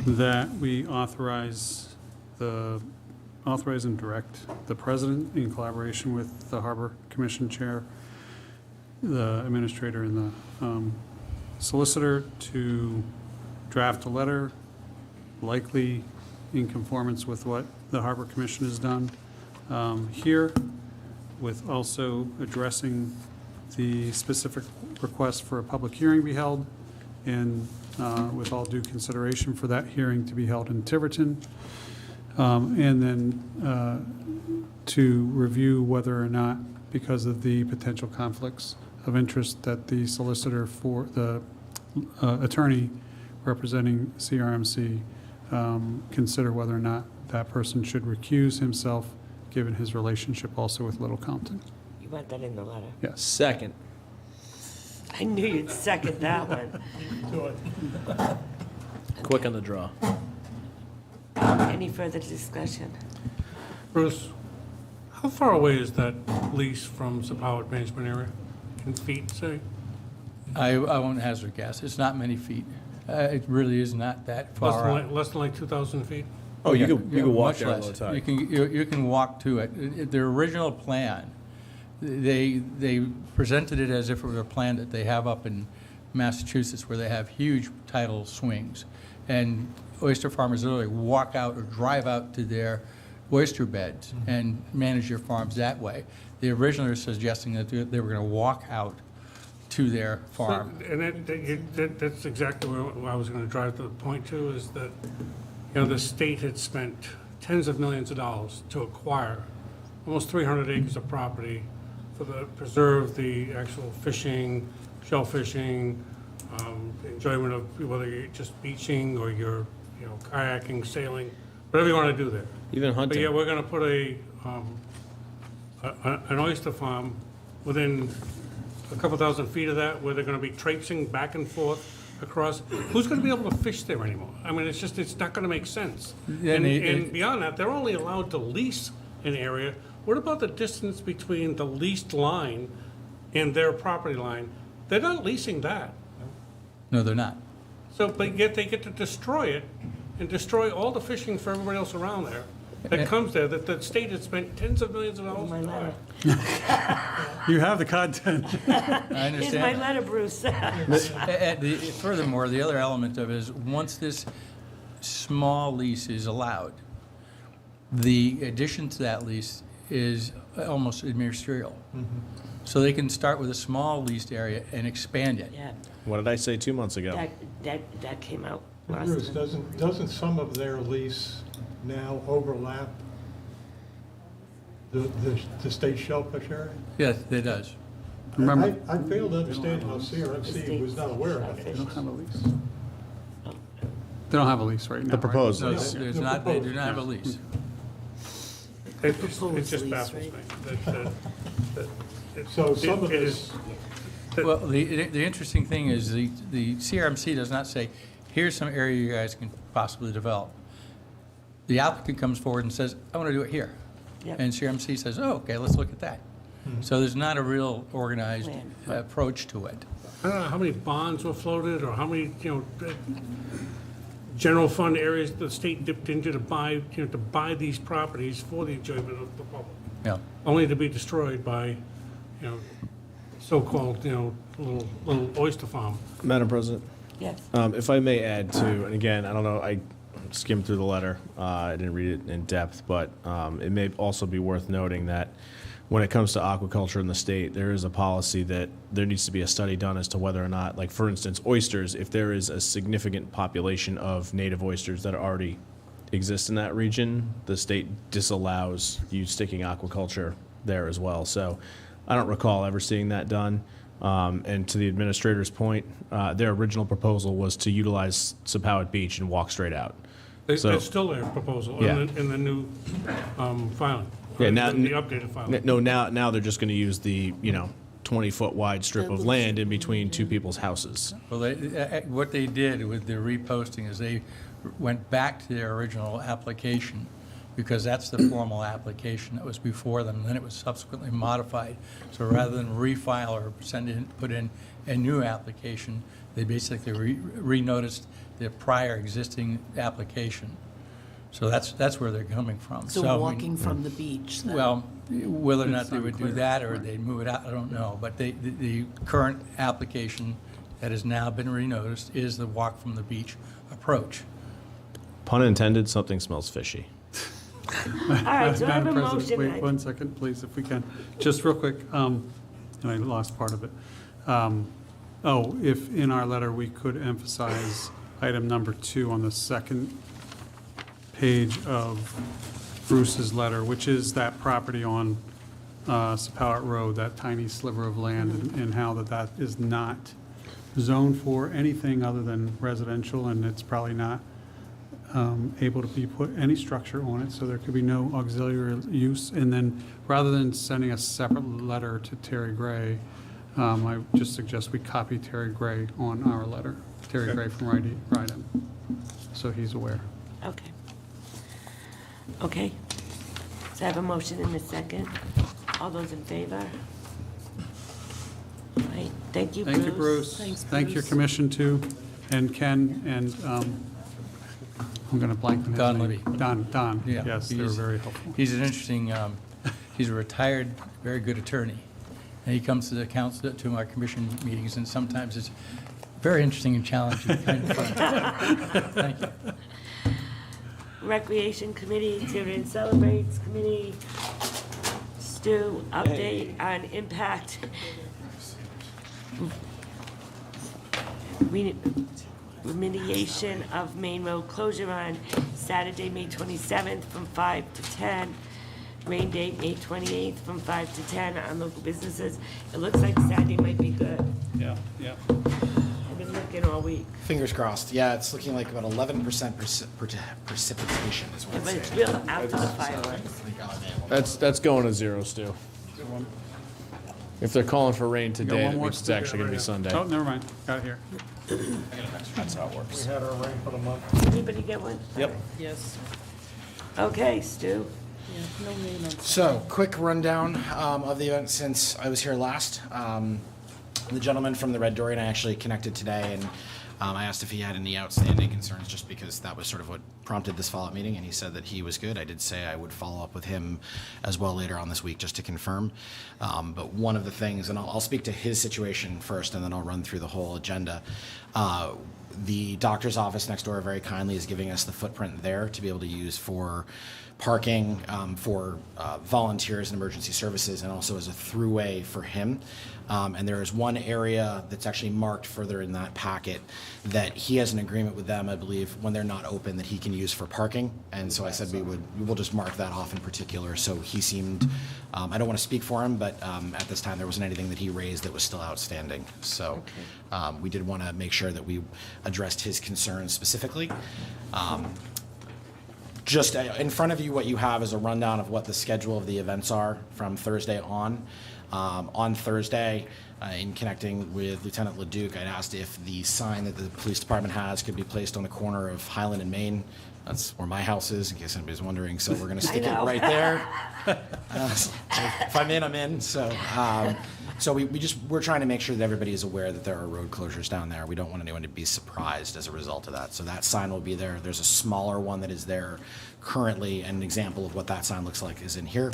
that we authorize and direct the president in collaboration with the Harbor Commission Chair, the administrator, and the solicitor to draft a letter, likely in conformance with what the Harbor Commission has done, here, with also addressing the specific request for a public hearing be held, and with all due consideration for that hearing to be held in Tiverton. And then to review whether or not, because of the potential conflicts of interest, that the solicitor for the attorney representing CRMC consider whether or not that person should recuse himself, given his relationship also with Little Compton. You want that in the letter? Yes. Second. I knew you'd second that one. Quick on the draw. Any further discussion? Bruce, how far away is that lease from Subcommittee management area? In feet, say? I won't hazard a guess. It's not many feet. It really is not that far out. Less than like 2,000 feet? Oh, you can walk much there all less. the time. You can walk to it. Their original plan, they presented it as if it were a plan that they have up in Massachusetts, where they have huge tidal swings, and oyster farmers literally walk out or drive out to their oyster beds and manage their farms that way. They originally were suggesting that they were going to walk out to their farm. So, and that's exactly where I was going to drive the point to, is that, you know, the state had spent tens of millions of dollars to acquire almost 300 acres of property for preserve the actual fishing, shell fishing, enjoyment of whether you're just beaching or you're, you know, kayaking, sailing, whatever you want to do there. Even hunting. But yeah, we're going to put an oyster farm within a couple thousand feet of that, where they're going to be traipsing back and forth across. Who's going to be able to fish there anymore? I mean, it's not going to make sense. Yeah, And beyond that, they're only allowed to lease an area. What about the distance between the leased line and their property line? They're not leasing that. No, they're not. So, but yet they get to destroy it and destroy all the fishing for everybody else around there that comes there, that the state has spent tens of millions of dollars to buy. You have the content. I understand. Here's my letter, Bruce. Furthermore, the other element of it is, once this small lease is allowed, the addition to that lease is almost ministerial. So they can start with a small leased area and expand it. Yeah, What did I say 2 months ago? that came out last Bruce, time. doesn't some of their lease now overlap the state shellfish area? Yes, it does. Remember, I fail to understand how CRMC was not aware of it. they don't have a lease. They don't have a lease right now. The proposed No, lease. there's not, they do not have a lease. It Proposed just lease, baffles me. right? So some of It this, is- Well, the interesting thing is the CRMC does not say, here's some area you guys can possibly develop. The applicant comes forward and says, I want to do it here. Yep. And CRMC says, oh, okay, let's look at that. So there's not a real organized Plan. approach to it. I don't know how many bonds were floated, or how many, you know, general fund areas the state dipped into to buy, you know, to buy these properties for the enjoyment of the public, Yeah. only to be destroyed by, you know, so-called, you know, little oyster farm. Madam President, Yes. if I may add to, and again, I don't know, I skimmed through the letter. I didn't read it in depth, but it may also be worth noting that when it comes to aquaculture in the state, there is a policy that there needs to be a study done as to whether or not, like for instance, oysters, if there is a significant population of native oysters that already exist in that region, the state disallows you sticking aquaculture there as well. So I don't recall ever seeing that done. And to the administrator's point, their original proposal was to utilize Sepauwett Beach and walk straight out. It's still their proposal Yeah. in the new filing. Yeah, now, The updated filing. no, now they're just going to use the, 20-foot wide strip of land in between two people's houses. Well, what they did with the reposting is they went back to their original application, because that's the formal application that was before them, and then it was subsequently modified. So rather than refile or put in a new application, they basically re-noticed the prior existing application. So that's where they're coming from. So I mean, walking from the beach, then? well, whether or not they would do that or they'd move it out, I don't know. But the current application that has now been renoticed is the walk from the beach approach. Pun intended, something smells fishy. right, do I have a Madam President, motion? wait 1 second, please, if we can. Just real quick, and I lost part of it. If in our letter, we could emphasize item number 2 on the second page of Bruce's letter, which is that property on Sappowit Road, that tiny sliver of land, and how that is not zoned for anything other than residential, and it's probably not able to be put any structure on it, so there could be no auxiliary use. And then, rather than sending a separate letter to Terry Gray, I just suggest we copy Terry Gray on our letter, Terry Gray from Rydon, so he's aware. Okay. Okay. So I have a motion in a second. All those in favor? All right, thank you, Bruce. Thank you, Bruce. Thanks, Thank your Bruce. commission too, and Ken, and I'm going to blank on his Don name. Libby. Don, Yeah, yes, they were he's- very helpful. He's an interesting, he's a retired, very good attorney. And he comes to the council, to our commission meetings, and sometimes it's very interesting and challenging, kind of fun. Thank you. Recreation Committee, Tiverton Celebrates Committee. Stu, update on impact. Remediation of Main Road closure on Saturday, May 27th from 5 to 10. Rain date, May 28th from 5 to 10 on local businesses. It looks like Saturday might be good. Yeah, yeah. I've been looking all week. Fingers crossed. Yeah, it's looking like about 11% precipitation is what But it's it's saying. real after the fireworks. That's going to 0, Stu. If they're calling for rain Got today, one that more means it's sticker actually going to be Sunday. Oh, never mind, got it here. That's how it works. We had our rain for the month. Anybody get one? Yep. Yes. Okay, Stu. Yeah, no rain on So, quick rundown of the event since I was here last. The gentleman from the Red Door and I actually connected today, and I asked if he had any outstanding concerns, just because that was sort of what prompted this follow-up meeting, and he said that he was good. I did say I would follow up with him as well later on this week just to confirm. But one of the things, and I'll speak to his situation first, and then I'll run through the whole agenda. The doctor's office next door very kindly is giving us the footprint there to be able to use for parking, for volunteers and emergency services, and also as a throughway for him. And there is one area that's actually marked further in that packet that he has an agreement with them, I believe, when they're not open, that he can use for parking. And so I said we will just mark that off in particular. So he seemed, I don't want to speak for him, but at this time there wasn't anything that he raised that was still outstanding. So we did want to make sure that we addressed his concerns specifically. Just in front of you, what you have is a rundown of what the schedule of the events are from Thursday on. On Thursday, in connecting with Lieutenant LeDuc, I'd asked if the sign that the police department has could be placed on the corner of Highland and Main. That's where my house is, in case anybody's wondering. So we're going to stick it right there. If I'm in, I'm in. So we're trying to make sure that everybody is aware that there are road closures down there. We don't want anyone to be surprised as a result of that. So that sign will be there. There's a smaller one that is there currently, and an example of what that sign looks like is in here.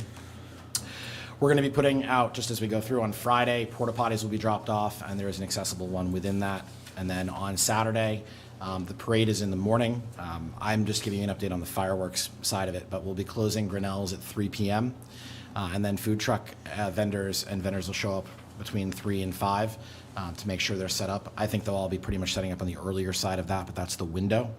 We're going to be putting out, just as we go through on Friday, porta potties will be dropped off, and there is an accessible one within that. And then on Saturday, the parade is in the morning. I'm just giving you an update on the fireworks side of it, but we'll be closing Grinnell's at 3 p.m. And then food truck vendors will show up between 3 and 5 to make sure they're set up. I think they'll all be pretty much setting up on the earlier side of that, but that's the window.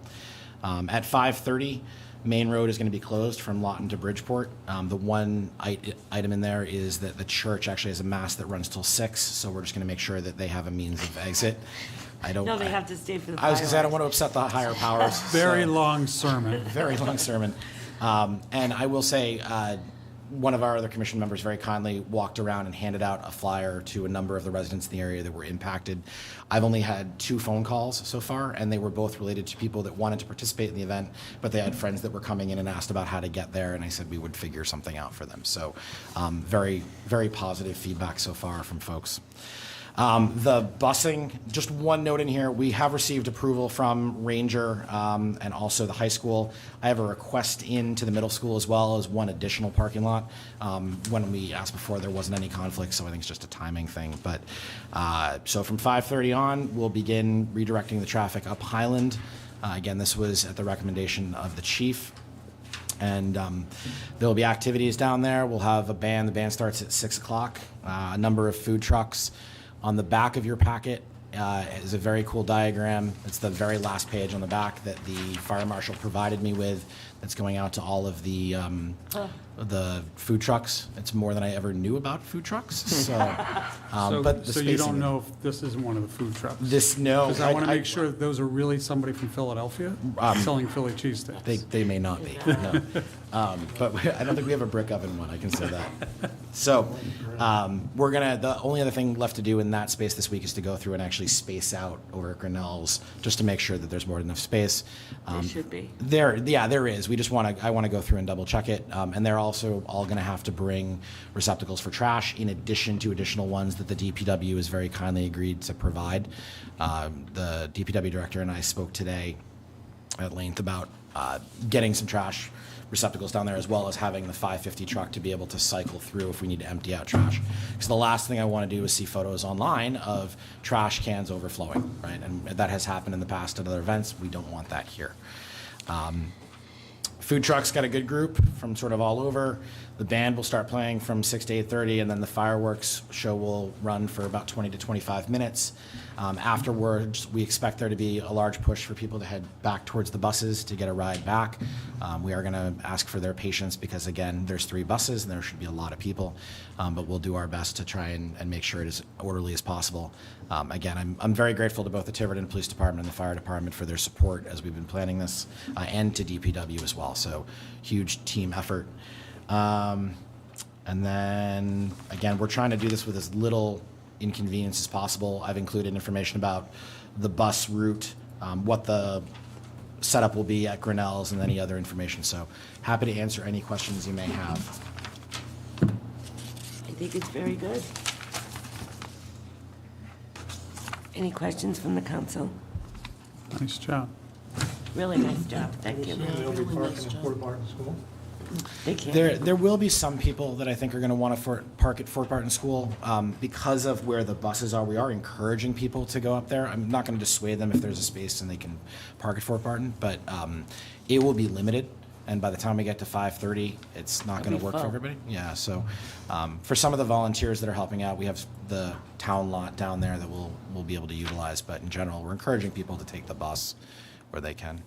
At 5:30, Main Road is going to be closed from Lawton to Bridgeport. The one item in there is that the church actually has a mass that runs till 6, so we're just going to make sure that they have a means of exit. No, they have to stay for the I was going to say, I don't fireworks. want to upset the higher powers. Very long sermon. Very long sermon. And I will say, one of our other commission members very kindly walked around and handed out a flyer to a number of the residents in the area that were impacted. I've only had 2 phone calls so far, and they were both related to people that wanted to participate in the event, but they had friends that were coming in and asked about how to get there, and I said we would figure something out for them. So very, very positive feedback so far from folks. The busing, just one note in here, we have received approval from Ranger and also the high school. I have a request into the middle school as well as one additional parking lot. When we asked before, there wasn't any conflict, so I think it's just a timing thing. But so from 5:30 on, we'll begin redirecting the traffic up Highland. Again, this was at the recommendation of the chief. And there'll be activities down there. We'll have a band. The band starts at 6 o'clock. A number of food trucks. On the back of your packet is a very cool diagram. It's the very last page on the back that the fire marshal provided me with. That's going out to all of the food trucks. It's more than I ever knew about food trucks. So, but the So you don't spacing- know if this isn't one of the food trucks? No. Because I want to make sure that those are really somebody from Philadelphia selling Philly cheesesteaks. They may not be, no. But I don't think we have a brick oven one, I can say that. So, the only other thing left to do in that space this week is to go through and actually space out over at Grinnell's, just to make sure that there's more than enough space. There should be. There is. I want to go through and double check it. And they're also all going to have to bring receptacles for trash in addition to additional ones that the DPW has very kindly agreed to provide. The DPW director and I spoke today at length about getting some trash receptacles down there, as well as having the 550 truck to be able to cycle through if we need to empty out trash. Because the last thing I want to do is see photos online of trash cans overflowing, right? And that has happened in the past at other events. We don't want that here. Food trucks got a good group from sort of all over. The band will start playing from 6 to 8:30, and then the fireworks show will run for about 20 to 25 minutes. Afterwards, we expect there to be a large push for people to head back towards the buses to get a ride back. We are going to ask for their patience because, again, there's 3 buses and there should be a lot of people, but we'll do our best to try and make sure it is orderly as possible. Again, I'm very grateful to both the Tiverton Police Department and the Fire Department for their support as we've been planning this, and to DPW as well. So huge team effort. And then, again, we're trying to do this with as little inconvenience as possible. I've included information about the bus route, what the setup will be at Grinnell's, and any other information. So happy to answer any questions you may have. I think it's very good. Any questions from the council? Nice job. Really nice job, thank you. They'll be parking in Fort Barton School. They can't. There will be some people that I think are going to want to park at Fort Barton School because of where the buses are. We are encouraging people to go up there. I'm not going to dissuade them if there's a space and they can park at Fort Barton, but it will be limited. And by the time we get to 5:30, it's not going to work for everybody. Yeah, so for some of the volunteers that are helping out, we have the town lot down there that we'll be able to utilize. But in general, we're encouraging people to take the bus where they can.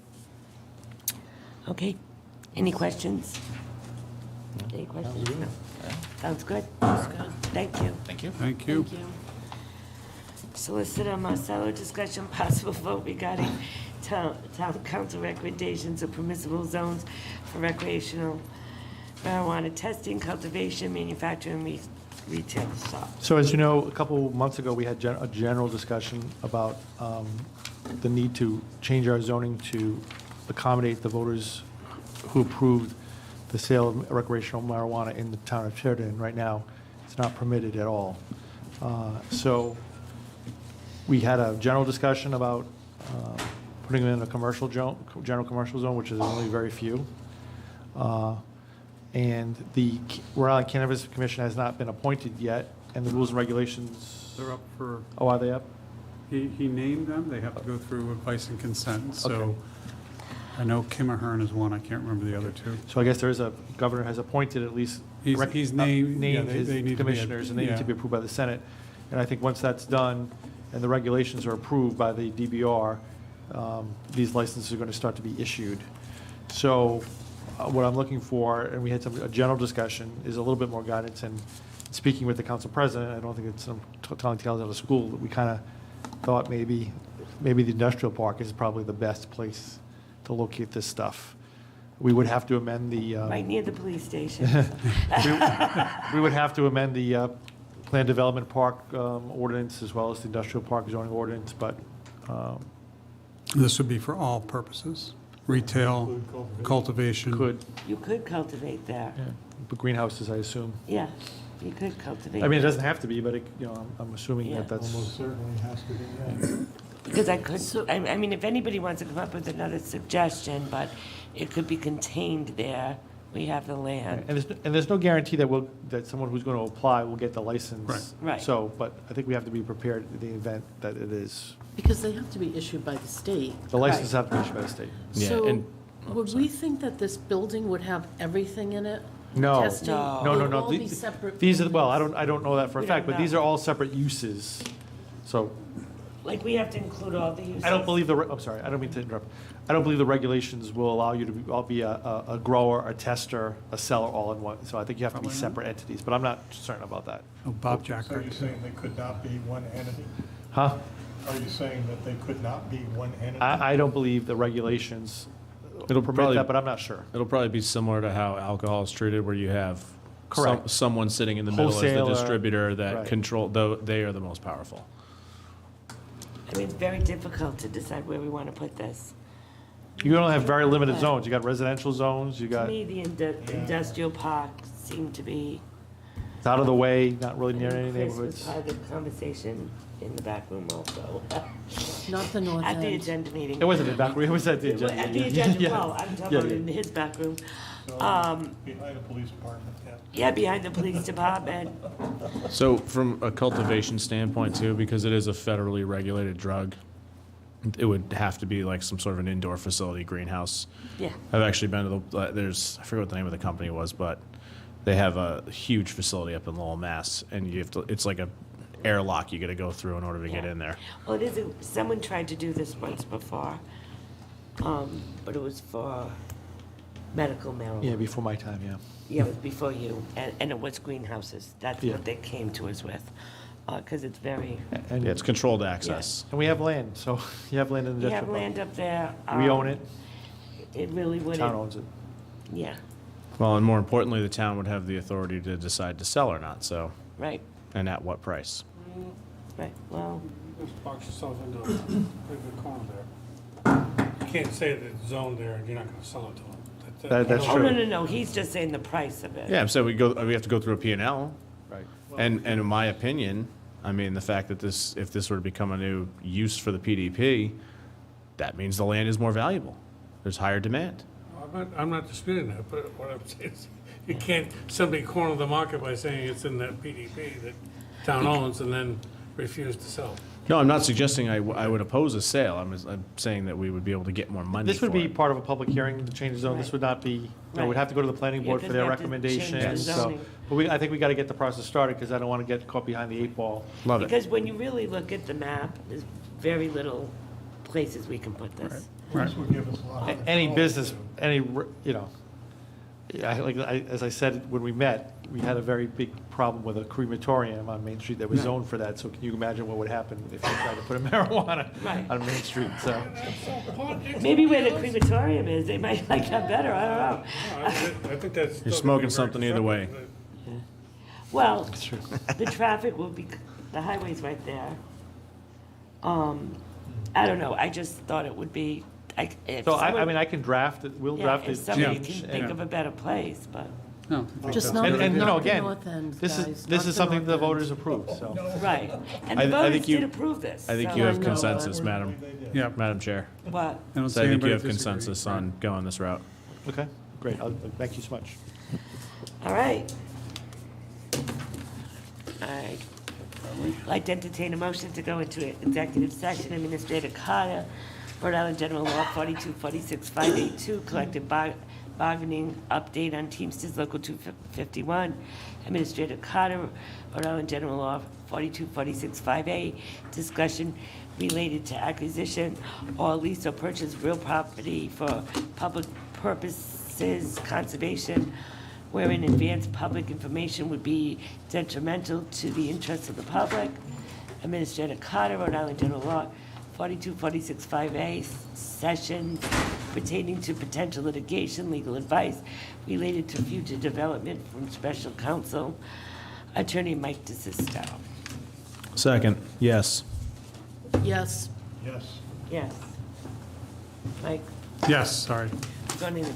Okay, any questions? Any questions? No. Sounds good. Sounds good. Thank you. Thank you. Thank you. Thank you. Solicitor Marcello, discussion possible vote regarding town council recommendations of permissible zones for recreational marijuana testing, cultivation, manufacturing, retail shops. So as you know, a couple months ago, we had a general discussion about the need to change our zoning to accommodate the voters who approved the sale of recreational marijuana in the town of Tiverton. Right now, it's not permitted at all. So we had a general discussion about putting them in a commercial general commercial zone, which is only very few. And the Rhode Island Cannabis Commission has not been appointed yet, and the rules and regulations. They're up for, Oh, are they up? he named them, they have to go through advice and consent, so Okay. I know Kim Ahern is one, I can't remember the other two. So I guess there is governor has appointed at least. He's named, yeah, named they need to be- his commissioners, and they need to be approved by the Senate. And I think once that's done, and the regulations are approved by the DBR, these licenses are going to start to be issued. So what I'm looking for, and we had a general discussion, is a little bit more guidance. And speaking with the council president, I don't think it's telling tales out of school, but we kind of thought maybe the industrial park is probably the best place to locate this stuff. We would have to amend the. Right near the police station. We would have to amend the Planned Development Park ordinance as well as the Industrial Park zoning ordinance, but. This would be for all purposes, retail, cultivation. Could. You could cultivate there. Yeah, but greenhouses, I assume. Yeah, you could cultivate. I mean, it there. doesn't have to be, but I'm assuming Yeah. that that's. Almost certainly has to be, yeah. Because I could, I mean, if anybody wants to come up with another suggestion, but it could be contained there, we have the land. And there's no guarantee that someone who's going to apply will get the license. Right. Right. So, but I think we have to be prepared in the event that it is. Because they have to be issued by the state. The licenses have to be issued by the state. Yeah, So- and Would we think that this building would have everything in it? No, Testing? no, Would all The- be separate These are, well, buildings? I don't know that for a We fact, don't but these know. are all separate uses. So Like, we have to include all the uses? I don't believe I'm sorry, I don't mean to interrupt. I don't believe the regulations will allow you to all be a grower, a tester, a seller all in one. So I think you have to be separate entities, but I'm not certain about that. Oh, Bob Jack. So you're saying they could not be one entity? Huh? Are you saying that they could not be one entity? I don't believe the regulations It'll permit probably- that, but I'm not sure. It'll probably be similar to how alcohol is treated, where you have Correct. someone sitting in the middle as the Wholesaler, distributor that right. control, though they are the most powerful. I mean, it's very difficult to decide where we want to put this. You only have very limited zones. You got residential zones, you To got, me, the industrial park seemed to be. it's out of the way, not really near any Chris was neighborhoods. part of the conversation in the back room also. Not the north At the end. agenda meeting. It wasn't in back, it was at the agenda. At the yeah. agenda, Yeah. well, I'm talking Yeah, about yeah. in his back room. So, behind the police department, yeah. Yeah, behind the police department. So from a cultivation standpoint too, because it is a federally regulated drug, it would have to be like some sort of an indoor facility, greenhouse. Yeah. I've actually been to I forget what the name of the company was, but they have a huge facility up in Lowell, Mass, and you have to, it's like a airlock you gotta go through in order to get in there. Well, someone tried to do this once before, but it was for medical marijuana. Yeah, before my time, yeah. Yeah, it was before you, and it was greenhouses. That's Yeah. what they came to us with, because it's very, And Yeah, it's controlled access. And we have land, so you have land in the you have district. land up there. We own it, It really wouldn't. town owns it. Yeah, Well, and more importantly, the town would have the authority to decide to sell or not, so, right, and at what price. right, well, You just box yourself into a pretty good corner there. You can't say that it's zoned there and you're not gonna sell it to them. That's oh, true. no, he's just saying the price of it. Yeah, so we have to go through a P&L. Right. And in my opinion, I mean, the fact that if this were to become a new use for the PDP, that means the land is more valuable. There's higher demand. I'm not disputing that, but what I'm saying is, you can't simply corner the market by saying it's in that PDP that town owns and then refuse to sell. No, I'm not suggesting I would oppose a sale. I'm saying that we would be able to get more money This would for be it. part of a public hearing to change the zone. This would not be, we'd Right. have to go to the planning Yeah, board 'cause for we their have to change the recommendations, so. zoning. But I think we gotta get the process started, because I don't wanna get caught behind the 8 ball. Love it. Because when you really look at the map, there's very little places we can put this. This would give us a lot of Any control. business, as I said when we met, we had a very big problem with a crematorium on Main Street that was zoned for that, so can you imagine what would happen if you tried to put a marijuana Right. on Main Street, so. Maybe where the crematorium is, they might like that better, I don't know. I think that's. You're smoking something either way. Well, true. the traffic will be, the highway's right there. I don't know, I just thought it would be, if So I someone- mean, I can draft it, we'll yeah, draft it. if somebody change, can think and- of a better place, but, No, I think Just that's not, a good And, idea. no, not the again, north end, this guys. is not something the north end. voters approved, so. right. And I the think voters you- did approve this. I think so- you have I know, consensus, but- Madam Yeah. Chair. What? I don't So see I think you anybody have disagree. consensus on going this route. Okay, great, thank you so much. All right. I'd like to entertain a motion to go into executive session, Administrative Carter, Rhode Island General Law 4246582, collective bargaining update on Teamsters Local 251, Administrative Carter, Rhode Island General Law 42465A, discussion related to acquisition or lease or purchase of real property for public purposes, conservation, wherein advanced public information would be detrimental to the interests of the public. Administrator Carter, Rhode Island General Law 42465A, sessions pertaining to potential litigation, legal advice related to future development from special counsel, Attorney Mike DeSisto. Second, yes. Yes. Yes. Yes. Mike, Yes, sorry. going into